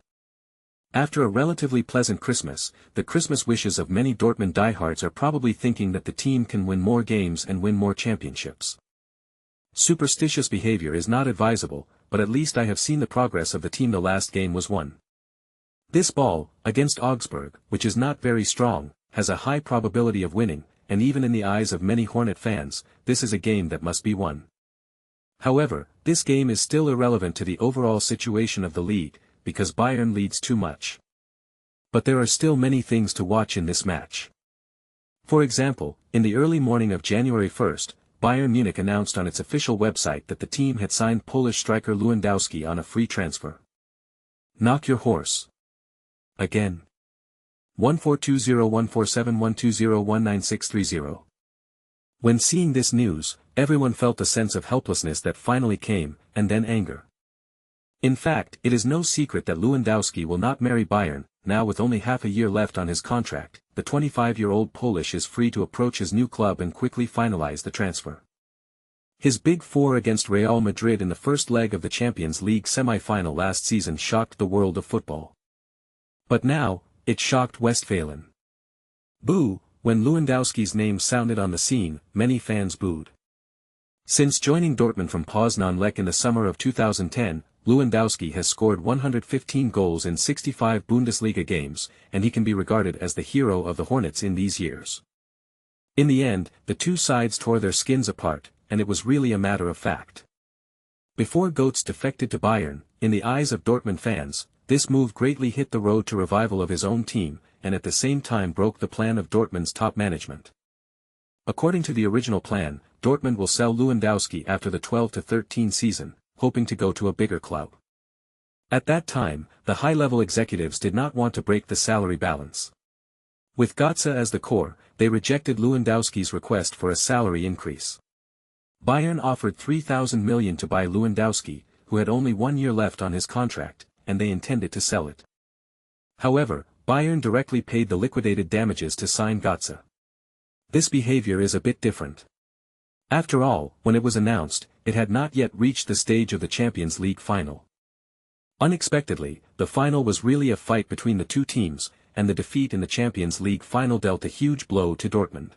After a relatively pleasant Christmas, the Christmas wishes of many Dortmund diehards are probably thinking that the team can win more games and win more championships. Superstitious behavior is not advisable, but at least I have seen the progress of the team. The last game was won. This ball, against Augsburg, which is not very strong, has a high probability of winning, and even in the eyes of many Hornet fans, this is a game that must be won. However, this game is still irrelevant to the overall situation of the league, because Bayern leads too much. But there are still many things to watch in this match. For example, in the early morning of January 1st, Bayern Munich announced on its official website that the team had signed Polish striker Lewandowski on a free transfer. Knock your horse. Again. 14201471201960. When seeing this news, everyone felt a sense of helplessness that finally came, and then anger. In fact, it is no secret that Lewandowski will not marry Bayern. Now with only half a year left on his contract, the 25-year-old Polish is free to approach his new club and quickly finalize the transfer. His Big Four against Real Madrid in the first leg of the Champions League semi-final last season shocked the world of football. But now, it shocked Westphalen. Boo! When Lewandowski's name sounded on the scene, many fans booed. Since joining Dortmund from Poznan Lech in the summer of 2010, Lewandowski has scored 115 goals in 65 Bundesliga games, and he can be regarded as the hero of the Hornets in these years. In the end, the two sides tore their skins apart, and it was really a matter of fact. Before Götze defected to Bayern, in the eyes of Dortmund fans, this move greatly hit the road to revival of his own team, and at the same time broke the plan of Dortmund's top management. According to the original plan, Dortmund will sell Lewandowski after the 12-13 season, hoping to go to a bigger club. At that time, the high-level executives did not want to break the salary balance. With Götze as the core, they rejected Lewandowski's request for a salary increase. Bayern offered €3,000 million to buy Lewandowski, who had only 1 year left on his contract, and they intended to sell it. However, Bayern directly paid the liquidated damages to sign Götze. This behavior is a bit different. After all, when it was announced, it had not yet reached the stage of the Champions League final. Unexpectedly, the final was really a fight between the two teams, and the defeat in the Champions League final dealt a huge blow to Dortmund.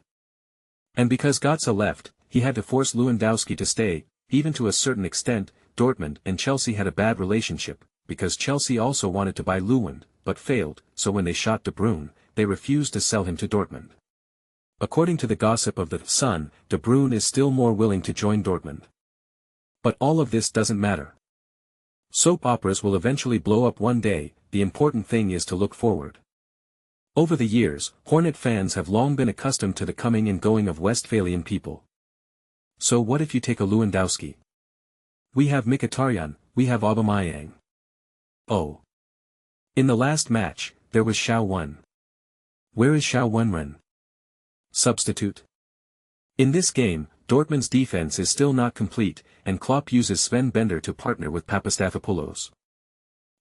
And because Götze left, he had to force Lewandowski to stay. Even to a certain extent, Dortmund and Chelsea had a bad relationship, because Chelsea also wanted to buy Lewand, but failed, so when they shot De Bruyne, they refused to sell him to Dortmund. According to the gossip of the Sun, De Bruyne is still more willing to join Dortmund. But all of this doesn't matter. Soap operas will eventually blow up one day, the important thing is to look forward. Over the years, Hornet fans have long been accustomed to the coming and going of Westphalian people. So what if you take a Lewandowski? We have Mkhitaryan, we have Aubameyang. Oh. In the last match, there was Xiao Wen. Where is Xiao Wenren? Substitute. In this game, Dortmund's defense is still not complete, and Klopp uses Sven Bender to partner with Papastathopoulos.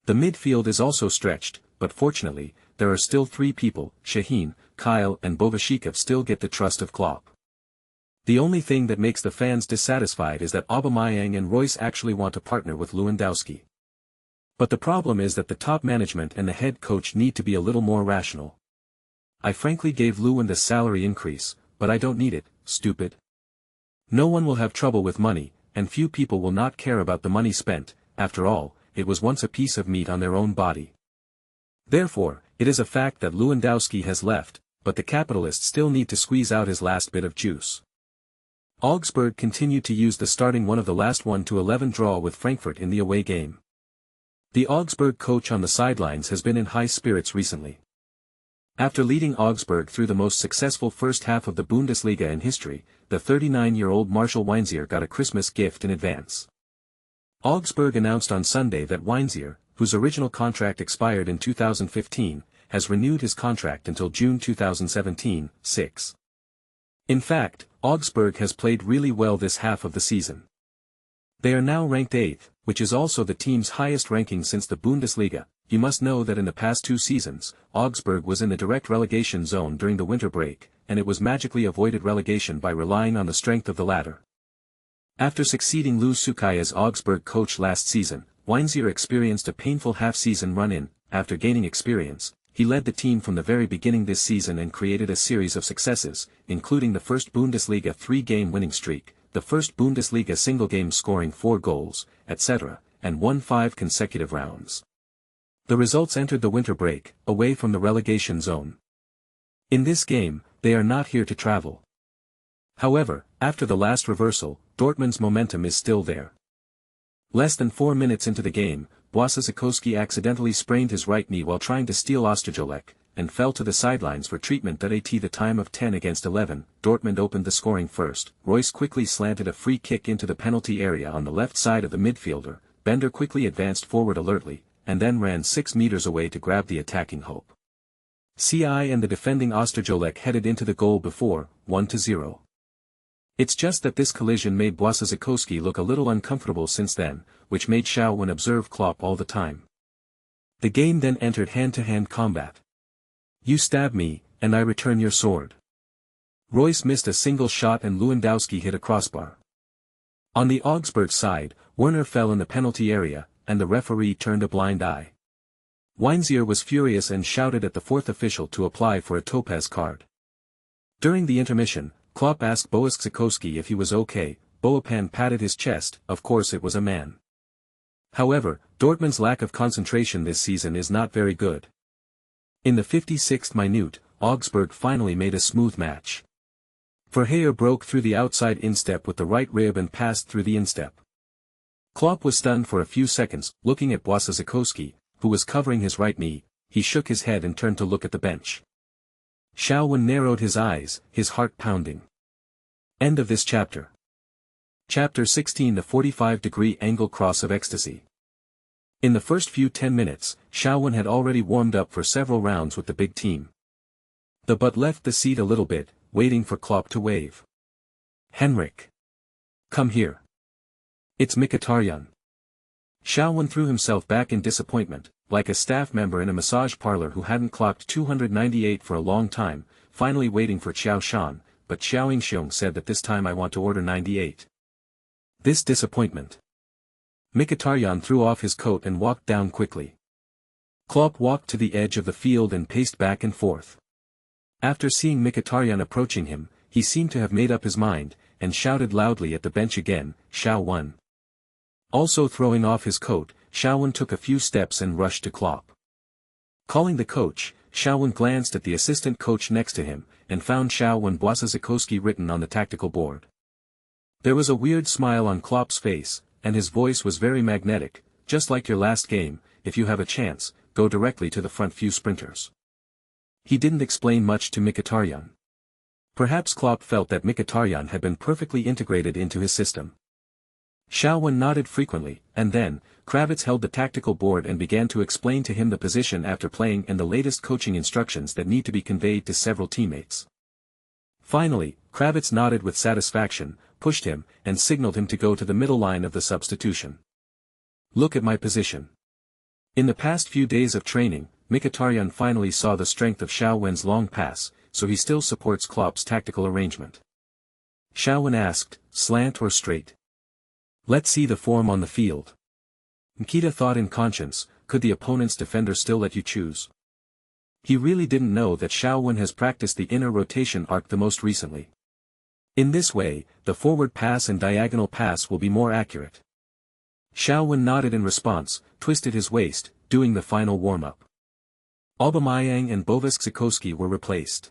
The midfield is also stretched, but fortunately, there are still 3 people, Shaheen, Kyle and Bovashikov still get the trust of Klopp. The only thing that makes the fans dissatisfied is that Aubameyang and Royce actually want to partner with Lewandowski. But the problem is that the top management and the head coach need to be a little more rational. I frankly gave Lewand a salary increase, but I don't need it, stupid. No one will have trouble with money, and few people will not care about the money spent. After all, it was once a piece of meat on their own body. Therefore, it is a fact that Lewandowski has left, but the capitalists still need to squeeze out his last bit of juice. Augsburg continued to use the starting one of the last 1-11 draw with Frankfurt in the away game. The Augsburg coach on the sidelines has been in high spirits recently. After leading Augsburg through the most successful first half of the Bundesliga in history, the 39-year-old Marshall Weinzier got a Christmas gift in advance. Augsburg announced on Sunday that Weinzier, whose original contract expired in 2015, has renewed his contract until June 2017. In fact, Augsburg has played really well this half of the season. They are now ranked 8th, which is also the team's highest ranking since the Bundesliga. You must know that in the past 2 seasons, Augsburg was in the direct relegation zone during the winter break, and it was magically avoided relegation by relying on the strength of the latter. After succeeding Lou Sukai as Augsburg coach last season, Weinzier experienced a painful half-season run-in. After gaining experience, he led the team from the very beginning this season and created a series of successes, including the first Bundesliga 3-game winning streak, the first Bundesliga single game scoring 4 goals, etc., and won 5 consecutive rounds. The results entered the winter break, away from the relegation zone. In this game, they are not here to travel. However, after the last reversal, Dortmund's momentum is still there. Less than 4 minutes into the game, Błaszczykowski accidentally sprained his right knee while trying to steal Ostajolek, and fell to the sidelines for treatment. At the time of 10-11, Dortmund opened the scoring first. Royce quickly slanted a free kick into the penalty area on the left side of the midfielder. Bender quickly advanced forward alertly, and then ran 6 meters away to grab the attacking hope. CI and the defending Ostajolek headed into the goal before, 1-0. It's just that this collision made Błaszczykowski look a little uncomfortable since then, which made Shaowen observe Klopp all the time. The game then entered hand-to-hand combat. You stab me, and I return your sword. Royce missed a single shot and Lewandowski hit a crossbar. On the Augsburg side, Werner fell in the penalty area, and the referee turned a blind eye. Weinzier was furious and shouted at the fourth official to apply for a topaz card. During the intermission, Klopp asked Błaszczykowski if he was okay. Boapan patted his chest. Of course it was a man. However, Dortmund's lack of concentration this season is not very good. In the 56th minute, Augsburg finally made a smooth match. Verheyer broke through the outside instep with the right rib and passed through the instep. Klopp was stunned for a few seconds, looking at Błaszczykowski, who was covering his right knee. He shook his head and turned to look at the bench. Shaowen narrowed his eyes, his heart pounding. End of this chapter. Chapter 16. The 45-degree angle cross of ecstasy. In the first few 10 minutes, Shaowen had already warmed up for several rounds with the big team. The but left the seat a little bit, waiting for Klopp to wave. Henrik. Come here. It's Mkhitaryan. Shaowen threw himself back in disappointment, like a staff member in a massage parlor who hadn't clocked 298 for a long time, finally waiting for Xiao Shan, but Xiao Yingxiong said that this time I want to order 98. This disappointment. Mkhitaryan threw off his coat and walked down quickly. Klopp walked to the edge of the field and paced back and forth. After seeing Mkhitaryan approaching him, he seemed to have made up his mind, and shouted loudly at the bench again, Shaowen. Also throwing off his coat, Shaowen took a few steps and rushed to Klopp. Calling the coach, Shaowen glanced at the assistant coach next to him, and found Shaowen Błaszczykowski written on the tactical board. There was a weird smile on Klopp's face, and his voice was very magnetic. Just like your last game, if you have a chance, go directly to the front few sprinters. He didn't explain much to Mkhitaryan. Perhaps Klopp felt that Mkhitaryan had been perfectly integrated into his system. Shaowen nodded frequently, and then, Kravitz held the tactical board and began to explain to him the position after playing and the latest coaching instructions that need to be conveyed to several teammates. Finally, Kravitz nodded with satisfaction, pushed him, and signaled him to go to the middle line of the substitution. Look at my position. In the past few days of training, Mkhitaryan finally saw the strength of Shaowen's long pass, so he still supports Klopp's tactical arrangement. Shaowen asked, slant or straight? Let's see the form on the field. Nkita thought in conscience, could the opponent's defender still let you choose? He really didn't know that Shaowen has practiced the inner rotation arc the most recently. In this way, the forward pass and diagonal pass will be more accurate. Shaowen nodded in response, twisted his waist, doing the final warm-up. Aubameyang and Błaszczykowski were replaced.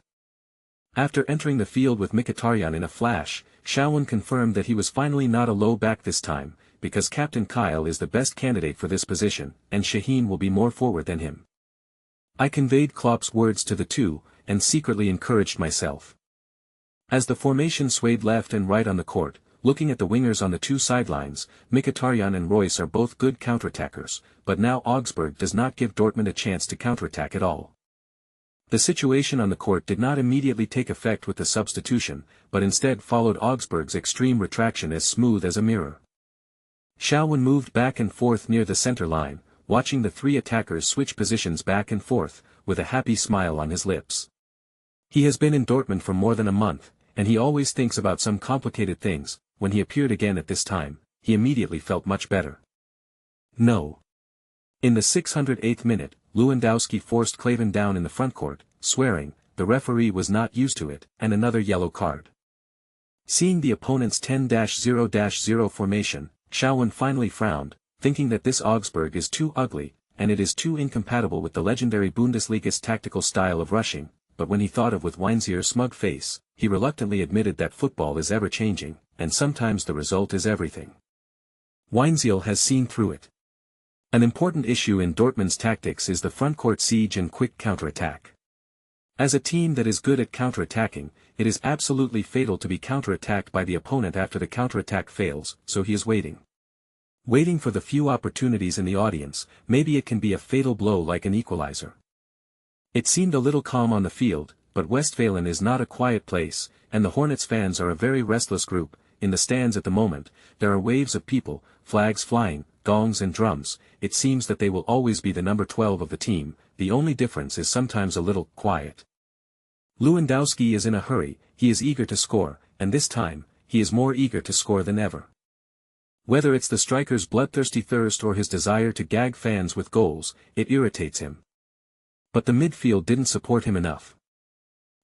After entering the field with Mkhitaryan in a flash, Shaowen confirmed that he was finally not a low back this time, because Captain Kyle is the best candidate for this position, and Shaheen will be more forward than him. I conveyed Klopp's words to the two, and secretly encouraged myself. As the formation swayed left and right on the court, looking at the wingers on the two sidelines, Mkhitaryan and Royce are both good counterattackers, but now Augsburg does not give Dortmund a chance to counterattack at all. The situation on the court did not immediately take effect with the substitution, but instead followed Augsburg's extreme retraction as smooth as a mirror. Shaowen moved back and forth near the center line, watching the three attackers switch positions back and forth, with a happy smile on his lips. He has been in Dortmund for more than a month, and he always thinks about some complicated things. When he appeared again at this time, he immediately felt much better. No. In the 608th minute, Lewandowski forced Klavan down in the front court, swearing, the referee was not used to it, and another yellow card. Seeing the opponent's 10-0-0 formation, Shaowen finally frowned, thinking that this Augsburg is too ugly, and it is too incompatible with the legendary Bundesliga's tactical style of rushing, but when he thought of with Weinzier's smug face, he reluctantly admitted that football is ever-changing, and sometimes the result is everything. Weinziel has seen through it. An important issue in Dortmund's tactics is the frontcourt siege and quick counterattack. As a team that is good at counterattacking, it is absolutely fatal to be counterattacked by the opponent after the counterattack fails, so he is waiting. Waiting for the few opportunities in the audience, maybe it can be a fatal blow like an equalizer. It seemed a little calm on the field, but Westfalen is not a quiet place, and the Hornets fans are a very restless group. In the stands at the moment, there are waves of people, flags flying, gongs and drums. It seems that they will always be the number 12 of the team, the only difference is sometimes a little quiet. Lewandowski is in a hurry, he is eager to score, and this time, he is more eager to score than ever. Whether it's the striker's bloodthirsty thirst or his desire to gag fans with goals, it irritates him. But the midfield didn't support him enough.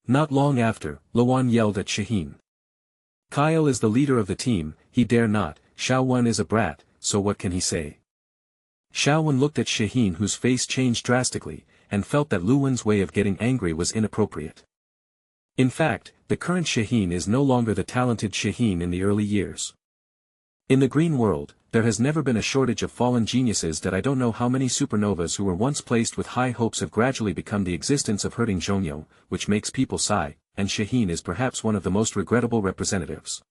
Not long after, Lawan yelled at Şahin. Kyle is the leader of the team, he dare not, Şahin is a brat, so what can he say? Şahin looked at Şahin whose face changed drastically, and felt that Lawan's way of getting angry was inappropriate. In fact, the current Şahin is no longer the talented Şahin in the early years. In the green world, there has never been a shortage of fallen geniuses that I don't know how many supernovas who were once placed with high hopes have gradually become the existence of hurting Jonyo, which makes people sigh, and Şahin is perhaps one of the most regrettable representatives.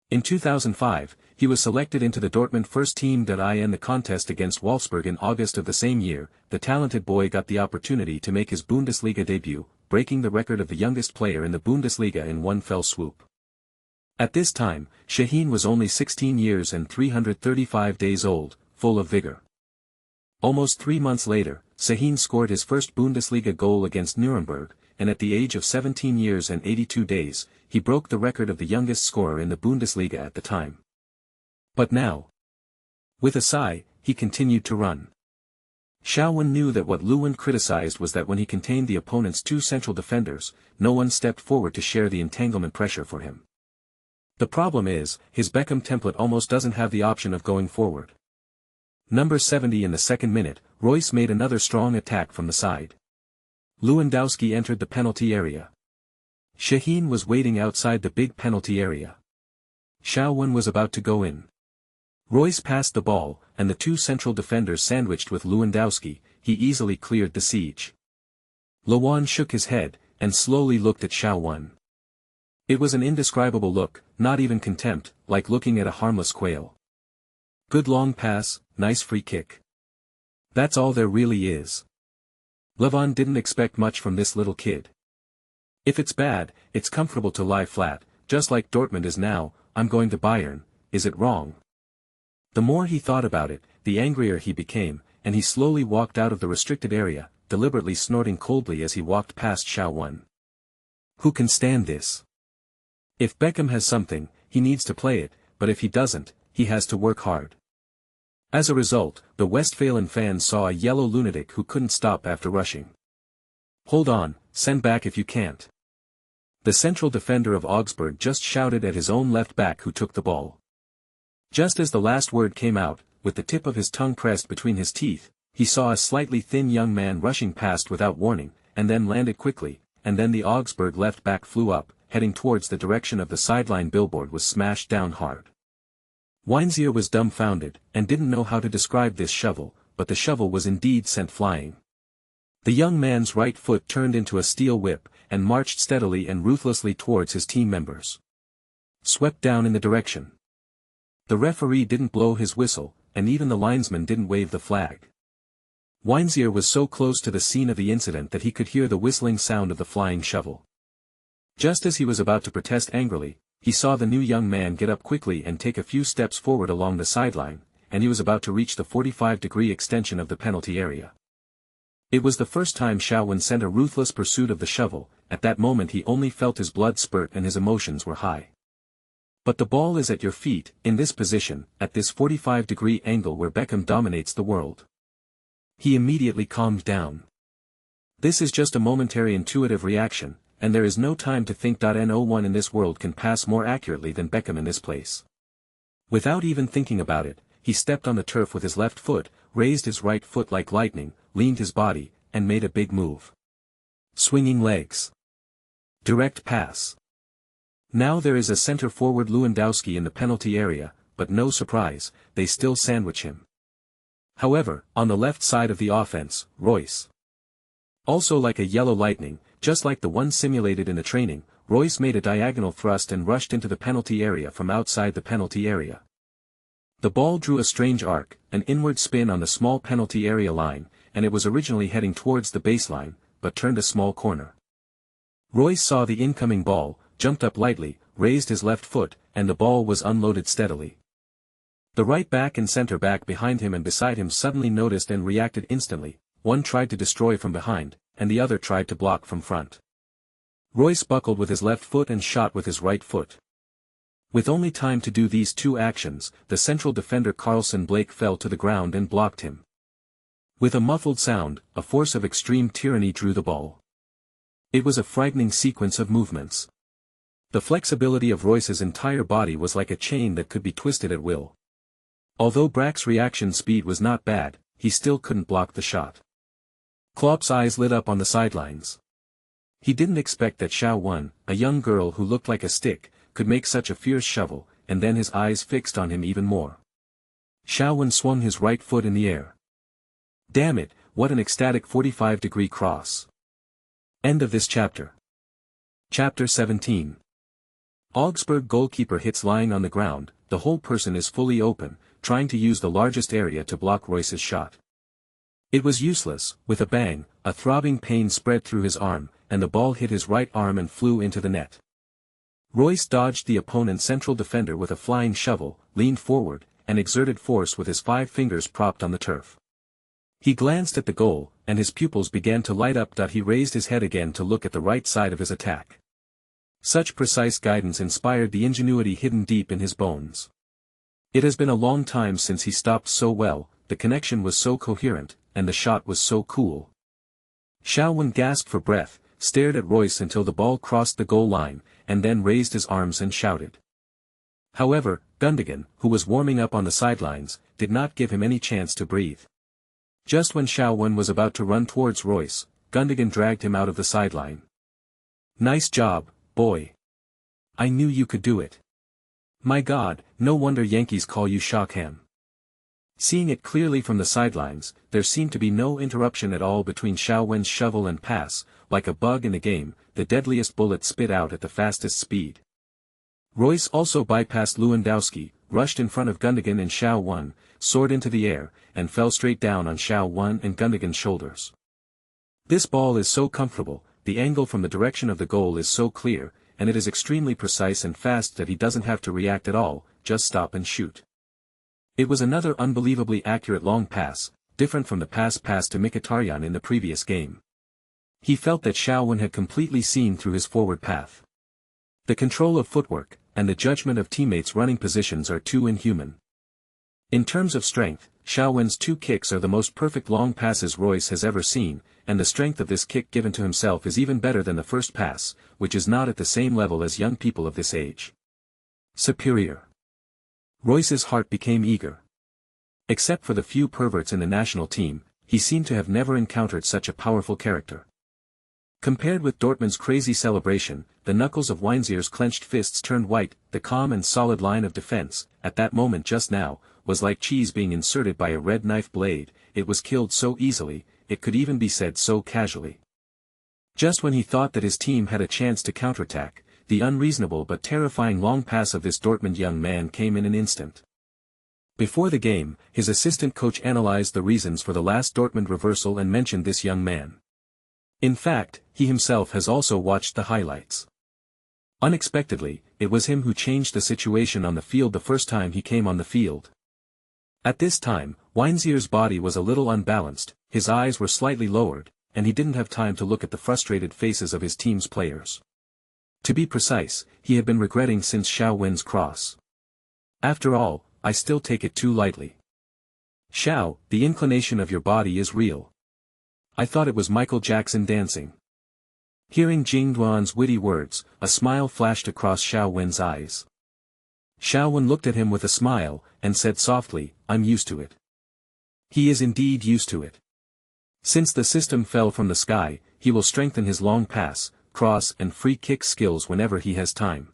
In 2005, he was selected into the Dortmund first team. In the contest against Wolfsburg in August of the same year, the talented boy got the opportunity to make his Bundesliga debut, breaking the record of the youngest player in the Bundesliga in one fell swoop. At this time, Şahin was only 16 years and 335 days old, full of vigor. Almost 3 months later, Şahin scored his first Bundesliga goal against Nuremberg, and at the age of 17 years and 82 days, he broke the record of the youngest scorer in the Bundesliga at the time. But now, with a sigh, he continued to run. Şahin knew that what Lawan criticized was that when he contained the opponent's 2 central defenders, no one stepped forward to share the entanglement pressure for him. The problem is, his Beckham template almost doesn't have the option of going forward. Number 70 in the second minute, Royce made another strong attack from the side. Lewandowski entered the penalty area. Şahin was waiting outside the big penalty area. Şahin was about to go in. Royce passed the ball, and the 2 central defenders sandwiched with Lewandowski, he easily cleared the siege. Lawan shook his head, and slowly looked at Şahin. It was an indescribable look, not even contempt, like looking at a harmless quail. Good long pass, nice free kick. That's all there really is. Lawan didn't expect much from this little kid. If it's bad, it's comfortable to lie flat, just like Dortmund is now. I'm going to Bayern, is it wrong? The more he thought about it, the angrier he became, and he slowly walked out of the restricted area, deliberately snorting coldly as he walked past Şahin. Who can stand this? If Beckham has something, he needs to play it, but if he doesn't, he has to work hard. As a result, the Westfalen fans saw a yellow lunatic who couldn't stop after rushing. Hold on, send back if you can't. The central defender of Augsburg just shouted at his own left back who took the ball. Just as the last word came out, with the tip of his tongue pressed between his teeth, he saw a slightly thin young man rushing past without warning, and then landed quickly, and then the Augsburg left back flew up, heading towards the direction of the sideline. Billboard was smashed down hard. Weinzier was dumbfounded, and didn't know how to describe this shovel, but the shovel was indeed sent flying. The young man's right foot turned into a steel whip, and marched steadily and ruthlessly towards his team members. Swept down in the direction. The referee didn't blow his whistle, and even the linesman didn't wave the flag. Weinzier was so close to the scene of the incident that he could hear the whistling sound of the flying shovel. Just as he was about to protest angrily, he saw the new young man get up quickly and take a few steps forward along the sideline, and he was about to reach the 45-degree extension of the penalty area. It was the first time Şahin sent a ruthless pursuit of the shovel. At that moment he only felt his blood spurt and his emotions were high. But the ball is at your feet, in this position, at this 45-degree angle where Beckham dominates the world. He immediately calmed down. This is just a momentary intuitive reaction, and there is no time to think. No one in this world can pass more accurately than Beckham in this place. Without even thinking about it, he stepped on the turf with his left foot, raised his right foot like lightning, leaned his body, and made a big move. Swinging legs. Direct pass. Now there is a center-forward Lewandowski in the penalty area, but no surprise, they still sandwich him. However, on the left side of the offense, Royce. Also like a yellow lightning, just like the one simulated in the training, Royce made a diagonal thrust and rushed into the penalty area from outside the penalty area. The ball drew a strange arc, an inward spin on the small penalty area line, and it was originally heading towards the baseline, but turned a small corner. Royce saw the incoming ball, jumped up lightly, raised his left foot, and the ball was unloaded steadily. The right back and center back behind him and beside him suddenly noticed and reacted instantly. One tried to destroy from behind, and the other tried to block from front. Royce buckled with his left foot and shot with his right foot. With only time to do these two actions, the central defender Carlson Blake fell to the ground and blocked him. With a muffled sound, a force of extreme tyranny drew the ball. It was a frightening sequence of movements. The flexibility of Royce's entire body was like a chain that could be twisted at will. Although Brack's reaction speed was not bad, he still couldn't block the shot. Klopp's eyes lit up on the sidelines. He didn't expect that Xiao Wen, a young girl who looked like a stick, could make such a fierce shovel, and then his eyes fixed on him even more. Xiao Wen swung his right foot in the air. Damn it, what an ecstatic 45-degree cross. End of this chapter. Chapter 17. Augsburg goalkeeper hits lying on the ground, the whole person is fully open, trying to use the largest area to block Royce's shot. It was useless. With a bang, a throbbing pain spread through his arm, and the ball hit his right arm and flew into the net. Royce dodged the opponent's central defender with a flying shovel, leaned forward, and exerted force with his 5 fingers propped on the turf. He glanced at the goal, and his pupils began to light up. He raised his head again to look at the right side of his attack. Such precise guidance inspired the ingenuity hidden deep in his bones. It has been a long time since he stopped so well, the connection was so coherent, and the shot was so cool. Xiao Wen gasped for breath, stared at Royce until the ball crossed the goal line, and then raised his arms and shouted. However, Gundogan, who was warming up on the sidelines, did not give him any chance to breathe. Just when Xiao Wen was about to run towards Royce, Gundogan dragged him out of the sideline. Nice job, boy. I knew you could do it. My God, no wonder Yankees call you Shockham. Seeing it clearly from the sidelines, there seemed to be no interruption at all between Xiao Wen's shovel and pass. Like a bug in a game, the deadliest bullet spit out at the fastest speed. Royce also bypassed Lewandowski, rushed in front of Gundogan and Xiao Wen, soared into the air, and fell straight down on Xiao Wen and Gundogan's shoulders. This ball is so comfortable, the angle from the direction of the goal is so clear, and it is extremely precise and fast that he doesn't have to react at all, just stop and shoot. It was another unbelievably accurate long pass, different from the pass passed to Mkhitaryan in the previous game. He felt that Xiao Wen had completely seen through his forward path. The control of footwork, and the judgment of teammates' running positions are too inhuman. In terms of strength, Xiao Wen's 2 kicks are the most perfect long passes Royce has ever seen, and the strength of this kick given to himself is even better than the first pass, which is not at the same level as young people of this age. Superior. Royce's heart became eager. Except for the few perverts in the national team, he seemed to have never encountered such a powerful character. Compared with Dortmund's crazy celebration, the knuckles of Weinzier's clenched fists turned white. The calm and solid line of defense, at that moment just now, was like cheese being inserted by a red knife blade. It was killed so easily, it could even be said so casually. Just when he thought that his team had a chance to counterattack, the unreasonable but terrifying long pass of this Dortmund young man came in an instant. Before the game, his assistant coach analyzed the reasons for the last Dortmund reversal and mentioned this young man. In fact, he himself has also watched the highlights. Unexpectedly, it was him who changed the situation on the field the first time he came on the field. At this time, Weinzier's body was a little unbalanced, his eyes were slightly lowered, and he didn't have time to look at the frustrated faces of his team's players. To be precise, he had been regretting since Xiao Wen's cross. After all, I still take it too lightly. Xiao, the inclination of your body is real. I thought it was Michael Jackson dancing. Hearing Jing Duan's witty words, a smile flashed across Xiao Wen's eyes. Xiao Wen looked at him with a smile, and said softly, I'm used to it. He is indeed used to it. Since the system fell from the sky, he will strengthen his long pass, cross and free kick skills whenever he has time.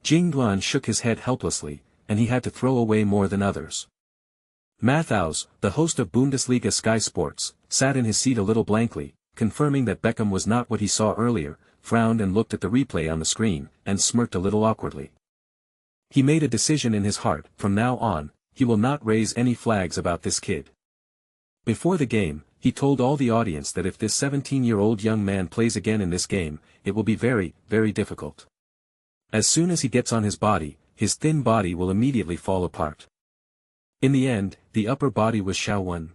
Jing Duan shook his head helplessly, and he had to throw away more than others. Matthäus, the host of Bundesliga Sky Sports, sat in his seat a little blankly, confirming that Beckham was not what he saw earlier, frowned and looked at the replay on the screen, and smirked a little awkwardly. He made a decision in his heart: from now on, he will not raise any flags about this kid. Before the game, he told all the audience that if this 17-year-old young man plays again in this game, it will be very, very difficult. As soon as he gets on his thin body will immediately fall apart. In the end, the upper body was Xiaowen.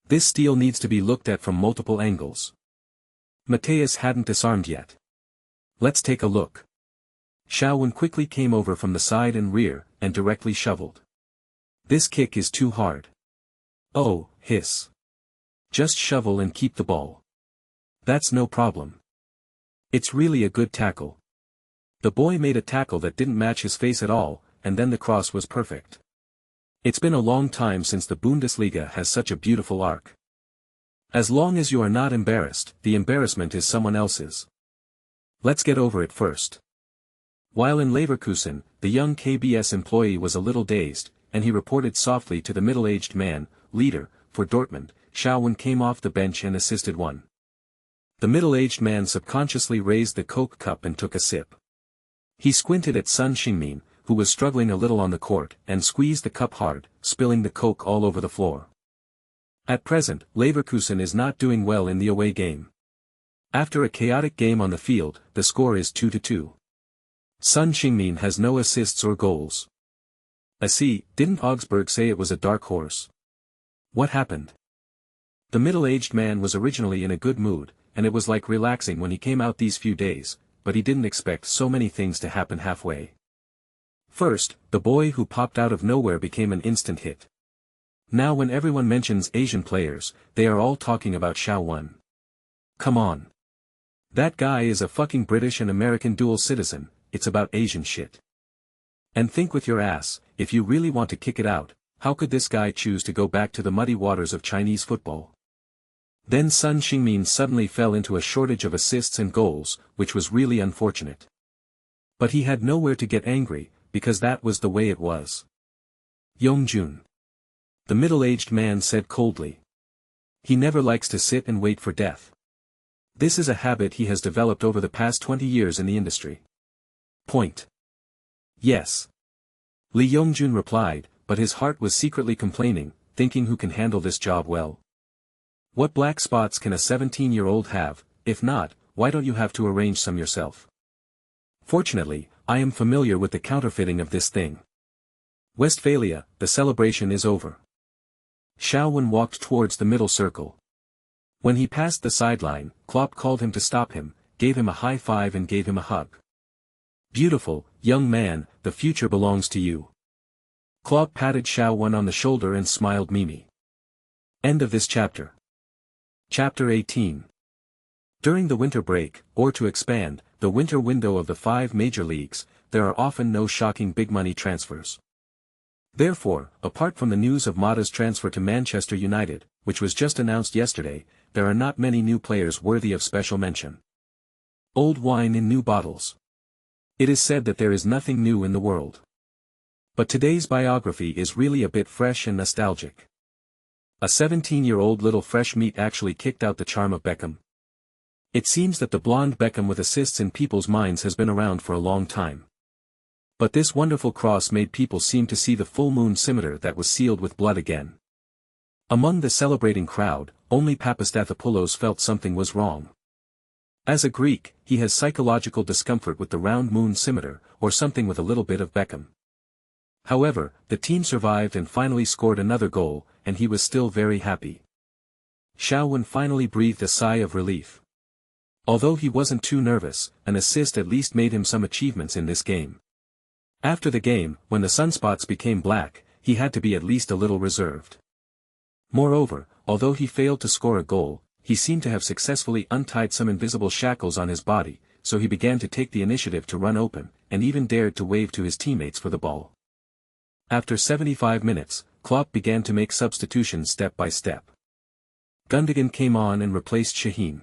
This steel needs to be looked at from multiple angles. Matthäus hadn't disarmed yet. Let's take a look. Xiaowen quickly came over from the side and rear, and directly shoveled. This kick is too hard. Oh, hiss. Just shovel and keep the ball. That's no problem. It's really a good tackle. The boy made a tackle that didn't match his face at all, and then the cross was perfect. It's been a long time since the Bundesliga has such a beautiful arc. As long as you are not embarrassed, the embarrassment is someone else's. Let's get over it first. While in Leverkusen, the young KBS employee was a little dazed, and he reported softly to the middle-aged man, leader, for Dortmund. Xiaowen came off the bench and assisted one. The middle-aged man subconsciously raised the Coke cup and took a sip. He squinted at Sun Xingmin, who was struggling a little on the court, and squeezed the cup hard, spilling the Coke all over the floor. At present, Leverkusen is not doing well in the away game. After a chaotic game on the field, the score is 2-2. Sun Xingmin has no assists or goals. Didn't Augsburg say it was a dark horse? What happened? The middle-aged man was originally in a good mood, and it was like relaxing when he came out these few days, but he didn't expect so many things to happen halfway. First, the boy who popped out of nowhere became an instant hit. Now when everyone mentions Asian players, they are all talking about Xiaowen. Come on. That guy is a fucking British and American dual citizen, it's about Asian shit. And think with your ass, if you really want to kick it out, how could this guy choose to go back to the muddy waters of Chinese football? Then Sun Xingmin suddenly fell into a shortage of assists and goals, which was really unfortunate. But he had nowhere to get angry, because that was the way it was. Yongjun. The middle-aged man said coldly. He never likes to sit and wait for death. This is a habit he has developed over the past 20 years in the industry. Point. Yes. Li Yongjun replied, but his heart was secretly complaining, thinking who can handle this job well. What black spots can a 17-year-old have? If not, why don't you have to arrange some yourself? Fortunately, I am familiar with the counterfeiting of this thing. Westphalia, the celebration is over. Xiaowen walked towards the middle circle. When he passed the sideline, Klopp called him to stop him, gave him a high five and gave him a hug. Beautiful, young man, the future belongs to you. Klopp patted Xiaowen on the shoulder and smiled Mimi. End of this chapter. Chapter 18. During the winter break, or to expand, the winter window of the 5 major leagues, there are often no shocking big money transfers. Therefore, apart from the news of Mata's transfer to Manchester United, which was just announced yesterday, there are not many new players worthy of special mention. Old wine in new bottles. It is said that there is nothing new in the world. But today's biography is really a bit fresh and nostalgic. A 17-year-old little fresh meat actually kicked out the charm of Beckham. It seems that the blonde Beckham with assists in people's minds has been around for a long time. But this wonderful cross made people seem to see the full moon scimitar that was sealed with blood again. Among the celebrating crowd, only Papastathopoulos felt something was wrong. As a Greek, he has psychological discomfort with the round moon scimitar, or something with a little bit of Beckham. However, the team survived and finally scored another goal, and he was still very happy. Xiaowen finally breathed a sigh of relief. Although he wasn't too nervous, an assist at least made him some achievements in this game. After the game, when the sunspots became black, he had to be at least a little reserved. Moreover, although he failed to score a goal, he seemed to have successfully untied some invisible shackles on his body, so he began to take the initiative to run open, and even dared to wave to his teammates for the ball. After 75 minutes, Klopp began to make substitutions step by step. Gundogan came on and replaced Shaheen.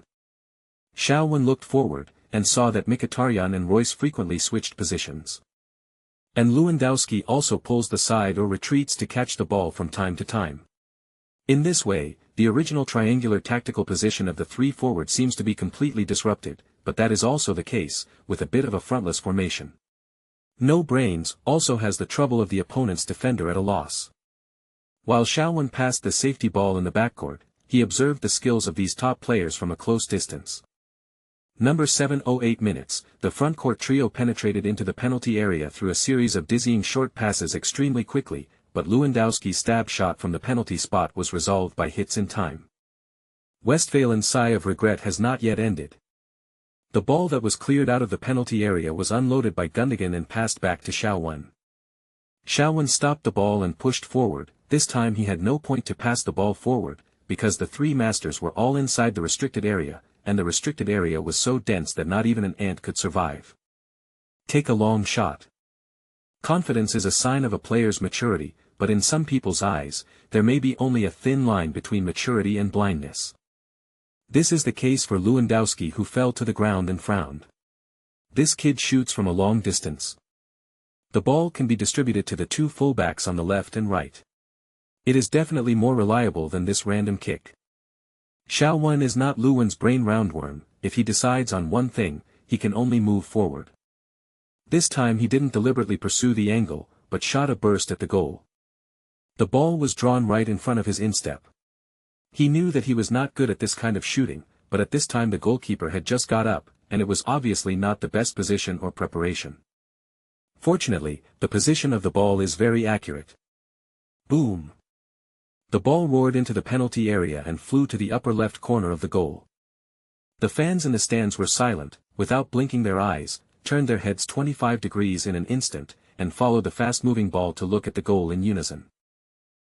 Xiaowen looked forward, and saw that Mkhitaryan and Royce frequently switched positions. And Lewandowski also pulls the side or retreats to catch the ball from time to time. In this way, the original triangular tactical position of the three forward seems to be completely disrupted, but that is also the case, with a bit of a frontless formation. No brains also has the trouble of the opponent's defender at a loss. While Shaowen passed the safety ball in the backcourt, he observed the skills of these top players from a close distance. Number 7:08 minutes, the frontcourt trio penetrated into the penalty area through a series of dizzying short passes extremely quickly, but Lewandowski's stab shot from the penalty spot was resolved by hits in time. Westphalen's sigh of regret has not yet ended. The ball that was cleared out of the penalty area was unloaded by Gundogan and passed back to Shaowen. Shaowen stopped the ball and pushed forward. This time he had no point to pass the ball forward, because the three masters were all inside the restricted area, and the restricted area was so dense that not even an ant could survive. Take a long shot. Confidence is a sign of a player's maturity, but in some people's eyes, there may be only a thin line between maturity and blindness. This is the case for Lewandowski, who fell to the ground and frowned. This kid shoots from a long distance. The ball can be distributed to the two fullbacks on the left and right. It is definitely more reliable than this random kick. Shaowen is not Lewin's brain roundworm. If he decides on one thing, he can only move forward. This time he didn't deliberately pursue the angle, but shot a burst at the goal. The ball was drawn right in front of his instep. He knew that he was not good at this kind of shooting, but at this time the goalkeeper had just got up, and it was obviously not the best position or preparation. Fortunately, the position of the ball is very accurate. Boom! The ball roared into the penalty area and flew to the upper left corner of the goal. The fans in the stands were silent, without blinking their eyes, turned their heads 25 degrees in an instant, and followed the fast-moving ball to look at the goal in unison.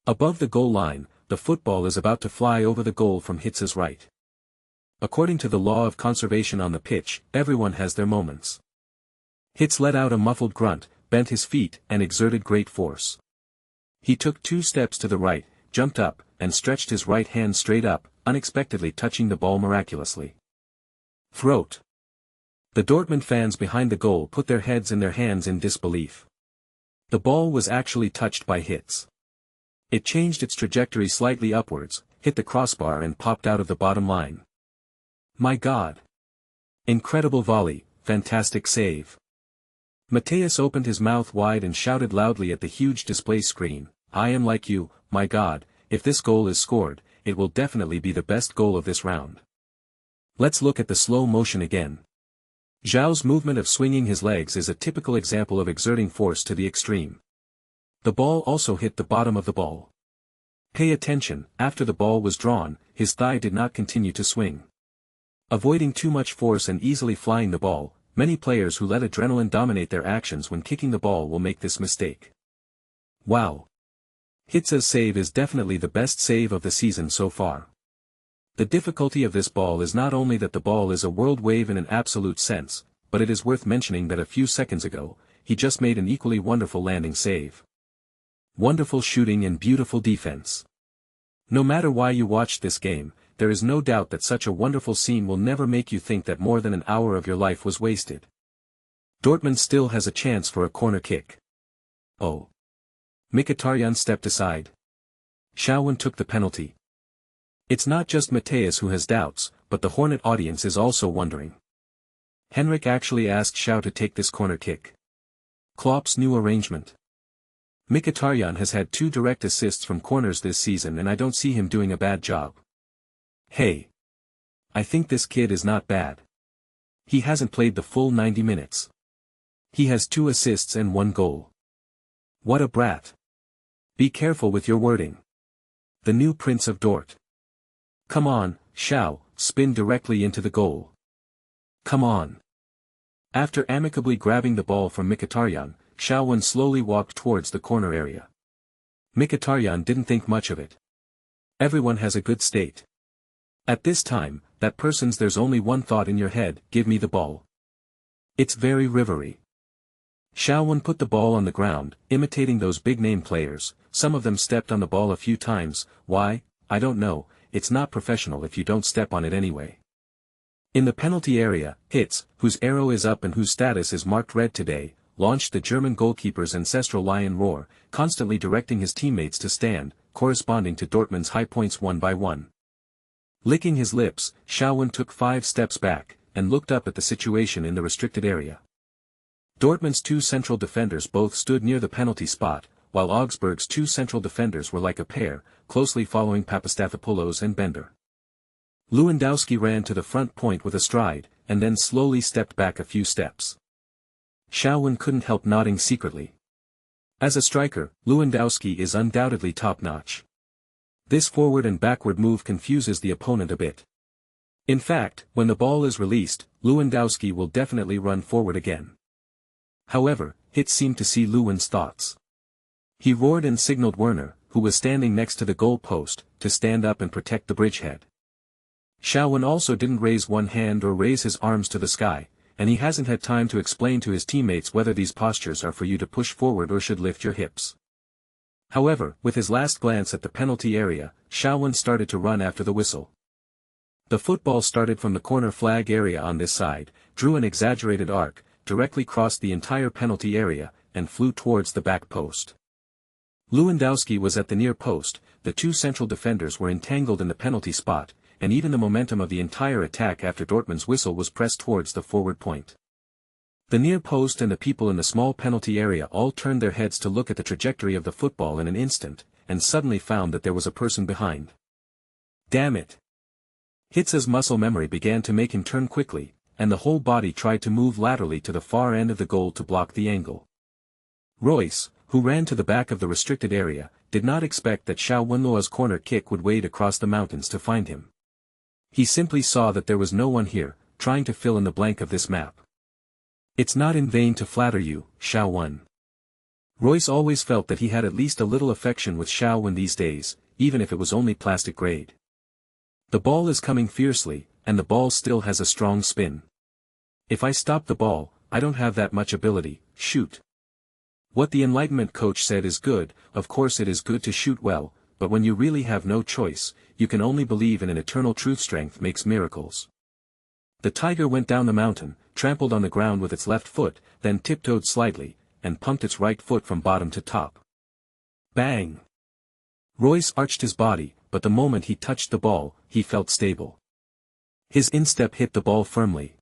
Above the goal line, the football is about to fly over the goal from Hitz's right. According to the law of conservation on the pitch, everyone has their moments. Hitz let out a muffled grunt, bent his feet, and exerted great force. He took 2 steps to the right, jumped up, and stretched his right hand straight up, unexpectedly touching the ball miraculously. Throat. The Dortmund fans behind the goal put their heads in their hands in disbelief. The ball was actually touched by Hitz. It changed its trajectory slightly upwards, hit the crossbar and popped out of the bottom line. My God! Incredible volley, fantastic save. Mateus opened his mouth wide and shouted loudly at the huge display screen, I am like you, my God, if this goal is scored, it will definitely be the best goal of this round. Let's look at the slow motion again. Zhao's movement of swinging his legs is a typical example of exerting force to the extreme. The ball also hit the bottom of the ball. Pay attention, after the ball was drawn, his thigh did not continue to swing. Avoiding too much force and easily flying the ball, many players who let adrenaline dominate their actions when kicking the ball will make this mistake. Wow! Hitz's save is definitely the best save of the season so far. The difficulty of this ball is not only that the ball is a world wave in an absolute sense, but it is worth mentioning that a few seconds ago, he just made an equally wonderful landing save. Wonderful shooting and beautiful defense. No matter why you watched this game, there is no doubt that such a wonderful scene will never make you think that more than an hour of your life was wasted. Dortmund still has a chance for a corner kick. Oh. Mkhitaryan stepped aside. Shaowen took the penalty. It's not just Mateus who has doubts, but the Hornet audience is also wondering. Henrik actually asked Shao to take this corner kick. Klopp's new arrangement. Mkhitaryan has had 2 direct assists from corners this season and I don't see him doing a bad job. Hey. I think this kid is not bad. He hasn't played the full 90 minutes. He has 2 assists and 1 goal. What a brat. Be careful with your wording. The new Prince of Dort. Come on, Shao, spin directly into the goal. Come on. After amicably grabbing the ball from Mkhitaryan, Shaowen slowly walked towards the corner area. Mkhitaryan didn't think much of it. Everyone has a good state. At this time, that person's there's only one thought in your head, give me the ball. It's very rivery. Shaowen put the ball on the ground, imitating those big-name players. Some of them stepped on the ball a few times. Why? I don't know, it's not professional if you don't step on it anyway. In the penalty area, Hitz, whose arrow is up and whose status is marked red today, launched the German goalkeeper's ancestral lion roar, constantly directing his teammates to stand, corresponding to Dortmund's high points one by one. Licking his lips, Schauwen took 5 steps back, and looked up at the situation in the restricted area. Dortmund's 2 central defenders both stood near the penalty spot, while Augsburg's 2 central defenders were like a pair, closely following Papastathopoulos and Bender. Lewandowski ran to the front point with a stride, and then slowly stepped back a few steps. Schauwen couldn't help nodding secretly. As a striker, Lewandowski is undoubtedly top-notch. This forward and backward move confuses the opponent a bit. In fact, when the ball is released, Lewandowski will definitely run forward again. However, Hitz seemed to see Lewan's thoughts. He roared and signaled Werner, who was standing next to the goal post, to stand up and protect the bridgehead. Schauwen also didn't raise one hand or raise his arms to the sky, and he hasn't had time to explain to his teammates whether these postures are for you to push forward or should lift your hips. However, with his last glance at the penalty area, Schauwen started to run after the whistle. The football started from the corner flag area on this side, drew an exaggerated arc, directly crossed the entire penalty area, and flew towards the back post. Lewandowski was at the near post, the 2 central defenders were entangled in the penalty spot, and even the momentum of the entire attack after Dortmund's whistle was pressed towards the forward point. The near post and the people in the small penalty area all turned their heads to look at the trajectory of the football in an instant, and suddenly found that there was a person behind. Damn it! Hitz's muscle memory began to make him turn quickly, and the whole body tried to move laterally to the far end of the goal to block the angle. Royce, who ran to the back of the restricted area, did not expect that Schauwenloa's corner kick would wade across the mountains to find him. He simply saw that there was no one here, trying to fill in the blank of this map. It's not in vain to flatter you, Schauwen. Royce always felt that he had at least a little affection with Schauwen these days, even if it was only plastic grade. The ball is coming fiercely, and the ball still has a strong spin. If I stop the ball, I don't have that much ability, shoot. What the Enlightenment coach said is good, of course it is good to shoot well, but when you really have no choice, you can only believe in an eternal truth. Strength makes miracles. The tiger went down the mountain, trampled on the ground with its left foot, then tiptoed slightly, and pumped its right foot from bottom to top. Bang! Royce arched his body, but the moment he touched the ball, he felt stable. His instep hit the ball firmly.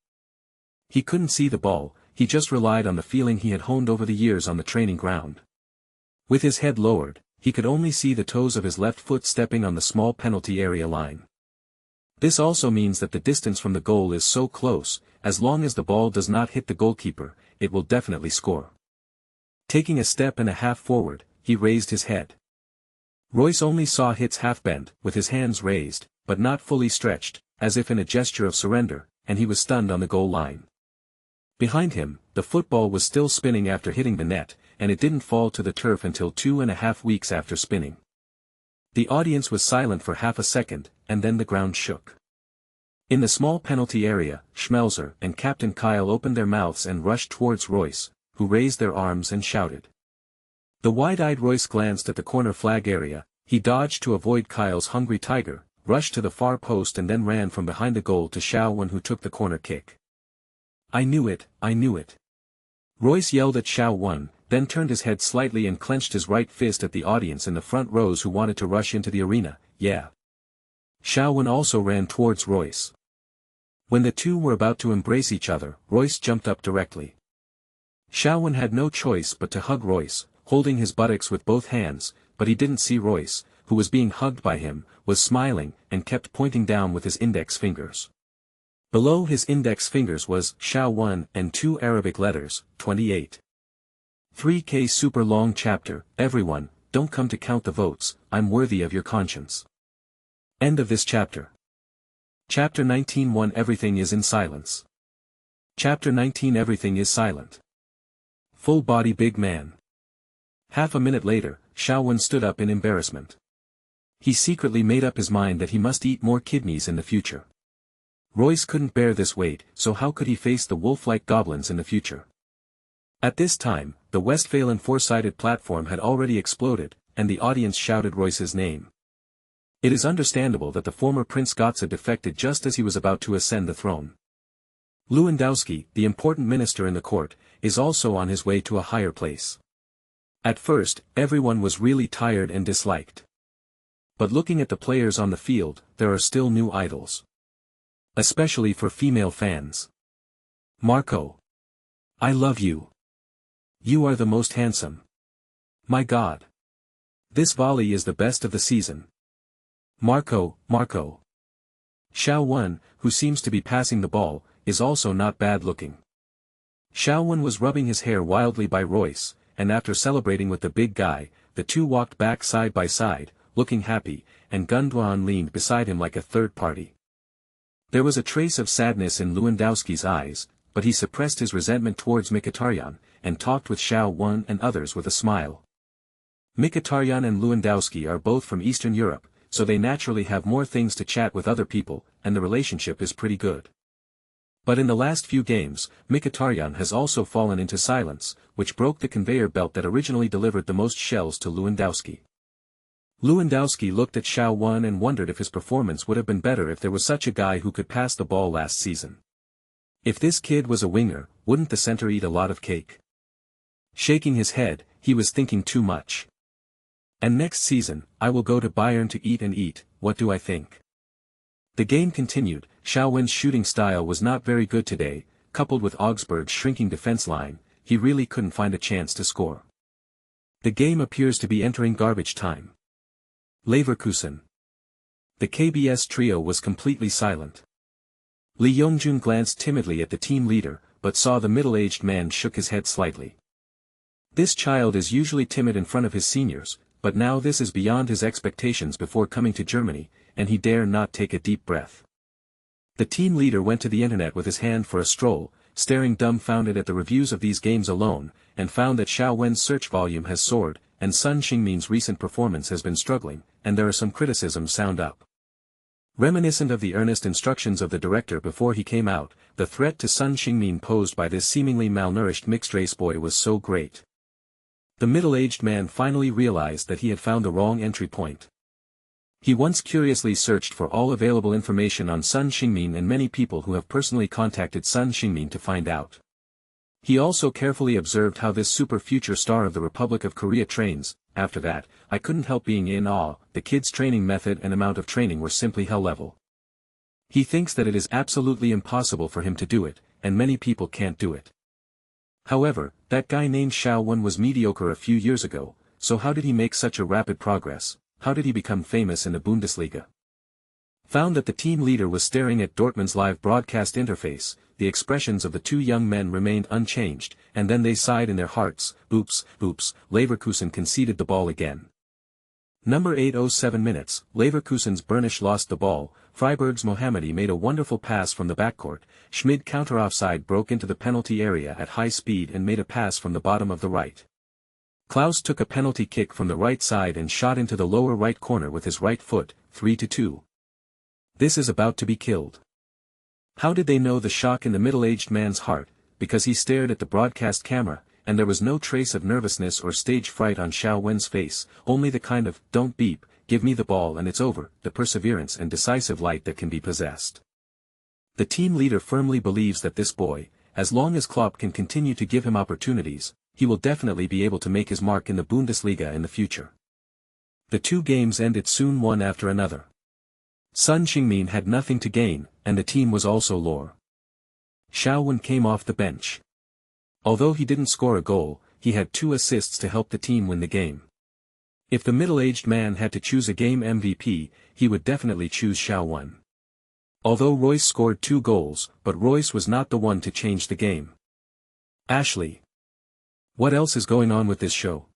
He couldn't see the ball, he just relied on the feeling he had honed over the years on the training ground. With his head lowered, he could only see the toes of his left foot stepping on the small penalty area line. This also means that the distance from the goal is so close, as long as the ball does not hit the goalkeeper, it will definitely score. Taking a step and a half forward, he raised his head. Royce only saw Hitz half bent, with his hands raised, but not fully stretched, as if in a gesture of surrender, and he was stunned on the goal line. Behind him, the football was still spinning after hitting the net, and it didn't fall to the turf until 2.5 weeks after spinning. The audience was silent for half a second, and then the ground shook. In the small penalty area, Schmelzer and Captain Kyle opened their mouths and rushed towards Royce, who raised their arms and shouted. The wide-eyed Royce glanced at the corner flag area, he dodged to avoid Kyle's hungry tiger, rushed to the far post and then ran from behind the goal to Schauwen, who took the corner kick. I knew it, I knew it. Royce yelled at Schauwen, then turned his head slightly and clenched his right fist at the audience in the front rows who wanted to rush into the arena. Yeah. Schauwen also ran towards Royce. When the two were about to embrace each other, Royce jumped up directly. Schauwen had no choice but to hug Royce, holding his buttocks with both hands, but he didn't see Royce, who was being hugged by him, was smiling, and kept pointing down with his index fingers. Below his index fingers was Schauwen and 2 Arabic letters, 28. 3K super long chapter, everyone, don't come to count the votes, I'm worthy of your conscience. End of this chapter. Chapter 19:1 Everything is in silence. Chapter 19 Everything is silent. Full body big man. Half a minute later, Schauwen stood up in embarrassment. He secretly made up his mind that he must eat more kidneys in the future. Royce couldn't bear this weight, so how could he face the wolf-like goblins in the future? At this time, the Westphalen four-sided platform had already exploded, and the audience shouted Royce's name. It is understandable that the former Prince Gotza defected just as he was about to ascend the throne. Lewandowski, the important minister in the court, is also on his way to a higher place. At first, everyone was really tired and disliked. But looking at the players on the field, there are still new idols. Especially for female fans. Marco. I love you. You are the most handsome. My God. This volley is the best of the season. Marco. Xiao Wen, who seems to be passing the ball, is also not bad looking. Xiao Wen was rubbing his hair wildly by Royce, and after celebrating with the big guy, the two walked back side by side, looking happy, and Gunduan leaned beside him like a third party. There was a trace of sadness in Lewandowski's eyes, but he suppressed his resentment towards Mkhitaryan, and talked with Xiao Wen and others with a smile. Mkhitaryan and Lewandowski are both from Eastern Europe, so they naturally have more things to chat with other people, and the relationship is pretty good. But in the last few games, Mkhitaryan has also fallen into silence, which broke the conveyor belt that originally delivered the most shells to Lewandowski. Lewandowski looked at Xiao Wen and wondered if his performance would have been better if there was such a guy who could pass the ball last season. If this kid was a winger, wouldn't the center eat a lot of cake? Shaking his head, he was thinking too much. And next season, I will go to Bayern to eat and eat, what do I think? The game continued. Xiao Wen's shooting style was not very good today, coupled with Augsburg's shrinking defense line, he really couldn't find a chance to score. The game appears to be entering garbage time. Leverkusen. The KBS trio was completely silent. Li Yongjun glanced timidly at the team leader, but saw the middle-aged man shook his head slightly. This child is usually timid in front of his seniors, but now this is beyond his expectations before coming to Germany, and he dare not take a deep breath. The team leader went to the internet with his hand for a stroll, staring dumbfounded at the reviews of these games alone, and found that Xiao Wen's search volume has soared, and Sun Xingmin's recent performance has been struggling, and there are some criticisms sound up. Reminiscent of the earnest instructions of the director before he came out, the threat to Sun Xingmin posed by this seemingly malnourished mixed-race boy was so great. The middle-aged man finally realized that he had found the wrong entry point. He once curiously searched for all available information on Sun Xingmin and many people who have personally contacted Sun Xingmin to find out. He also carefully observed how this super future star of the Republic of Korea trains. After that, I couldn't help being in awe. The kid's training method and amount of training were simply hell level. He thinks that it is absolutely impossible for him to do it, and many people can't do it. However, that guy named Xiao Wen was mediocre a few years ago, so how did he make such a rapid progress? How did he become famous in the Bundesliga? Found that the team leader was staring at Dortmund's live broadcast interface, the expressions of the two young men remained unchanged, and then they sighed in their hearts. Oops, Leverkusen conceded the ball again. Number 8:07 minutes, Leverkusen's Bernish lost the ball, Freiburg's Mohammadi made a wonderful pass from the backcourt, Schmid counter-offside broke into the penalty area at high speed and made a pass from the bottom of the right. Klaus took a penalty kick from the right side and shot into the lower right corner with his right foot, 3-2. This is about to be killed. How did they know the shock in the middle-aged man's heart? Because he stared at the broadcast camera, and there was no trace of nervousness or stage fright on Xiao Wen's face, only the kind of, don't beep, give me the ball and it's over, the perseverance and decisive light that can be possessed. The team leader firmly believes that this boy, as long as Klopp can continue to give him opportunities, he will definitely be able to make his mark in the Bundesliga in the future. The two games ended soon one after another. Sun Xingmin had nothing to gain, and the team was also low. Xiao Wen came off the bench. Although he didn't score a goal, he had 2 assists to help the team win the game. If the middle-aged man had to choose a game MVP, he would definitely choose Xiao Wen. Although Royce scored 2 goals, but Royce was not the one to change the game. Ashley. What else is going on with this show?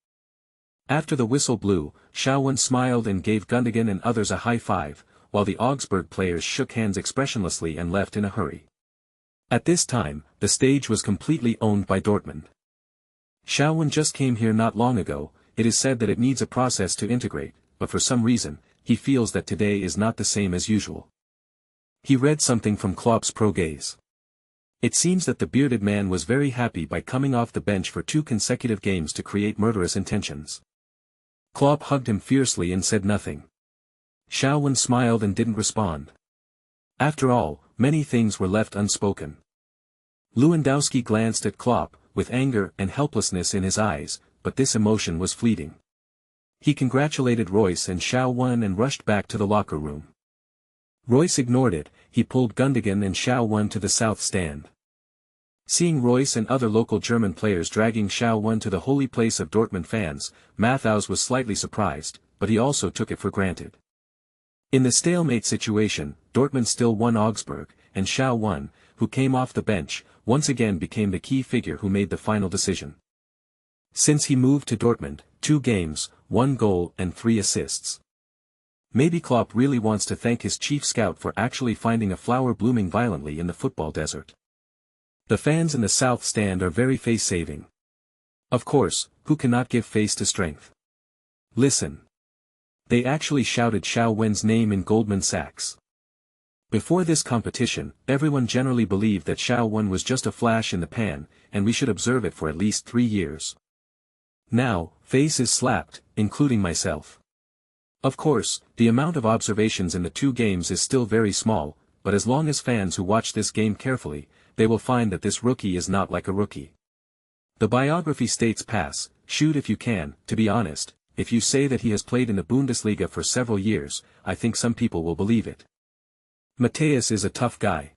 After the whistle blew, Xiao Wen smiled and gave Gundogan and others a high five, while the Augsburg players shook hands expressionlessly and left in a hurry. At this time, the stage was completely owned by Dortmund. Xiao Wen just came here not long ago. It is said that it needs a process to integrate, but for some reason, he feels that today is not the same as usual. He read something from Klopp's pro gaze. It seems that the bearded man was very happy by coming off the bench for 2 consecutive games to create murderous intentions. Klopp hugged him fiercely and said nothing. Xiao Wen smiled and didn't respond. After all, many things were left unspoken. Lewandowski glanced at Klopp, with anger and helplessness in his eyes, but this emotion was fleeting. He congratulated Royce and Xiao and rushed back to the locker room. Royce ignored it, he pulled Gundogan and Xiao to the south stand. Seeing Royce and other local German players dragging Xiao to the holy place of Dortmund fans, Matthaus was slightly surprised, but he also took it for granted. In the stalemate situation, Dortmund still won Augsburg, and Xiao, who came off the bench, once again became the key figure who made the final decision. Since he moved to Dortmund, 2 games, 1 goal and 3 assists. Maybe Klopp really wants to thank his chief scout for actually finding a flower blooming violently in the football desert. The fans in the south stand are very face-saving. Of course, who cannot give face to strength? Listen. They actually shouted Xiao name in Goldman Sachs. Before this competition, everyone generally believed that Xiao was just a flash in the pan, and we should observe it for at least 3 years. Now, face is slapped, including myself. Of course, the amount of observations in the 2 games is still very small, but as long as fans who watch this game carefully, they will find that this rookie is not like a rookie. The biography states shoot if you can. To be honest, if you say that he has played in the Bundesliga for several years, I think some people will believe it. Matthias is a tough guy.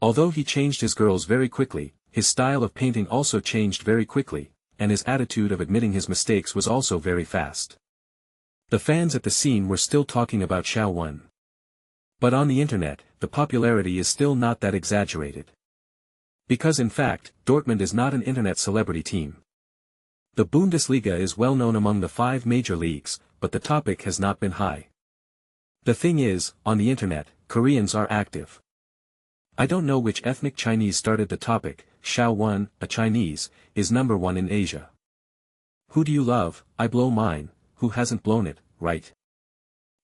Although he changed his girls very quickly, his style of painting also changed very quickly, and his attitude of admitting his mistakes was also very fast. The fans at the scene were still talking about Xiao. But on the internet, the popularity is still not that exaggerated. Because in fact, Dortmund is not an internet celebrity team. The Bundesliga is well known among the 5 major leagues, but the topic has not been high. The thing is, on the internet, Koreans are active. I don't know which ethnic Chinese started the topic. Xiao, a Chinese, is number 1 in Asia. Who do you love? I blow mine. Who hasn't blown it, right?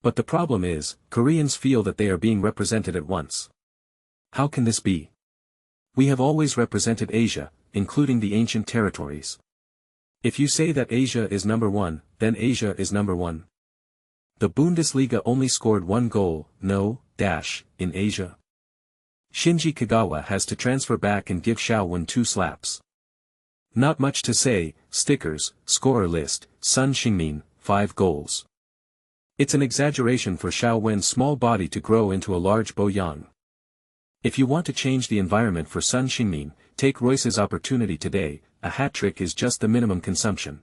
But the problem is, Koreans feel that they are being represented at once. How can this be? We have always represented Asia, including the ancient territories. If you say that Asia is number 1, then Asia is number 1. The Bundesliga only scored 1 goal, in Asia. Shinji Kagawa has to transfer back and give Xiao 2 slaps. Not much to say, stickers, scorer list, Sun Xingmin, 5 goals. It's an exaggeration for Xiao small body to grow into a large Bo Yang. If you want to change the environment for Sun Xingmin, take Royce's opportunity today. A hat-trick is just the minimum consumption.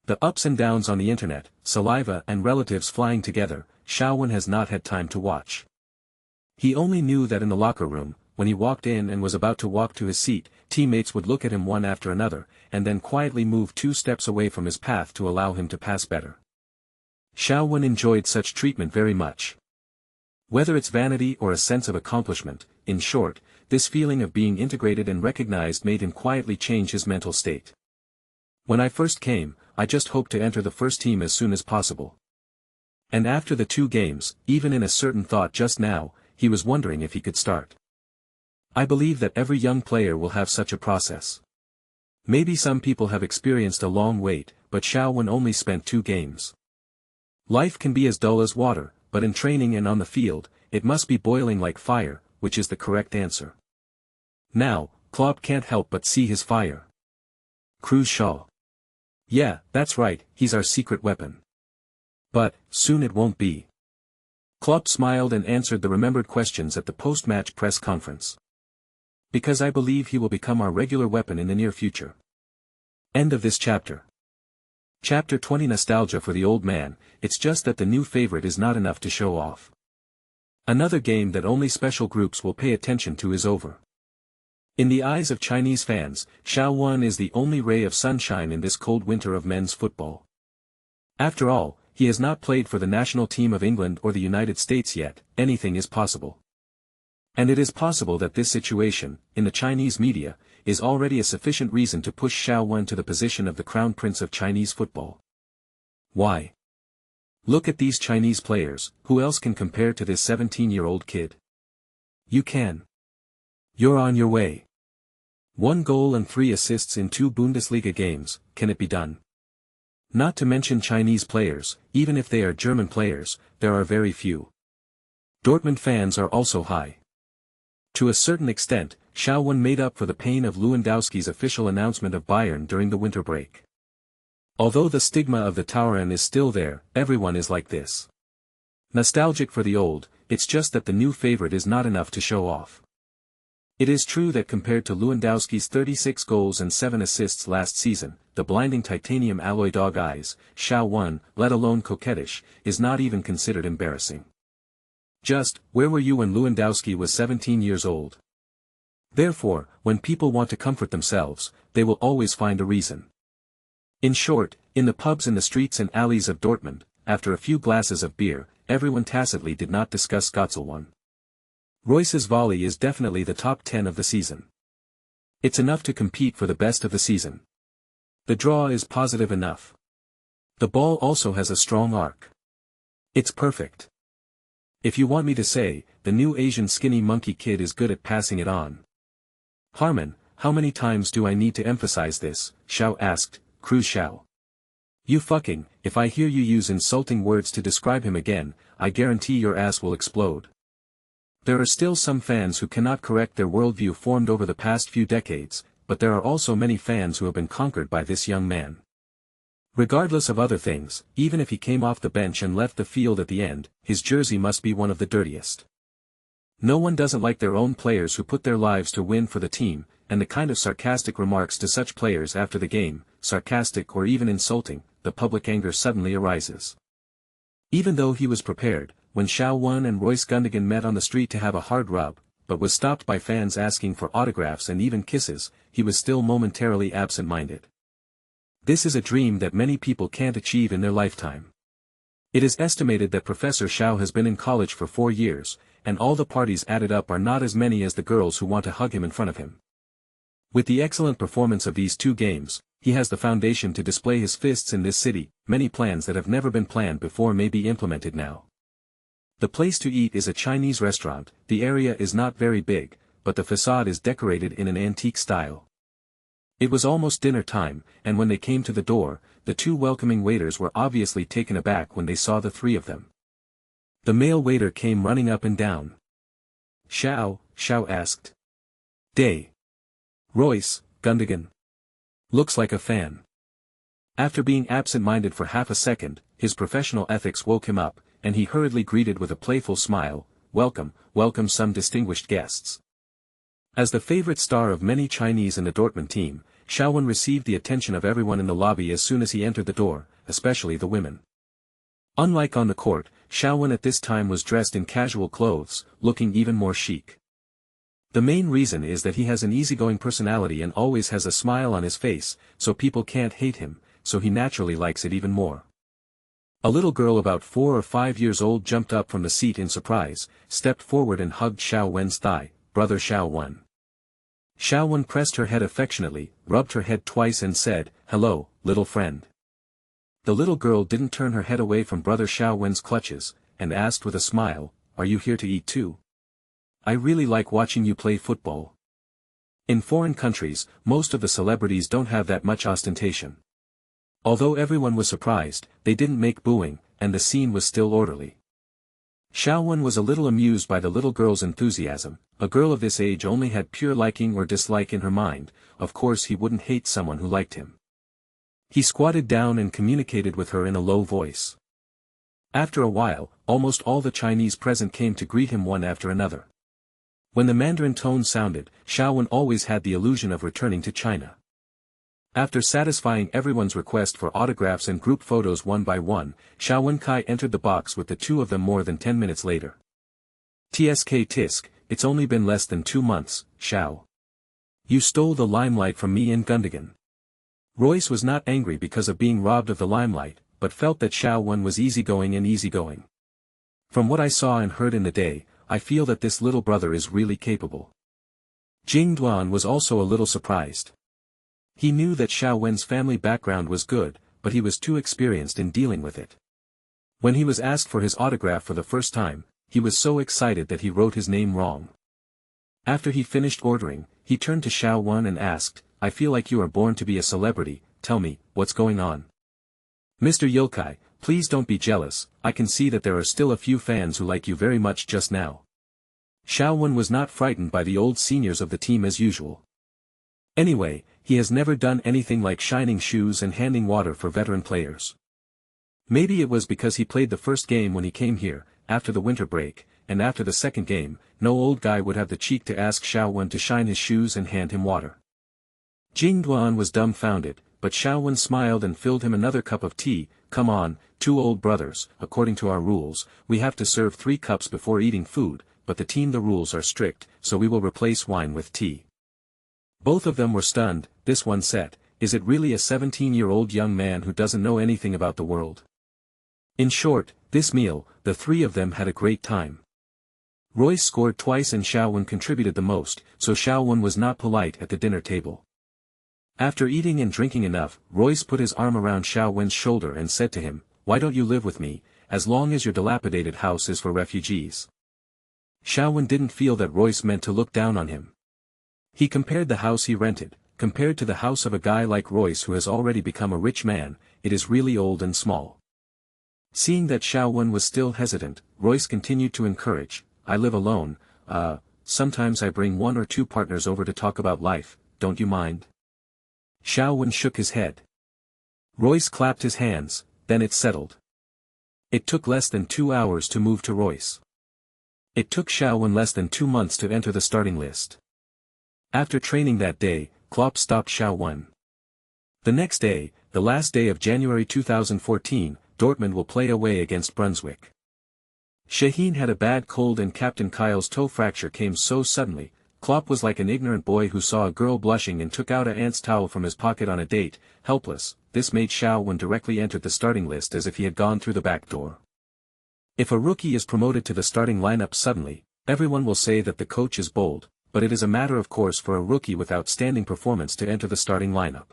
The ups and downs on the internet, saliva and relatives flying together, Xiao has not had time to watch. He only knew that in the locker room, when he walked in and was about to walk to his seat, teammates would look at him one after another, and then quietly move 2 steps away from his path to allow him to pass better. Xiao enjoyed such treatment very much. Whether it's vanity or a sense of accomplishment, in short, this feeling of being integrated and recognized made him quietly change his mental state. When I first came, I just hoped to enter the first team as soon as possible. And after the 2 games, even in a certain thought just now, he was wondering if he could start. I believe that every young player will have such a process. Maybe some people have experienced a long wait, but Xiao only spent 2 games. Life can be as dull as water, but in training and on the field, it must be boiling like fire, which is the correct answer. Now, Klopp can't help but see his fire. Cruz Shaw. Yeah, that's right, he's our secret weapon. But, soon it won't be. Klopp smiled and answered the remembered questions at the post-match press conference. Because I believe he will become our regular weapon in the near future. End of this chapter. Chapter 20 Nostalgia for the old man. It's just that the new favorite is not enough to show off. Another game that only special groups will pay attention to is over. In the eyes of Chinese fans, Xiao is the only ray of sunshine in this cold winter of men's football. After all, he has not played for the national team of England or the United States yet. Anything is possible. And it is possible that this situation, in the Chinese media, is already a sufficient reason to push Xiao to the position of the crown prince of Chinese football. Why? Look at these Chinese players. Who else can compare to this 17-year-old kid? You can. You're on your way. 1 goal and 3 assists in 2 Bundesliga games. Can it be done? Not to mention Chinese players, even if they are German players, there are very few. Dortmund fans are also high. To a certain extent, Xiao Wen made up for the pain of Lewandowski's official announcement of Bayern during the winter break. Although the stigma of the Tauren is still there, everyone is like this. Nostalgic for the old, it's just that the new favorite is not enough to show off. It is true that compared to Lewandowski's 36 goals and 7 assists last season, the blinding titanium alloy dog eyes, Xiao Wen, let alone coquettish, is not even considered embarrassing. Just, where were you when Lewandowski was 17 years old? Therefore, when people want to comfort themselves, they will always find a reason. In short, in the pubs and the streets and alleys of Dortmund, after a few glasses of beer, everyone tacitly did not discuss Götze 1. Royce's volley is definitely the top 10 of the season. It's enough to compete for the best of the season. The draw is positive enough. The ball also has a strong arc. It's perfect. If you want me to say, the new Asian skinny monkey kid is good at passing it on. Harmon, how many times do I need to emphasize this? Xiao asked, Cruz Xiao. You fucking, if I hear you use insulting words to describe him again, I guarantee your ass will explode. There are still some fans who cannot correct their worldview formed over the past few decades, but there are also many fans who have been conquered by this young man. Regardless of other things, even if he came off the bench and left the field at the end, his jersey must be one of the dirtiest. No one doesn't like their own players who put their lives to win for the team, and the kind of sarcastic remarks to such players after the game, sarcastic or even insulting, the public anger suddenly arises. Even though he was prepared, when Xiao Wen and Royce Gundogan met on the street to have a hard rub, but was stopped by fans asking for autographs and even kisses, he was still momentarily absent-minded. This is a dream that many people can't achieve in their lifetime. It is estimated that Professor Xiao has been in college for 4 years, and all the parties added up are not as many as the girls who want to hug him in front of him. With the excellent performance of these 2 games, he has the foundation to display his fists in this city. Many plans that have never been planned before may be implemented now. The place to eat is a Chinese restaurant. The area is not very big, but the facade is decorated in an antique style. It was almost dinner time, and when they came to the door, the 2 welcoming waiters were obviously taken aback when they saw the 3 of them. The male waiter came running up and down. Xiao asked. Day. Royce, Gundogan. Looks like a fan. After being absent-minded for half a second, his professional ethics woke him up, and he hurriedly greeted with a playful smile, welcome some distinguished guests. As the favorite star of many Chinese in the Dortmund team, Xiao Wen received the attention of everyone in the lobby as soon as he entered the door, especially the women. Unlike on the court, Xiao Wen at this time was dressed in casual clothes, looking even more chic. The main reason is that he has an easygoing personality and always has a smile on his face, so people can't hate him, so he naturally likes it even more. A little girl about 4 or 5 years old jumped up from the seat in surprise, stepped forward and hugged Xiao Wen's thigh. Brother Xiao Wen. Xiao Wen pressed her head affectionately, rubbed her head twice and said, hello, little friend. The little girl didn't turn her head away from Brother Xiao Wen's clutches, and asked with a smile, are you here to eat too? I really like watching you play football. In foreign countries, most of the celebrities don't have that much ostentation. Although everyone was surprised, they didn't make booing, and the scene was still orderly. Xiao Wen was a little amused by the little girl's enthusiasm. A girl of this age only had pure liking or dislike in her mind. Of course he wouldn't hate someone who liked him. He squatted down and communicated with her in a low voice. After a while, almost all the Chinese present came to greet him one after another. When the Mandarin tone sounded, Xiao Wen always had the illusion of returning to China. After satisfying everyone's request for autographs and group photos one by one, Xiao Wenkai entered the box with the 2 of them more than 10 minutes later. TSK Tisk, it's only been less than 2 months, Xiao. You stole the limelight from me and Gundogan. Royce was not angry because of being robbed of the limelight, but felt that Xiao Wen was easygoing. From what I saw and heard in the day, I feel that this little brother is really capable. Jing Duan was also a little surprised. He knew that Xiao Wen's family background was good, but he was too experienced in dealing with it. When he was asked for his autograph for the first time, he was so excited that he wrote his name wrong. After he finished ordering, he turned to Xiao Wen and asked, I feel like you are born to be a celebrity, tell me, what's going on? Mr. Yokai, please don't be jealous, I can see that there are still a few fans who like you very much just now. Xiao was not frightened by the old seniors of the team as usual. Anyway, he has never done anything like shining shoes and handing water for veteran players. Maybe it was because he played the first game when he came here, after the winter break, and after the second game, no old guy would have the cheek to ask Xiao to shine his shoes and hand him water. Jing Duan was dumbfounded, but Xiao smiled and filled him another cup of tea. Come on, two old brothers, according to our rules, we have to serve 3 cups before eating food, but the rules are strict, so we will replace wine with tea. Both of them were stunned. This one said, is it really a 17-year-old young man who doesn't know anything about the world? In short, this meal, the 3 of them had a great time. Royce scored twice and Xiao contributed the most, so Xiao was not polite at the dinner table. After eating and drinking enough, Royce put his arm around Xiao shoulder and said to him, why don't you live with me, as long as your dilapidated house is for refugees? Xiao didn't feel that Royce meant to look down on him. He compared the house he rented, compared to the house of a guy like Royce who has already become a rich man, it is really old and small. Seeing that Xiao was still hesitant, Royce continued to encourage, I live alone, sometimes I bring 1 or 2 partners over to talk about life, don't you mind? Xiao shook his head. Royce clapped his hands, then it settled. It took less than 2 hours to move to Royce. It took Xiao less than 2 months to enter the starting list. After training that day, Klopp stopped Xiao. The next day, the last day of January 2014, Dortmund will play away against Brunswick. Shaheen had a bad cold and Captain Kyle's toe fracture came so suddenly. Klopp was like an ignorant boy who saw a girl blushing and took out an aunt's towel from his pocket on a date, helpless. This made Xiao directly enter the starting list as if he had gone through the back door. If a rookie is promoted to the starting lineup suddenly, everyone will say that the coach is bold, but it is a matter of course for a rookie with outstanding performance to enter the starting lineup.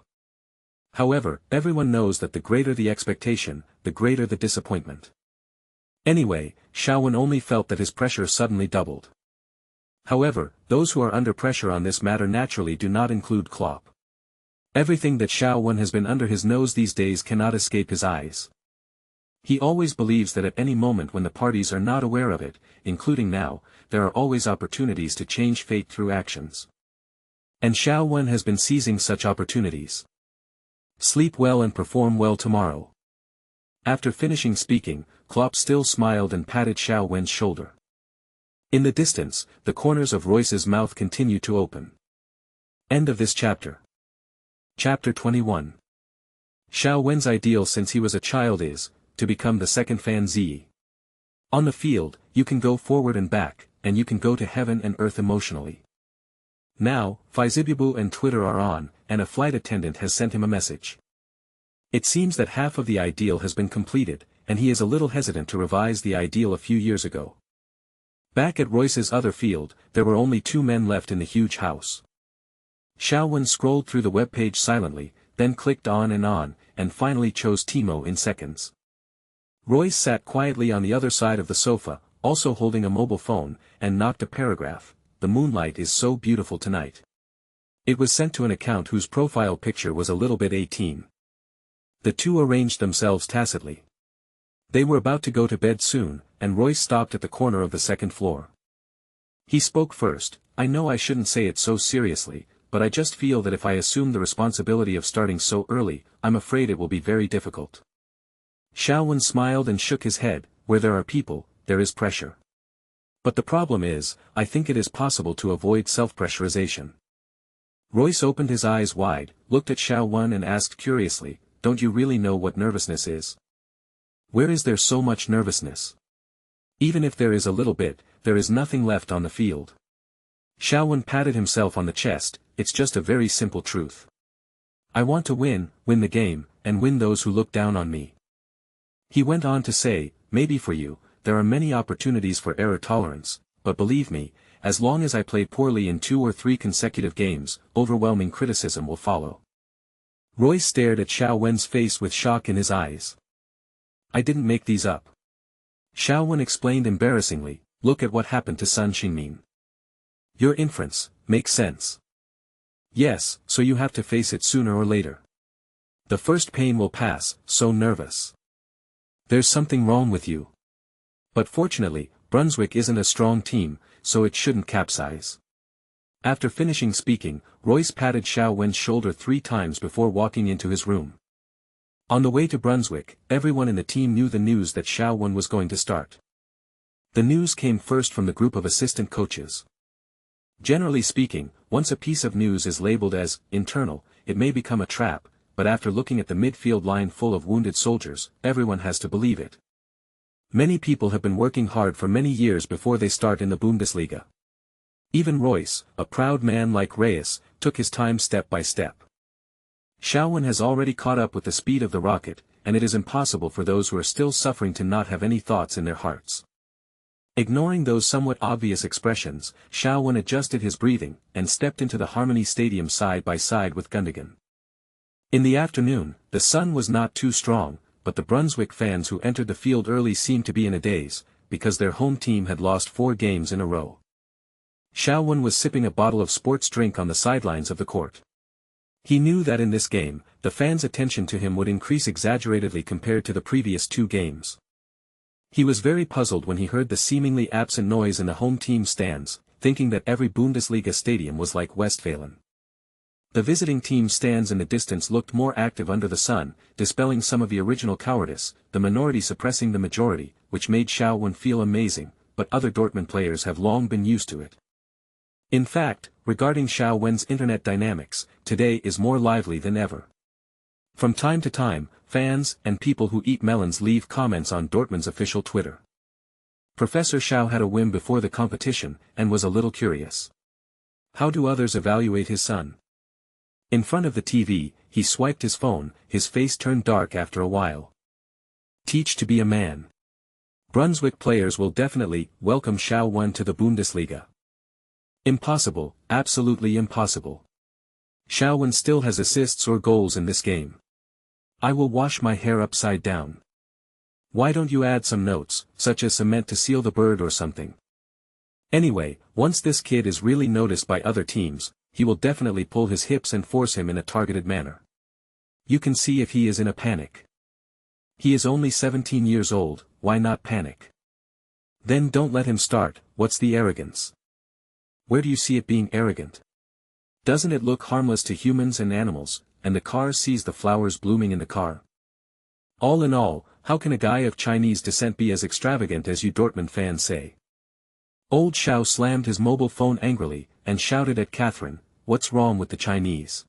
However, everyone knows that the greater the expectation, the greater the disappointment. Anyway, Xiao only felt that his pressure suddenly doubled. However, those who are under pressure on this matter naturally do not include Klopp. Everything that Xiao has been under his nose these days cannot escape his eyes. He always believes that at any moment when the parties are not aware of it, including now, there are always opportunities to change fate through actions. And Xiao has been seizing such opportunities. Sleep well and perform well tomorrow. After finishing speaking, Klopp still smiled and patted Xiao shoulder. In the distance, the corners of Royce's mouth continued to open. End of this chapter. Chapter 21. Xiao ideal since he was a child is, to become the second Fan Zi. On the field, you can go forward and back, and you can go to heaven and earth emotionally. Now, Fizibubu and Twitter are on, and a flight attendant has sent him a message. It seems that half of the ideal has been completed, and he is a little hesitant to revise the ideal a few years ago. Back at Royce's other field, there were only 2 men left in the huge house. Xiao scrolled through the webpage silently, then clicked on, and finally chose Timo in seconds. Royce sat quietly on the other side of the sofa, also holding a mobile phone, and knocked a paragraph. The moonlight is so beautiful tonight. It was sent to an account whose profile picture was a little bit 18. The two arranged themselves tacitly. They were about to go to bed soon, and Royce stopped at the corner of the second floor. He spoke first. I know I shouldn't say it so seriously, but I just feel that if I assume the responsibility of starting so early, I'm afraid it will be very difficult. Xiao smiled and shook his head. Where there are people, there is pressure. But the problem is, I think it is possible to avoid self-pressurization. Royce opened his eyes wide, looked at Xiao and asked curiously, don't you really know what nervousness is? Where is there so much nervousness? Even if there is a little bit, there is nothing left on the field. Xiao patted himself on the chest. It's just a very simple truth. I want to win the game, and win those who look down on me. He went on to say, maybe for you, there are many opportunities for error tolerance, but believe me, as long as I play poorly in 2 or 3 consecutive games, overwhelming criticism will follow. Royce stared at Xiao face with shock in his eyes. I didn't make these up. Xiao explained embarrassingly, look at what happened to Sun Xingmin. Your inference makes sense. Yes, so you have to face it sooner or later. The first pain will pass, so nervous. There's something wrong with you. But fortunately, Brunswick isn't a strong team, so it shouldn't capsize. After finishing speaking, Royce patted Xiao Wen's shoulder 3 times before walking into his room. On the way to Brunswick, everyone in the team knew the news that Xiao Wen was going to start. The news came first from the group of assistant coaches. Generally speaking, once a piece of news is labeled as internal, it may become a trap, but after looking at the midfield line full of wounded soldiers, everyone has to believe it. Many people have been working hard for many years before they start in the Bundesliga. Even Royce, a proud man like Reyes, took his time step by step. Xiao Wen has already caught up with the speed of the rocket, and it is impossible for those who are still suffering to not have any thoughts in their hearts. Ignoring those somewhat obvious expressions, Xiao Wen adjusted his breathing, and stepped into the Harmony Stadium side by side with Gundogan. In the afternoon, the sun was not too strong, but the Brunswick fans who entered the field early seemed to be in a daze, because their home team had lost 4 games in a row. Xiao Wen was sipping a bottle of sports drink on the sidelines of the court. He knew that in this game, the fans' attention to him would increase exaggeratedly compared to the previous 2 games. He was very puzzled when he heard the seemingly absent noise in the home team stands, thinking that every Bundesliga stadium was like Westfalen. The visiting team stands in the distance looked more active under the sun, dispelling some of the original cowardice, the minority suppressing the majority, which made Xiao Wen feel amazing, but other Dortmund players have long been used to it. In fact, regarding Xiao Wen's internet dynamics, today is more lively than ever. From time to time, fans and people who eat melons leave comments on Dortmund's official Twitter. Professor Xiao had a whim before the competition, and was a little curious. How do others evaluate his son? In front of the TV, he swiped his phone, his face turned dark after a while. Teach to be a man. Brunswick players will definitely welcome Xiao Wen to the Bundesliga. Impossible, absolutely impossible. Xiao Wen still has assists or goals in this game. I will wash my hair upside down. Why don't you add some notes, such as cement to seal the bird or something? Anyway, once this kid is really noticed by other teams, he will definitely pull his hips and force him in a targeted manner. You can see if he is in a panic. He is only 17 years old, why not panic? Then don't let him start, what's the arrogance? Where do you see it being arrogant? Doesn't it look harmless to humans and animals, and the car sees the flowers blooming in the car? All in all, how can a guy of Chinese descent be as extravagant as you Dortmund fans say? Old Xiao slammed his mobile phone angrily, and shouted at Catherine, what's wrong with the Chinese?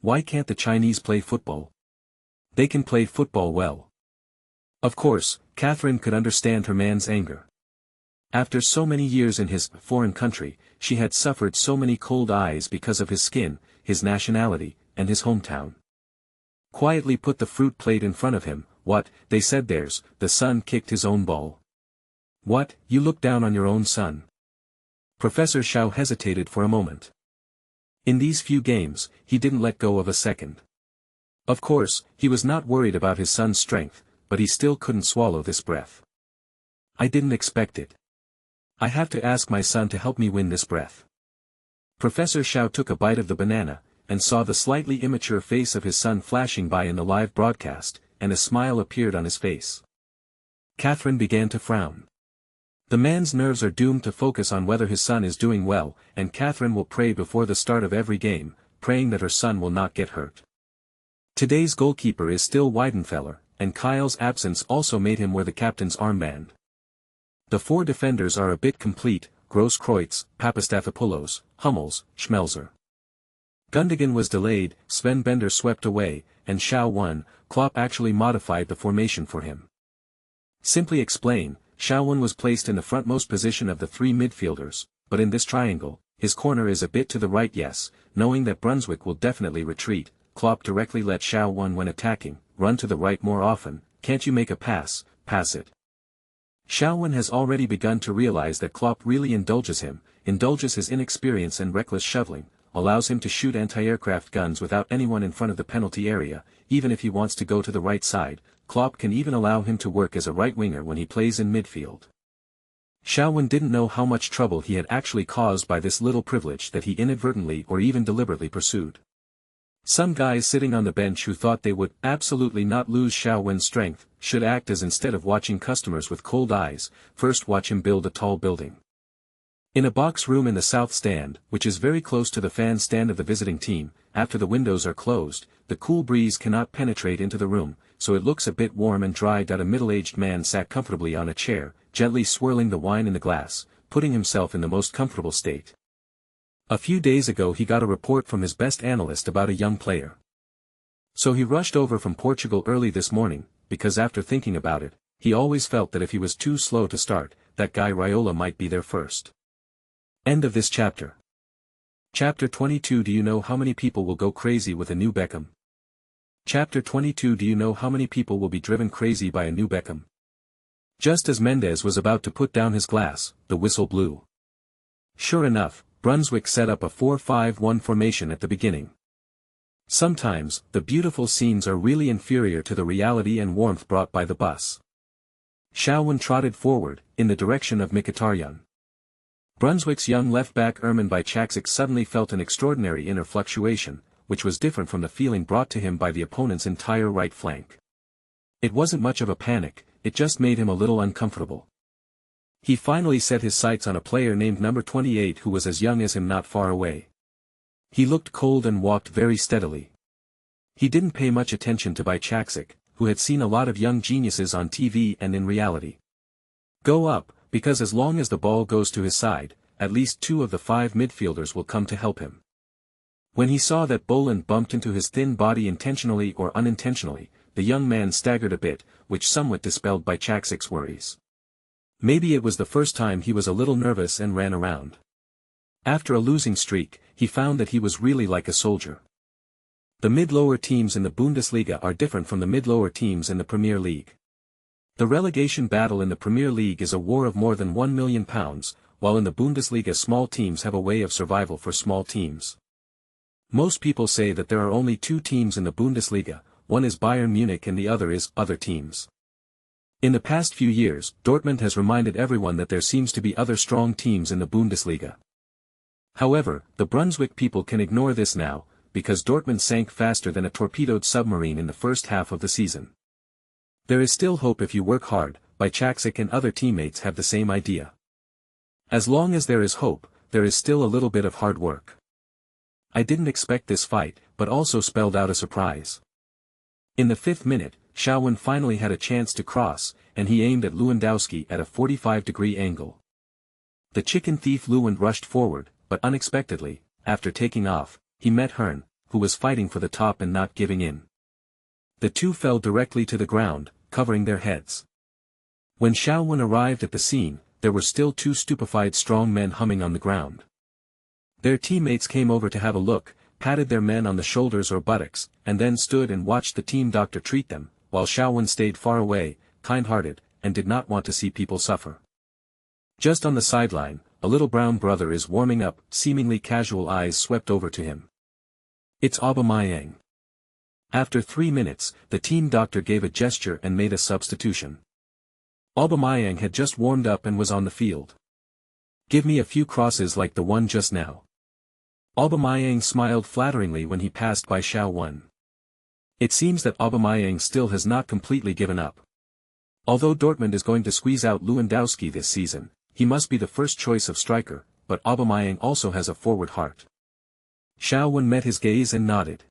Why can't the Chinese play football? They can play football well. Of course, Catherine could understand her man's anger. After so many years in his foreign country, she had suffered so many cold eyes because of his skin, his nationality, and his hometown. Quietly put the fruit plate in front of him. What, they said theirs, the son kicked his own ball. What, you look down on your own son? Professor Xiao hesitated for a moment. In these few games, he didn't let go of a second. Of course, he was not worried about his son's strength, but he still couldn't swallow this breath. I didn't expect it. I have to ask my son to help me win this breath. Professor Xiao took a bite of the banana, and saw the slightly immature face of his son flashing by in the live broadcast, and a smile appeared on his face. Catherine began to frown. The man's nerves are doomed to focus on whether his son is doing well, and Catherine will pray before the start of every game, praying that her son will not get hurt. Today's goalkeeper is still Weidenfeller, and Kyle's absence also made him wear the captain's armband. The 4 defenders are a bit complete: Grosskreutz, Papastathopoulos, Hummels, Schmelzer. Gundogan was delayed, Sven Bender swept away, and Xiao Wen, Klopp actually modified the formation for him. Simply explain, Xiao Wen was placed in the frontmost position of the 3 midfielders, but in this triangle, his corner is a bit to the right. Yes, knowing that Brunswick will definitely retreat, Klopp directly let Xiao Wen when attacking, run to the right more often. Can't you make a pass, pass it. Xiao Wen has already begun to realize that Klopp really indulges his inexperience and reckless shoveling, allows him to shoot anti-aircraft guns without anyone in front of the penalty area. Even if he wants to go to the right side, Klopp can even allow him to work as a right winger when he plays in midfield. Xiao Wen didn't know how much trouble he had actually caused by this little privilege that he inadvertently or even deliberately pursued. Some guys sitting on the bench who thought they would absolutely not lose Xiao Wen's strength, should act as instead of watching customers with cold eyes, first watch him build a tall building. In a box room in the south stand, which is very close to the fan stand of the visiting team, after the windows are closed, the cool breeze cannot penetrate into the room, so it looks a bit warm and dry. A middle-aged man sat comfortably on a chair, gently swirling the wine in the glass, putting himself in the most comfortable state. A few days ago he got a report from his best analyst about a young player. So he rushed over from Portugal early this morning, because after thinking about it, he always felt that if he was too slow to start, that guy Raiola might be there first. End of this chapter. Chapter 22. Do you know how many people will go crazy with a new Beckham? Chapter 22. Do you know how many people will be driven crazy by a new Beckham? Just as Mendes was about to put down his glass, the whistle blew. Sure enough, Brunswick set up a 4-5-1 formation at the beginning. Sometimes, the beautiful scenes are really inferior to the reality and warmth brought by the bus. Shaowen trotted forward, in the direction of Mkhitaryan. Brunswick's young left-back Ermin Bajčakić suddenly felt an extraordinary inner fluctuation, which was different from the feeling brought to him by the opponent's entire right flank. It wasn't much of a panic, it just made him a little uncomfortable. He finally set his sights on a player named number 28 who was as young as him not far away. He looked cold and walked very steadily. He didn't pay much attention to Bajčakić, who had seen a lot of young geniuses on TV and in reality. Go up, because as long as the ball goes to his side, at least 2 of the 5 midfielders will come to help him. When he saw that Boland bumped into his thin body intentionally or unintentionally, the young man staggered a bit, which somewhat dispelled Bajčakic's worries. Maybe it was the first time he was a little nervous and ran around. After a losing streak, he found that he was really like a soldier. The mid-lower teams in the Bundesliga are different from the mid-lower teams in the Premier League. The relegation battle in the Premier League is a war of more than £1 million, while in the Bundesliga small teams have a way of survival for small teams. Most people say that there are only 2 teams in the Bundesliga, one is Bayern Munich and the other is other teams. In the past few years, Dortmund has reminded everyone that there seems to be other strong teams in the Bundesliga. However, the Brunswick people can ignore this now, because Dortmund sank faster than a torpedoed submarine in the first half of the season. There is still hope if you work hard. Bajčakić and other teammates have the same idea. As long as there is hope, there is still a little bit of hard work. I didn't expect this fight, but also spelled out a surprise. In the 5th minute, Shaowen finally had a chance to cross, and he aimed at Lewandowski at a 45-degree angle. The chicken thief Lewand rushed forward, but unexpectedly, after taking off, he met Hearn, who was fighting for the top and not giving in. The two fell directly to the ground, covering their heads. When Shaowen arrived at the scene, there were still 2 stupefied strong men humming on the ground. Their teammates came over to have a look, patted their men on the shoulders or buttocks, and then stood and watched the team doctor treat them, while Shaowen stayed far away, kind-hearted, and did not want to see people suffer. Just on the sideline, a little brown brother is warming up, seemingly casual eyes swept over to him. It's Aubameyang. After 3 minutes, the team doctor gave a gesture and made a substitution. Aubameyang had just warmed up and was on the field. Give me a few crosses like the one just now. Aubameyang smiled flatteringly when he passed by Shaowen. It seems that Aubameyang still has not completely given up. Although Dortmund is going to squeeze out Lewandowski this season, he must be the first choice of striker, but Aubameyang also has a forward heart. Shaowen met his gaze and nodded.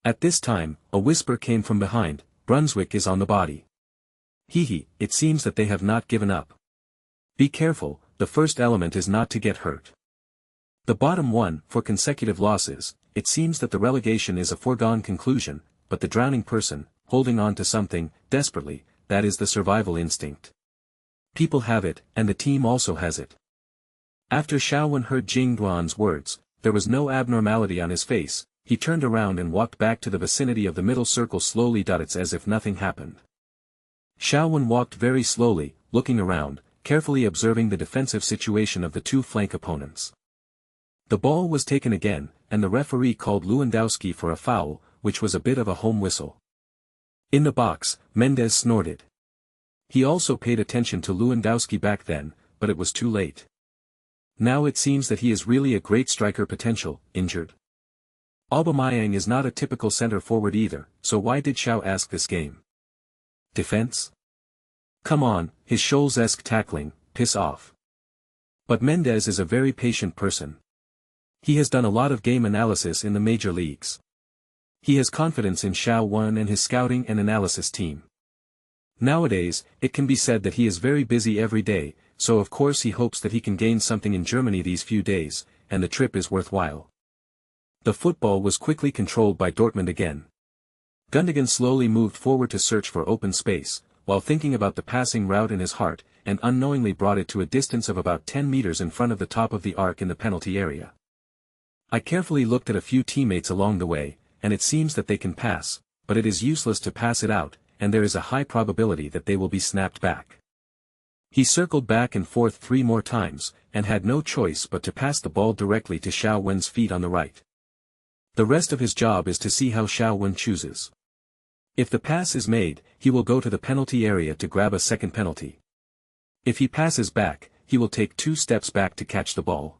At this time, a whisper came from behind, Brunswick is on the body. Hee, it seems that they have not given up. Be careful, the first element is not to get hurt. The bottom 1, for consecutive losses, it seems that the relegation is a foregone conclusion, but the drowning person, holding on to something, desperately, that is the survival instinct. People have it, and the team also has it. After Shaowen heard Jing Duan's words, there was no abnormality on his face, he turned around and walked back to the vicinity of the middle circle slowly. It's as if nothing happened. Shaowen walked very slowly, looking around, carefully observing the defensive situation of the 2 flank opponents. The ball was taken again, and the referee called Lewandowski for a foul, which was a bit of a home whistle. In the box, Mendes snorted. He also paid attention to Lewandowski back then, but it was too late. Now it seems that he is really a great striker potential, injured. Aubameyang is not a typical center forward either, so why did Shao ask this game? Defense? Come on, his Scholes-esque tackling, piss off. But Mendez is a very patient person. He has done a lot of game analysis in the major leagues. He has confidence in Xiao Wen and his scouting and analysis team. Nowadays, it can be said that he is very busy every day, so of course he hopes that he can gain something in Germany these few days, and the trip is worthwhile. The football was quickly controlled by Dortmund again. Gundogan slowly moved forward to search for open space, while thinking about the passing route in his heart, and unknowingly brought it to a distance of about 10 meters in front of the top of the arc in the penalty area. I carefully looked at a few teammates along the way, and it seems that they can pass, but it is useless to pass it out, and there is a high probability that they will be snapped back. He circled back and forth 3 more times, and had no choice but to pass the ball directly to Xiao Wen's feet on the right. The rest of his job is to see how Xiao Wen chooses. If the pass is made, he will go to the penalty area to grab a second penalty. If he passes back, he will take 2 steps back to catch the ball.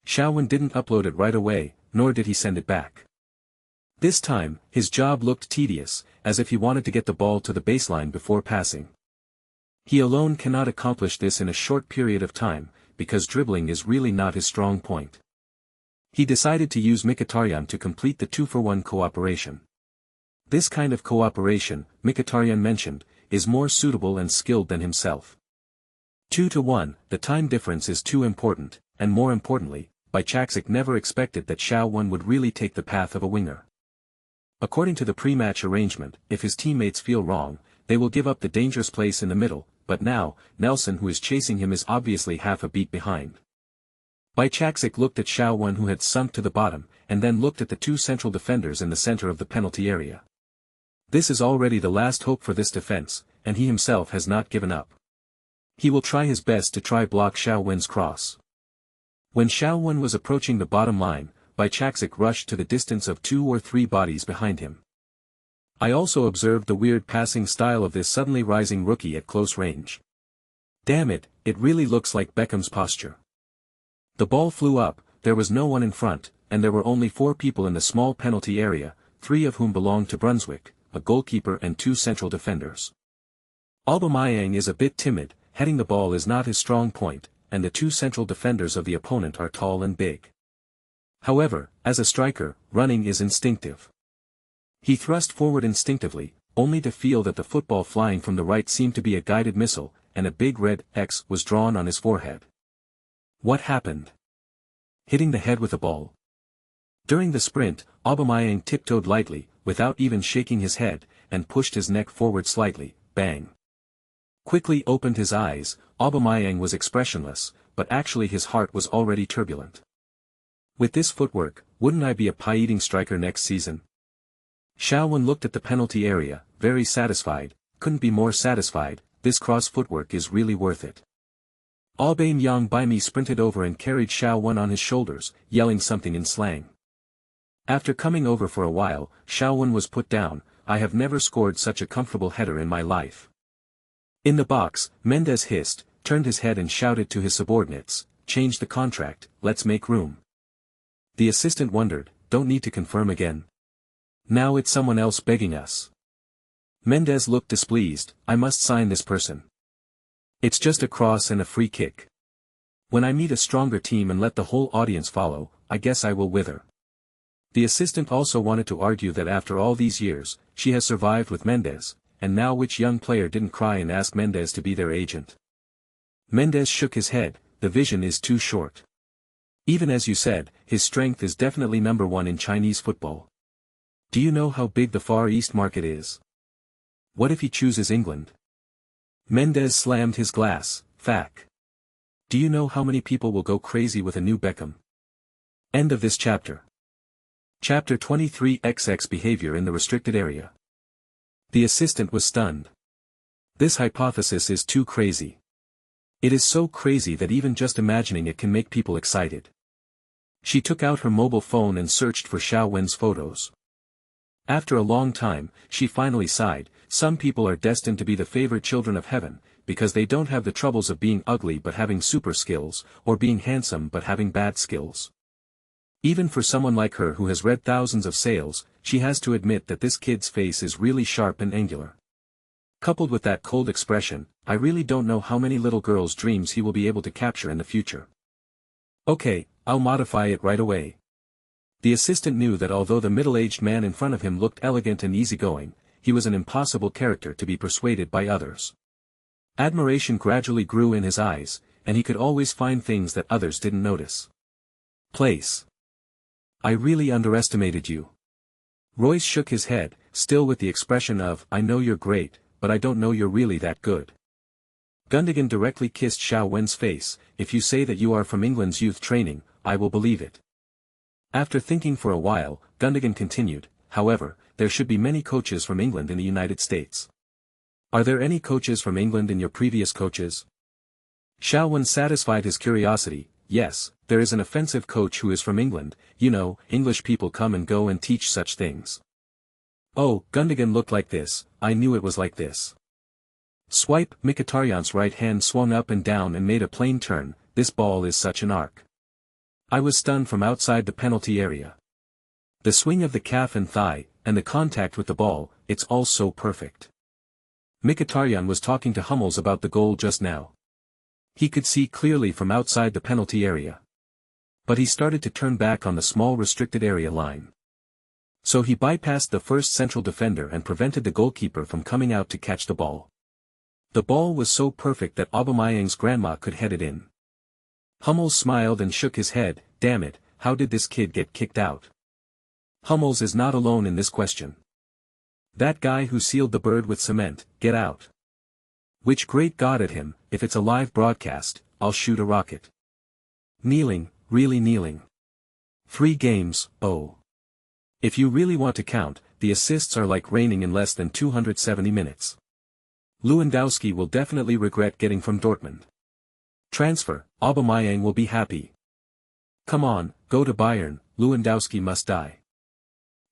Xiao Wen didn't upload it right away, nor did he send it back. This time, his job looked tedious, as if he wanted to get the ball to the baseline before passing. He alone cannot accomplish this in a short period of time, because dribbling is really not his strong point. He decided to use Mkhitaryan to complete the 2-for-1 cooperation. This kind of cooperation, Mkhitaryan mentioned, is more suitable and skilled than himself. 2-to-1, the time difference is too important, and more importantly, Beckham never expected that Xiao Wen would really take the path of a winger. According to the pre-match arrangement, if his teammates feel wrong, they will give up the dangerous place in the middle, but now, Nelson who is chasing him is obviously half a beat behind. Beckham looked at Xiao Wen who had sunk to the bottom, and then looked at the 2 central defenders in the center of the penalty area. This is already the last hope for this defense, and he himself has not given up. He will try his best to block Xiao Wen's cross. When Xiao Wen was approaching the bottom line, Beckham rushed to the distance of 2 or 3 bodies behind him. I also observed the weird passing style of this suddenly rising rookie at close range. Damn it, it really looks like Beckham's posture. The ball flew up, there was no one in front, and there were only 4 people in the small penalty area, 3 of whom belonged to Brunswick, a goalkeeper and 2 central defenders. Aubameyang is a bit timid, heading the ball is not his strong point, and the 2 central defenders of the opponent are tall and big. However, as a striker, running is instinctive. He thrust forward instinctively, only to feel that the football flying from the right seemed to be a guided missile, and a big red X was drawn on his forehead. What happened? Hitting the head with a ball. During the sprint, Aubameyang tiptoed lightly, without even shaking his head, and pushed his neck forward slightly, bang. Quickly opened his eyes, Aubameyang was expressionless, but actually his heart was already turbulent. With this footwork, wouldn't I be a pie-eating striker next season? Xiao Wen looked at the penalty area, very satisfied, couldn't be more satisfied, this cross footwork is really worth it. Aubameyang sprinted over and carried Xiao Wen on his shoulders, yelling something in slang. After coming over for a while, Xiao Wen was put down. I have never scored such a comfortable header in my life. In the box, Mendez hissed, turned his head and shouted to his subordinates, change the contract, let's make room. The assistant wondered, don't need to confirm again. Now it's someone else begging us. Mendez looked displeased, I must sign this person. It's just a cross and a free kick. When I meet a stronger team and let the whole audience follow, I guess I will wither. The assistant also wanted to argue that after all these years, she has survived with Mendez, and now which young player didn't cry and ask Mendez to be their agent. Mendez shook his head, the vision is too short. Even as you said, his strength is definitely number 1 in Chinese football. Do you know how big the Far East market is? What if he chooses England? Mendez slammed his glass, Fac. Do you know how many people will go crazy with a new Beckham? End of this chapter. Chapter 23 XX Behavior in the Restricted Area. The assistant was stunned. This hypothesis is too crazy. It is so crazy that even just imagining it can make people excited. She took out her mobile phone and searched for Xiao Wen's photos. After a long time, she finally sighed, some people are destined to be the favored children of heaven, because they don't have the troubles of being ugly but having super skills, or being handsome but having bad skills. Even for someone like her who has read thousands of sales, she has to admit that this kid's face is really sharp and angular. Coupled with that cold expression, I really don't know how many little girls' dreams he will be able to capture in the future. Okay, I'll modify it right away. The assistant knew that although the middle-aged man in front of him looked elegant and easygoing, he was an impossible character to be persuaded by others. Admiration gradually grew in his eyes, and he could always find things that others didn't notice. Place. I really underestimated you. Royce shook his head, still with the expression of, I know you're great, but I don't know you're really that good. Gundogan directly kissed Xiao Wen's face. If you say that you are from England's youth training, I will believe it. After thinking for a while, Gundogan continued, however, there should be many coaches from England in the United States. Are there any coaches from England in your previous coaches? Xiao Wen satisfied his curiosity. Yes, there is an offensive coach who is from England. You know, English people come and go and teach such things. Oh, Gundogan looked like this. I knew it was like this. Swipe. Mkhitaryan's right hand swung up and down and made a plain turn. This ball is such an arc. I was stunned from outside the penalty area. The swing of the calf and thigh, and the contact with the ball, it's all so perfect. Mkhitaryan was talking to Hummels about the goal just now. He could see clearly from outside the penalty area. But he started to turn back on the small restricted area line. So he bypassed the first central defender and prevented the goalkeeper from coming out to catch the ball. The ball was so perfect that Aubameyang's grandma could head it in. Hummels smiled and shook his head. Damn it, how did this kid get kicked out? Hummels is not alone in this question. That guy who sealed the bird with cement, get out. Which great God at him, if it's a live broadcast, I'll shoot a rocket. Kneeling, really kneeling. 3 games, oh. If you really want to count, the assists are like raining in less than 270 minutes. Lewandowski will definitely regret getting from Dortmund. Transfer, Aubameyang will be happy. Come on, go to Bayern, Lewandowski must die.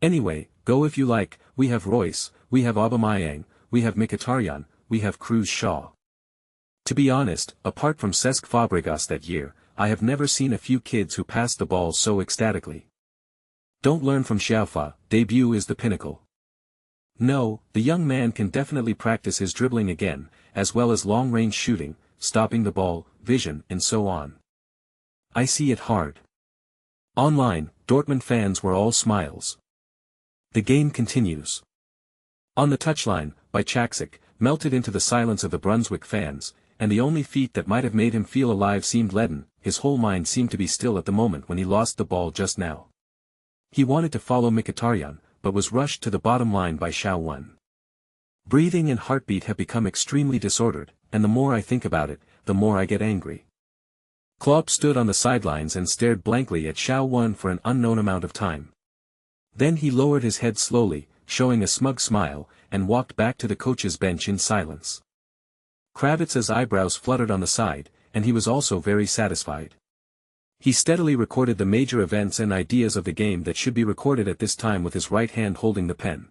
Anyway, go if you like, we have Royce, we have Aubameyang, we have Mkhitaryan, we have Cruz Shaw. To be honest, apart from Cesc Fabregas that year, I have never seen a few kids who passed the ball so ecstatically. Don't learn from Xiaofa, debut is the pinnacle. No, the young man can definitely practice his dribbling again, as well as long-range shooting, stopping the ball, vision, and so on. I see it hard. Online, Dortmund fans were all smiles. The game continues. On the touchline, Beckham melted into the silence of the Brunswick fans, and the only feat that might have made him feel alive seemed leaden. His whole mind seemed to be still at the moment when he lost the ball just now. He wanted to follow Mkhitaryan, but was rushed to the bottom line by Xiao Wen. Breathing and heartbeat have become extremely disordered, and the more I think about it, the more I get angry. Klopp stood on the sidelines and stared blankly at Xiao Wen for an unknown amount of time. Then he lowered his head slowly, showing a smug smile, and walked back to the coach's bench in silence. Kravitz's eyebrows fluttered on the side, and he was also very satisfied. He steadily recorded the major events and ideas of the game that should be recorded at this time with his right hand holding the pen.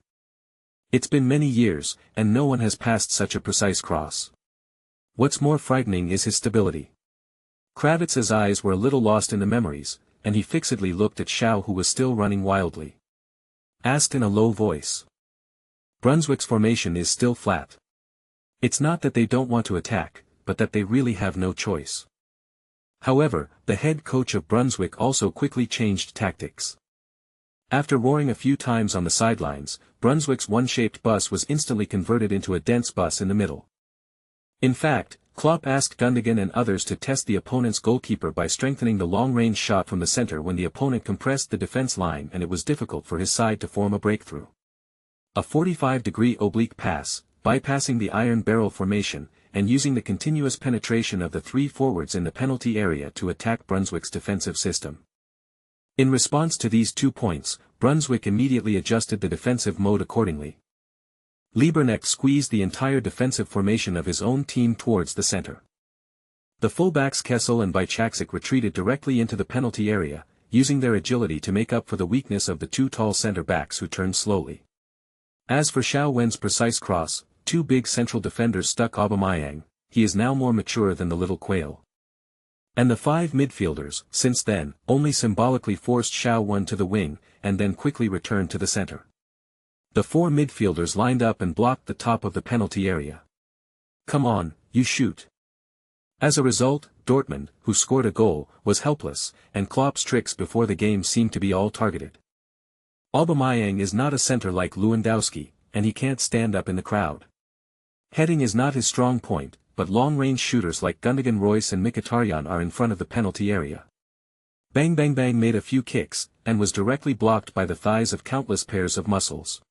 It's been many years, and no one has passed such a precise cross. What's more frightening is his stability. Kravitz's eyes were a little lost in the memories, and he fixedly looked at Xiao who was still running wildly. Asked in a low voice. Brunswick's formation is still flat. It's not that they don't want to attack, but that they really have no choice. However, the head coach of Brunswick also quickly changed tactics. After roaring a few times on the sidelines, Brunswick's one-shaped bus was instantly converted into a dense bus in the middle. In fact, Klopp asked Gundogan and others to test the opponent's goalkeeper by strengthening the long-range shot from the center when the opponent compressed the defense line and it was difficult for his side to form a breakthrough. A 45-degree oblique pass, bypassing the iron barrel formation, and using the continuous penetration of the 3 forwards in the penalty area to attack Brunswick's defensive system. In response to these 2 points, Brunswick immediately adjusted the defensive mode accordingly. Lieberknecht squeezed the entire defensive formation of his own team towards the center. The fullbacks Kessel and Beckham retreated directly into the penalty area, using their agility to make up for the weakness of the 2 tall center-backs who turned slowly. As for Xiao Wen's precise cross, 2 big central defenders stuck Aubameyang. He is now more mature than the little quail. And the 5 midfielders, since then, only symbolically forced Xiao Wen to the wing, and then quickly returned to the center. The four midfielders lined up and blocked the top of the penalty area. "Come on, you shoot." As a result, Dortmund, who scored a goal, was helpless, and Klopp's tricks before the game seemed to be all targeted. Aubameyang is not a centre like Lewandowski, and he can't stand up in the crowd. Heading is not his strong point, but long-range shooters like Gundogan, Royce and Mkhitaryan are in front of the penalty area. Bang Bang Bang made a few kicks, and was directly blocked by the thighs of countless pairs of muscles.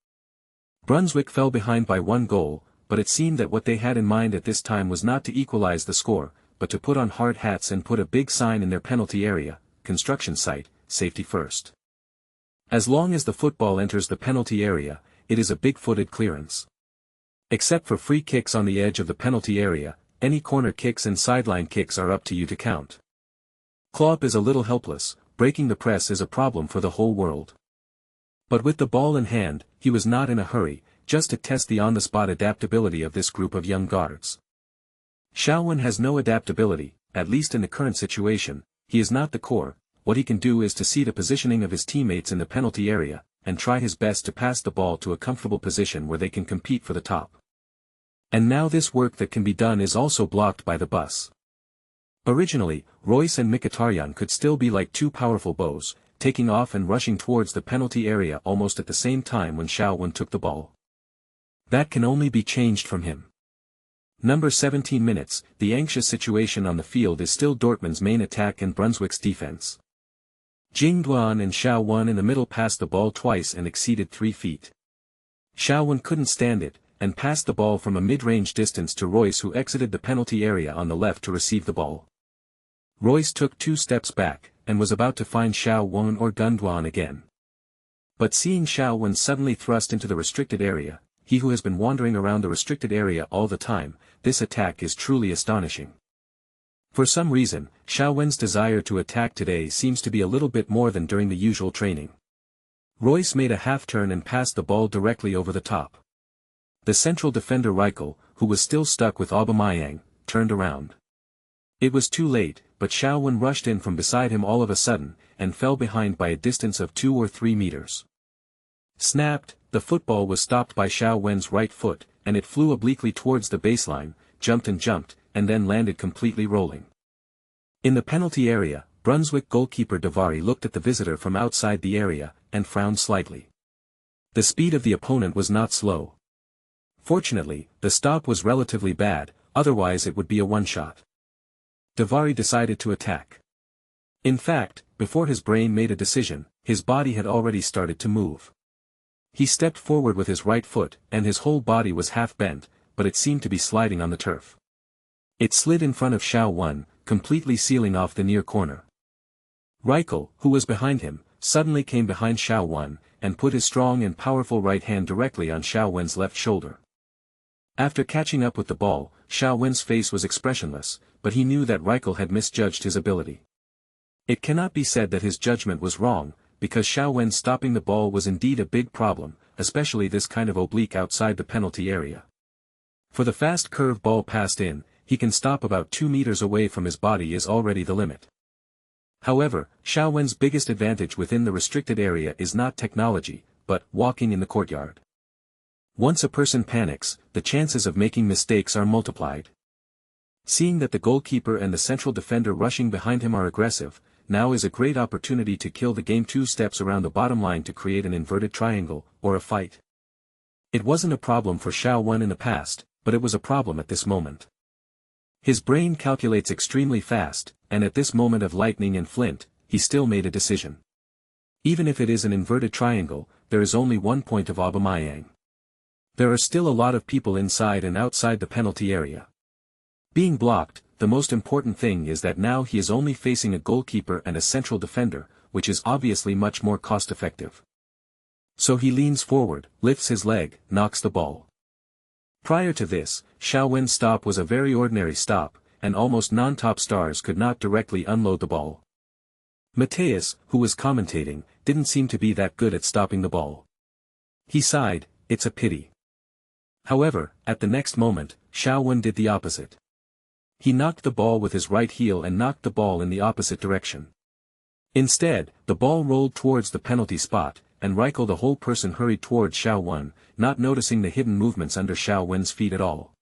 Brunswick fell behind by 1 goal, but it seemed that what they had in mind at this time was not to equalize the score, but to put on hard hats and put a big sign in their penalty area, construction site, safety first. As long as the football enters the penalty area, it is a big-footed clearance. Except for free kicks on the edge of the penalty area, any corner kicks and sideline kicks are up to you to count. Klopp is a little helpless, breaking the press is a problem for the whole world. But with the ball in hand, he was not in a hurry, just to test the on-the-spot adaptability of this group of young guards. Shaowen has no adaptability, at least in the current situation. He is not the core. What he can do is to see the positioning of his teammates in the penalty area, and try his best to pass the ball to a comfortable position where they can compete for the top. And now this work that can be done is also blocked by the bus. Originally, Royce and Mkhitaryan could still be like two powerful bows, taking off and rushing towards the penalty area almost at the same time when Shaowen took the ball. That can only be changed from him. Number 17 minutes, the anxious situation on the field is still Dortmund's main attack and Brunswick's defense. Jingduan and Shaowen in the middle passed the ball twice and exceeded 3 feet. Shaowen couldn't stand it, and passed the ball from a mid-range distance to Royce, who exited the penalty area on the left to receive the ball. Royce took 2 steps back, and was about to find Shaowen or Gunduan again. But seeing Shaowen suddenly thrust into the restricted area, he who has been wandering around the restricted area all the time, this attack is truly astonishing. For some reason, Shaowen's desire to attack today seems to be a little bit more than during the usual training. Royce made a half-turn and passed the ball directly over the top. The central defender Reichel, who was still stuck with Aubameyang, turned around. It was too late, but Shaowen rushed in from beside him all of a sudden, and fell behind by a distance of 2 or 3 meters. Snapped, the football was stopped by Shaowen's right foot, and it flew obliquely towards the baseline, jumped, and then landed completely rolling. In the penalty area, Brunswick goalkeeper Davari looked at the visitor from outside the area, and frowned slightly. The speed of the opponent was not slow. Fortunately, the stop was relatively bad, otherwise it would be a one-shot. Davari decided to attack. In fact, before his brain made a decision, his body had already started to move. He stepped forward with his right foot, and his whole body was half bent, but it seemed to be sliding on the turf. It slid in front of Shaowen, completely sealing off the near corner. Reichel, who was behind him, suddenly came behind Shaowen, and put his strong and powerful right hand directly on Shaowen's left shoulder. After catching up with the ball, Shaowen's face was expressionless, but he knew that Reichel had misjudged his ability. It cannot be said that his judgment was wrong, because Shaowen stopping the ball was indeed a big problem, especially this kind of oblique outside the penalty area. For the fast curve ball passed in, he can stop about 2 meters away from his body is already the limit. However, Shaowen's biggest advantage within the restricted area is not technology, but walking in the courtyard. Once a person panics, the chances of making mistakes are multiplied. Seeing that the goalkeeper and the central defender rushing behind him are aggressive, now is a great opportunity to kill the game 2 steps around the bottom line to create an inverted triangle, or a fight. It wasn't a problem for Shaowen in the past, but it was a problem at this moment. His brain calculates extremely fast, and at this moment of lightning and flint, he still made a decision. Even if it is an inverted triangle, there is only 1 point of Aubameyang. There are still a lot of people inside and outside the penalty area. Being blocked, the most important thing is that now he is only facing a goalkeeper and a central defender, which is obviously much more cost-effective. So he leans forward, lifts his leg, knocks the ball. Prior to this, Shaowen's stop was a very ordinary stop, and almost non-top stars could not directly unload the ball. Mateus, who was commentating, didn't seem to be that good at stopping the ball. He sighed, "It's a pity." However, at the next moment, Shaowen did the opposite. He knocked the ball with his right heel and knocked the ball in the opposite direction. Instead, the ball rolled towards the penalty spot, and Reichel the whole person hurried toward Xiao Wen, not noticing the hidden movements under Xiao Wen's feet at all.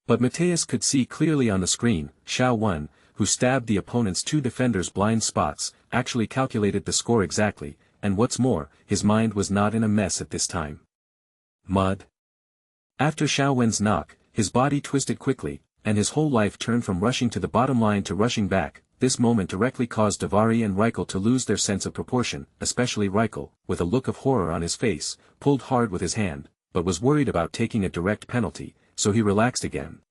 But Mateus could see clearly on the screen, Xiao Wen, who stabbed the opponent's two defenders' blind spots, actually calculated the score exactly, and what's more, his mind was not in a mess at this time. Mud. After Xiao Wen's knock, his body twisted quickly, and his whole life turned from rushing to the bottom line to rushing back. This moment directly caused Davari and Reichel to lose their sense of proportion, especially Reichel, with a look of horror on his face, pulled hard with his hand, but was worried about taking a direct penalty, so he relaxed again.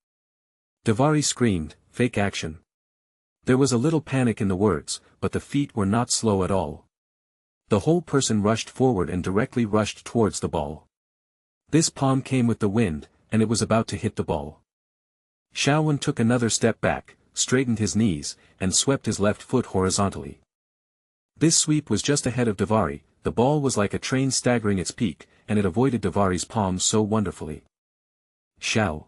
Davari screamed, "Fake action." There was a little panic in the words, but the feet were not slow at all. The whole person rushed forward and directly rushed towards the ball. This palm came with the wind, and it was about to hit the ball. Xiao Wen took another step back, straightened his knees, and swept his left foot horizontally. This sweep was just ahead of Davari. The ball was like a train staggering its peak, and it avoided Davari's palms so wonderfully. Xiao.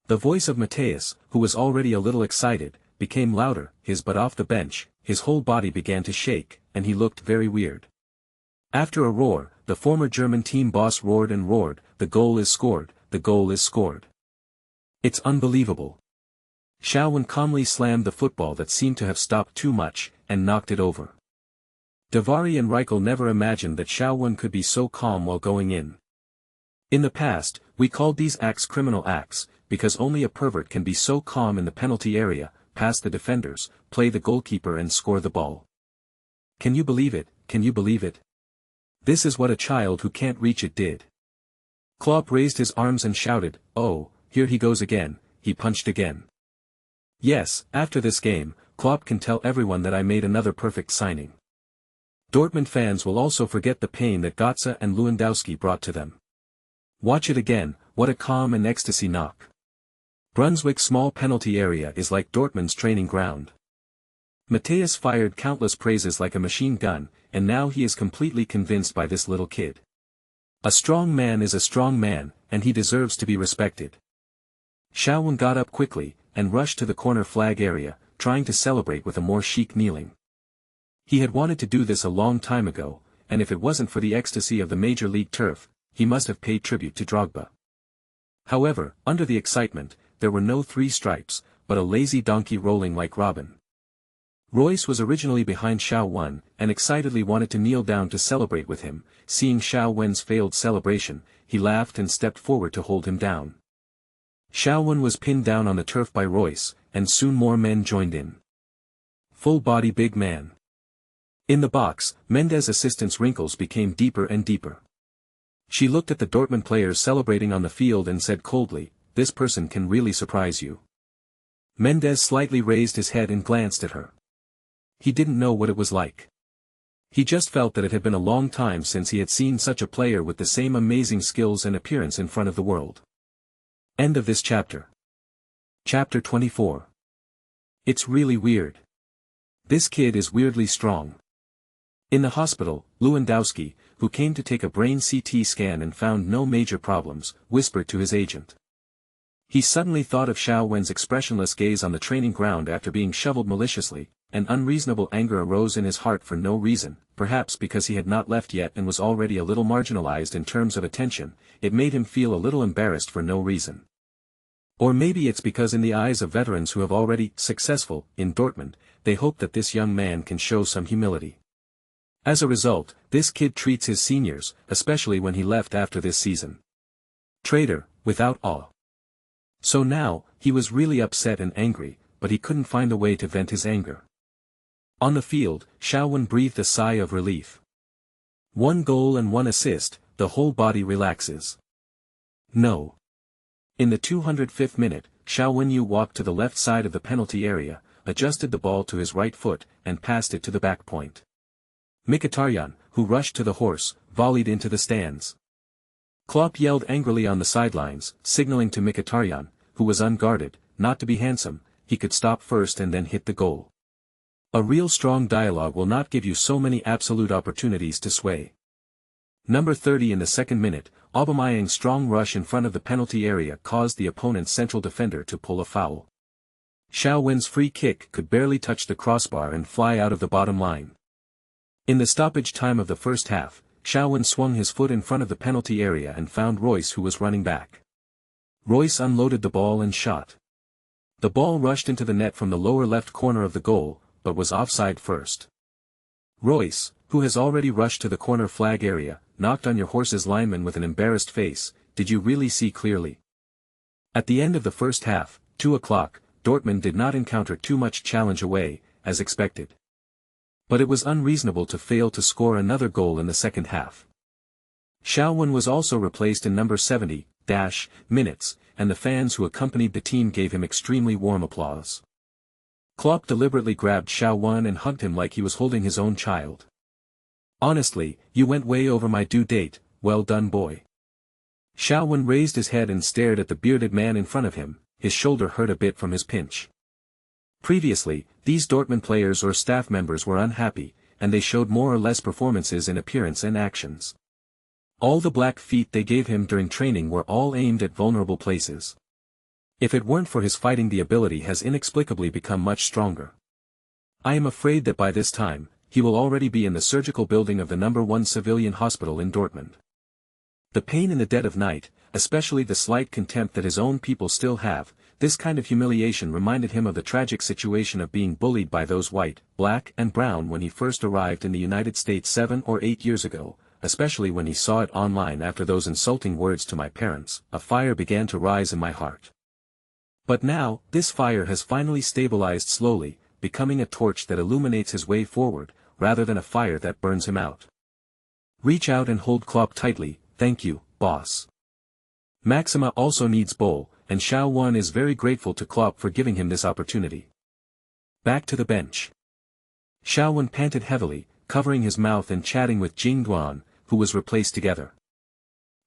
The voice of Mateus, who was already a little excited, became louder, his butt off the bench, his whole body began to shake, and he looked very weird. After a roar, the former German team boss roared and roared, "The goal is scored, the goal is scored. It's unbelievable." Xiao Wen calmly slammed the football that seemed to have stopped too much, and knocked it over. Davari and Reichel never imagined that Xiao Wen could be so calm while going in. In the past, we called these acts criminal acts, because only a pervert can be so calm in the penalty area, pass the defenders, play the goalkeeper and score the ball. Can you believe it, can you believe it? This is what a child who can't reach it did. Klopp raised his arms and shouted, "Oh, here he goes again, he punched again." Yes, after this game, Klopp can tell everyone that I made another perfect signing. Dortmund fans will also forget the pain that Götze and Lewandowski brought to them. Watch it again, what a calm and ecstasy knock. Brunswick's small penalty area is like Dortmund's training ground. Mateus fired countless praises like a machine gun, and now he is completely convinced by this little kid. A strong man is a strong man, and he deserves to be respected. Xiao Wen got up quickly, and rushed to the corner flag area, trying to celebrate with a more chic kneeling. He had wanted to do this a long time ago, and if it wasn't for the ecstasy of the Major League turf, he must have paid tribute to Drogba. However, under the excitement, there were no three stripes, but a lazy donkey rolling like Robin. Royce was originally behind Xiao Wen, and excitedly wanted to kneel down to celebrate with him. Seeing Xiao Wen's failed celebration, he laughed and stepped forward to hold him down. Xiao Wen was pinned down on the turf by Royce, and soon more men joined in. Full-body big man. In the box, Mendes' assistant's wrinkles became deeper and deeper. She looked at the Dortmund players celebrating on the field and said coldly, "This person can really surprise you." Mendes slightly raised his head and glanced at her. He didn't know what it was like. He just felt that it had been a long time since he had seen such a player with the same amazing skills and appearance in front of the world. End of this chapter. Chapter 24. It's really weird. This kid is weirdly strong. In the hospital, Lewandowski, who came to take a brain CT scan and found no major problems, whispered to his agent. He suddenly thought of Xiao Wen's expressionless gaze on the training ground after being shoveled maliciously. An unreasonable anger arose in his heart for no reason, perhaps because he had not left yet and was already a little marginalized in terms of attention. It made him feel a little embarrassed for no reason. Or maybe it's because in the eyes of veterans who have already successful in Dortmund, they hope that this young man can show some humility. As a result, this kid treats his seniors, especially when he left after this season. Traitor, without awe. So now, he was really upset and angry, but he couldn't find a way to vent his anger. On the field, Xiao Wen breathed a sigh of relief. 1 goal and 1 assist, the whole body relaxes. No. In the 205th minute, Xiao Wenyu walked to the left side of the penalty area, adjusted the ball to his right foot, and passed it to the back point. Mkhitaryan, who rushed to the horse, volleyed into the stands. Klopp yelled angrily on the sidelines, signaling to Mkhitaryan, who was unguarded, not to be handsome. He could stop first and then hit the goal. A real strong dialogue will not give you so many absolute opportunities to sway. Number 30 in the second minute, Aubameyang's strong rush in front of the penalty area caused the opponent's central defender to pull a foul. Xiao Wen's free kick could barely touch the crossbar and fly out of the bottom line. In the stoppage time of the first half, Xiaowen swung his foot in front of the penalty area and found Royce, who was running back. Royce unloaded the ball and shot. The ball rushed into the net from the lower left corner of the goal, but was offside first. Royce, who has already rushed to the corner flag area, knocked on your horse's lineman with an embarrassed face. Did you really see clearly? At the end of the first half, 2:00, Dortmund did not encounter too much challenge away, as expected. But it was unreasonable to fail to score another goal in the second half. Xiaowen was also replaced in number 70 minutes, and the fans who accompanied the team gave him extremely warm applause. Klopp deliberately grabbed Xiaowen and hugged him like he was holding his own child. "Honestly, you went way over my due date, well done boy." Xiaowen raised his head and stared at the bearded man in front of him. His shoulder hurt a bit from his pinch. Previously, these Dortmund players or staff members were unhappy, and they showed more or less performances in appearance and actions. All the black feet they gave him during training were all aimed at vulnerable places. If it weren't for his fighting, the ability has inexplicably become much stronger. I am afraid that by this time, he will already be in the surgical building of the number 1 civilian hospital in Dortmund. The pain in the dead of night, especially the slight contempt that his own people still have, this kind of humiliation reminded him of the tragic situation of being bullied by those white, black and brown when he first arrived in the United States 7 or 8 years ago, especially when he saw it online after those insulting words to my parents. A fire began to rise in my heart. But now, this fire has finally stabilized slowly, becoming a torch that illuminates his way forward, rather than a fire that burns him out. Reach out and hold Klopp tightly. Thank you, boss. Maxima also needs bowl, and Xiaowen is very grateful to Klopp for giving him this opportunity. Back to the bench. Xiaowen panted heavily, covering his mouth and chatting with Jing Duan, who was replaced together.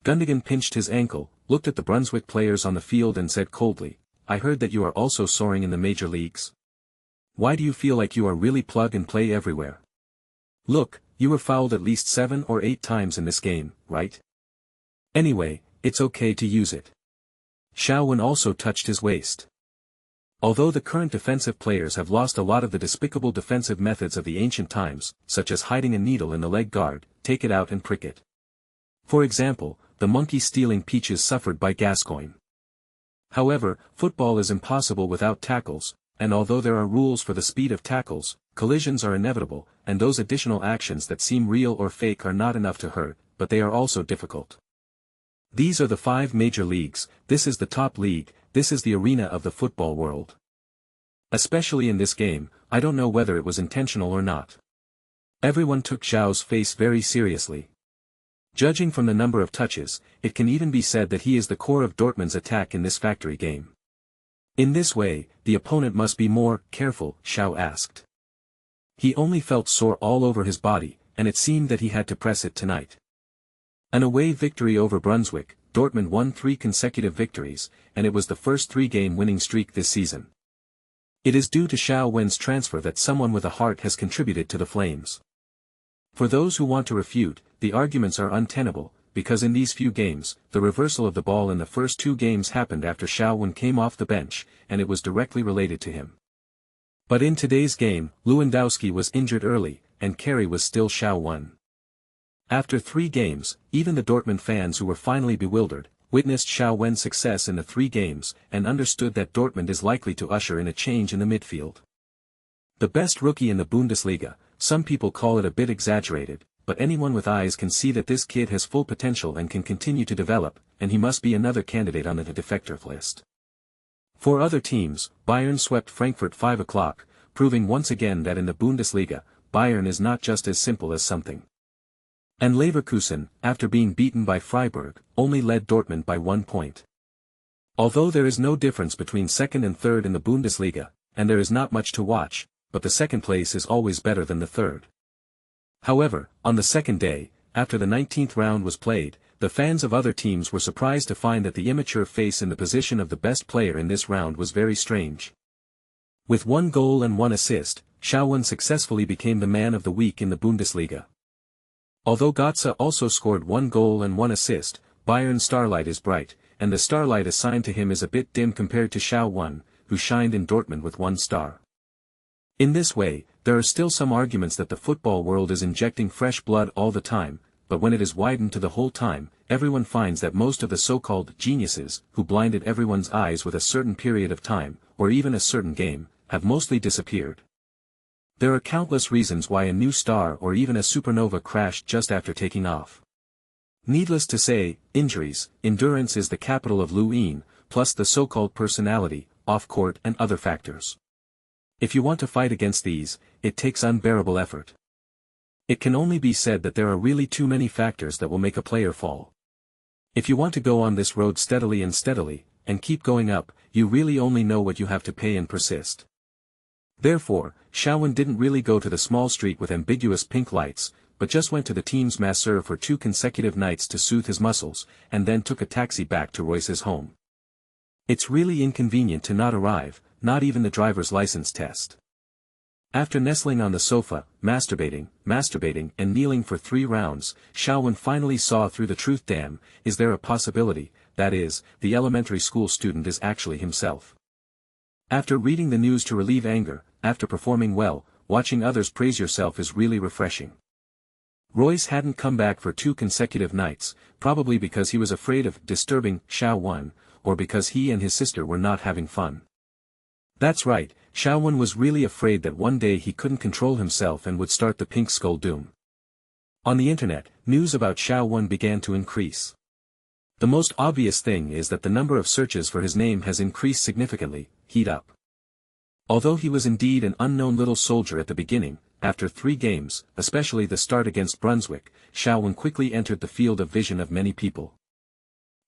Gundogan pinched his ankle, looked at the Brunswick players on the field and said coldly, "I heard that you are also soaring in the major leagues. Why do you feel like you are really plug and play everywhere? Look, you were fouled at least 7 or 8 times in this game, right? Anyway, it's okay to use it." Xiaowen also touched his waist. Although the current defensive players have lost a lot of the despicable defensive methods of the ancient times, such as hiding a needle in the leg guard, take it out and prick it. For example, the monkey stealing peaches suffered by Gascoigne. However, football is impossible without tackles, and although there are rules for the speed of tackles, collisions are inevitable, and those additional actions that seem real or fake are not enough to hurt, but they are also difficult. These are the 5 major leagues. This is the top league, this is the arena of the football world. Especially in this game, I don't know whether it was intentional or not. Everyone took Zhao's face very seriously. Judging from the number of touches, it can even be said that he is the core of Dortmund's attack in this factory game. In this way, the opponent must be more careful, Zhao asked. He only felt sore all over his body, and it seemed that he had to press it tonight. An away victory over Brunswick, Dortmund won 3 consecutive victories, and it was the first 3-game winning streak this season. It is due to Xiaowen's transfer that someone with a heart has contributed to the Flames. For those who want to refute, the arguments are untenable, because in these few games, the reversal of the ball in the first 2 games happened after Xiaowen came off the bench, and it was directly related to him. But in today's game, Lewandowski was injured early, and Carey was still Xiaowen. After 3 games, even the Dortmund fans who were finally bewildered, witnessed Xiaowen's success in the 3 games, and understood that Dortmund is likely to usher in a change in the midfield. The best rookie in the Bundesliga, some people call it a bit exaggerated, but anyone with eyes can see that this kid has full potential and can continue to develop, and he must be another candidate on the defector list. For other teams, Bayern swept Frankfurt 5:00, proving once again that in the Bundesliga, Bayern is not just as simple as something. And Leverkusen, after being beaten by Freiburg, only led Dortmund by 1 point. Although there is no difference between second and third in the Bundesliga, and there is not much to watch, but the second place is always better than the third. However, on the second day, after the 19th round was played, the fans of other teams were surprised to find that the immature face in the position of the best player in this round was very strange. With 1 goal and 1 assist, Xiaowen successfully became the man of the week in the Bundesliga. Although Götze also scored 1 goal and 1 assist, Bayern's starlight is bright, and the starlight assigned to him is a bit dim compared to Xiaowen, who shined in Dortmund with 1 star. In this way, there are still some arguments that the football world is injecting fresh blood all the time. but when it is widened to the whole time, everyone finds that most of the so-called geniuses, who blinded everyone's eyes with a certain period of time, or even a certain game, have mostly disappeared. There are countless reasons why a new star or even a supernova crashed just after taking off. Needless to say, injuries, endurance is the capital of Luin, plus the so-called personality, off-court and other factors. If you want to fight against these, it takes unbearable effort. It can only be said that there are really too many factors that will make a player fall. If you want to go on this road steadily, and keep going up, you really only know what you have to pay and persist. Therefore, Shaowen didn't really go to the small street with ambiguous pink lights, but just went to the team's masseur for 2 consecutive nights to soothe his muscles, and then took a taxi back to Royce's home. It's really inconvenient to not arrive, not even the driver's license test. After nestling on the sofa, masturbating and kneeling for 3 rounds, Shaowen finally saw through the truth. Damn, is there a possibility, that is, the elementary school student is actually himself. After reading the news to relieve anger, after performing well, watching others praise yourself is really refreshing. Royce hadn't come back for 2 consecutive nights, probably because he was afraid of disturbing Shaowen, or because he and his sister were not having fun. That's right, Shaowen was really afraid that one day he couldn't control himself and would start the Pink Skull doom. On the internet, news about Shaowen began to increase. The most obvious thing is that the number of searches for his name has increased significantly. Heat up. Although he was indeed an unknown little soldier at the beginning, after 3 games, especially the start against Brunswick, Shaowen quickly entered the field of vision of many people.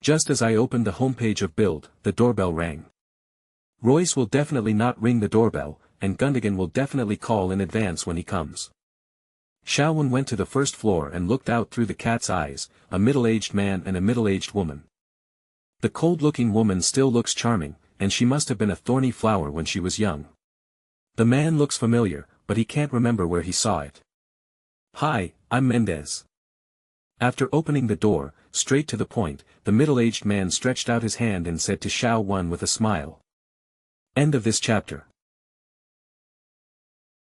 Just as I opened the homepage of Build, the doorbell rang. Royce will definitely not ring the doorbell, and Gundogan will definitely call in advance when he comes. Shaowen went to the first floor and looked out through the cat's eyes, a middle-aged man and a middle-aged woman. The cold-looking woman still looks charming, and she must have been a thorny flower when she was young. The man looks familiar, but he can't remember where he saw it. Hi, I'm Mendez. After opening the door, straight to the point, the middle-aged man stretched out his hand and said to Shaowen with a smile. End of this chapter.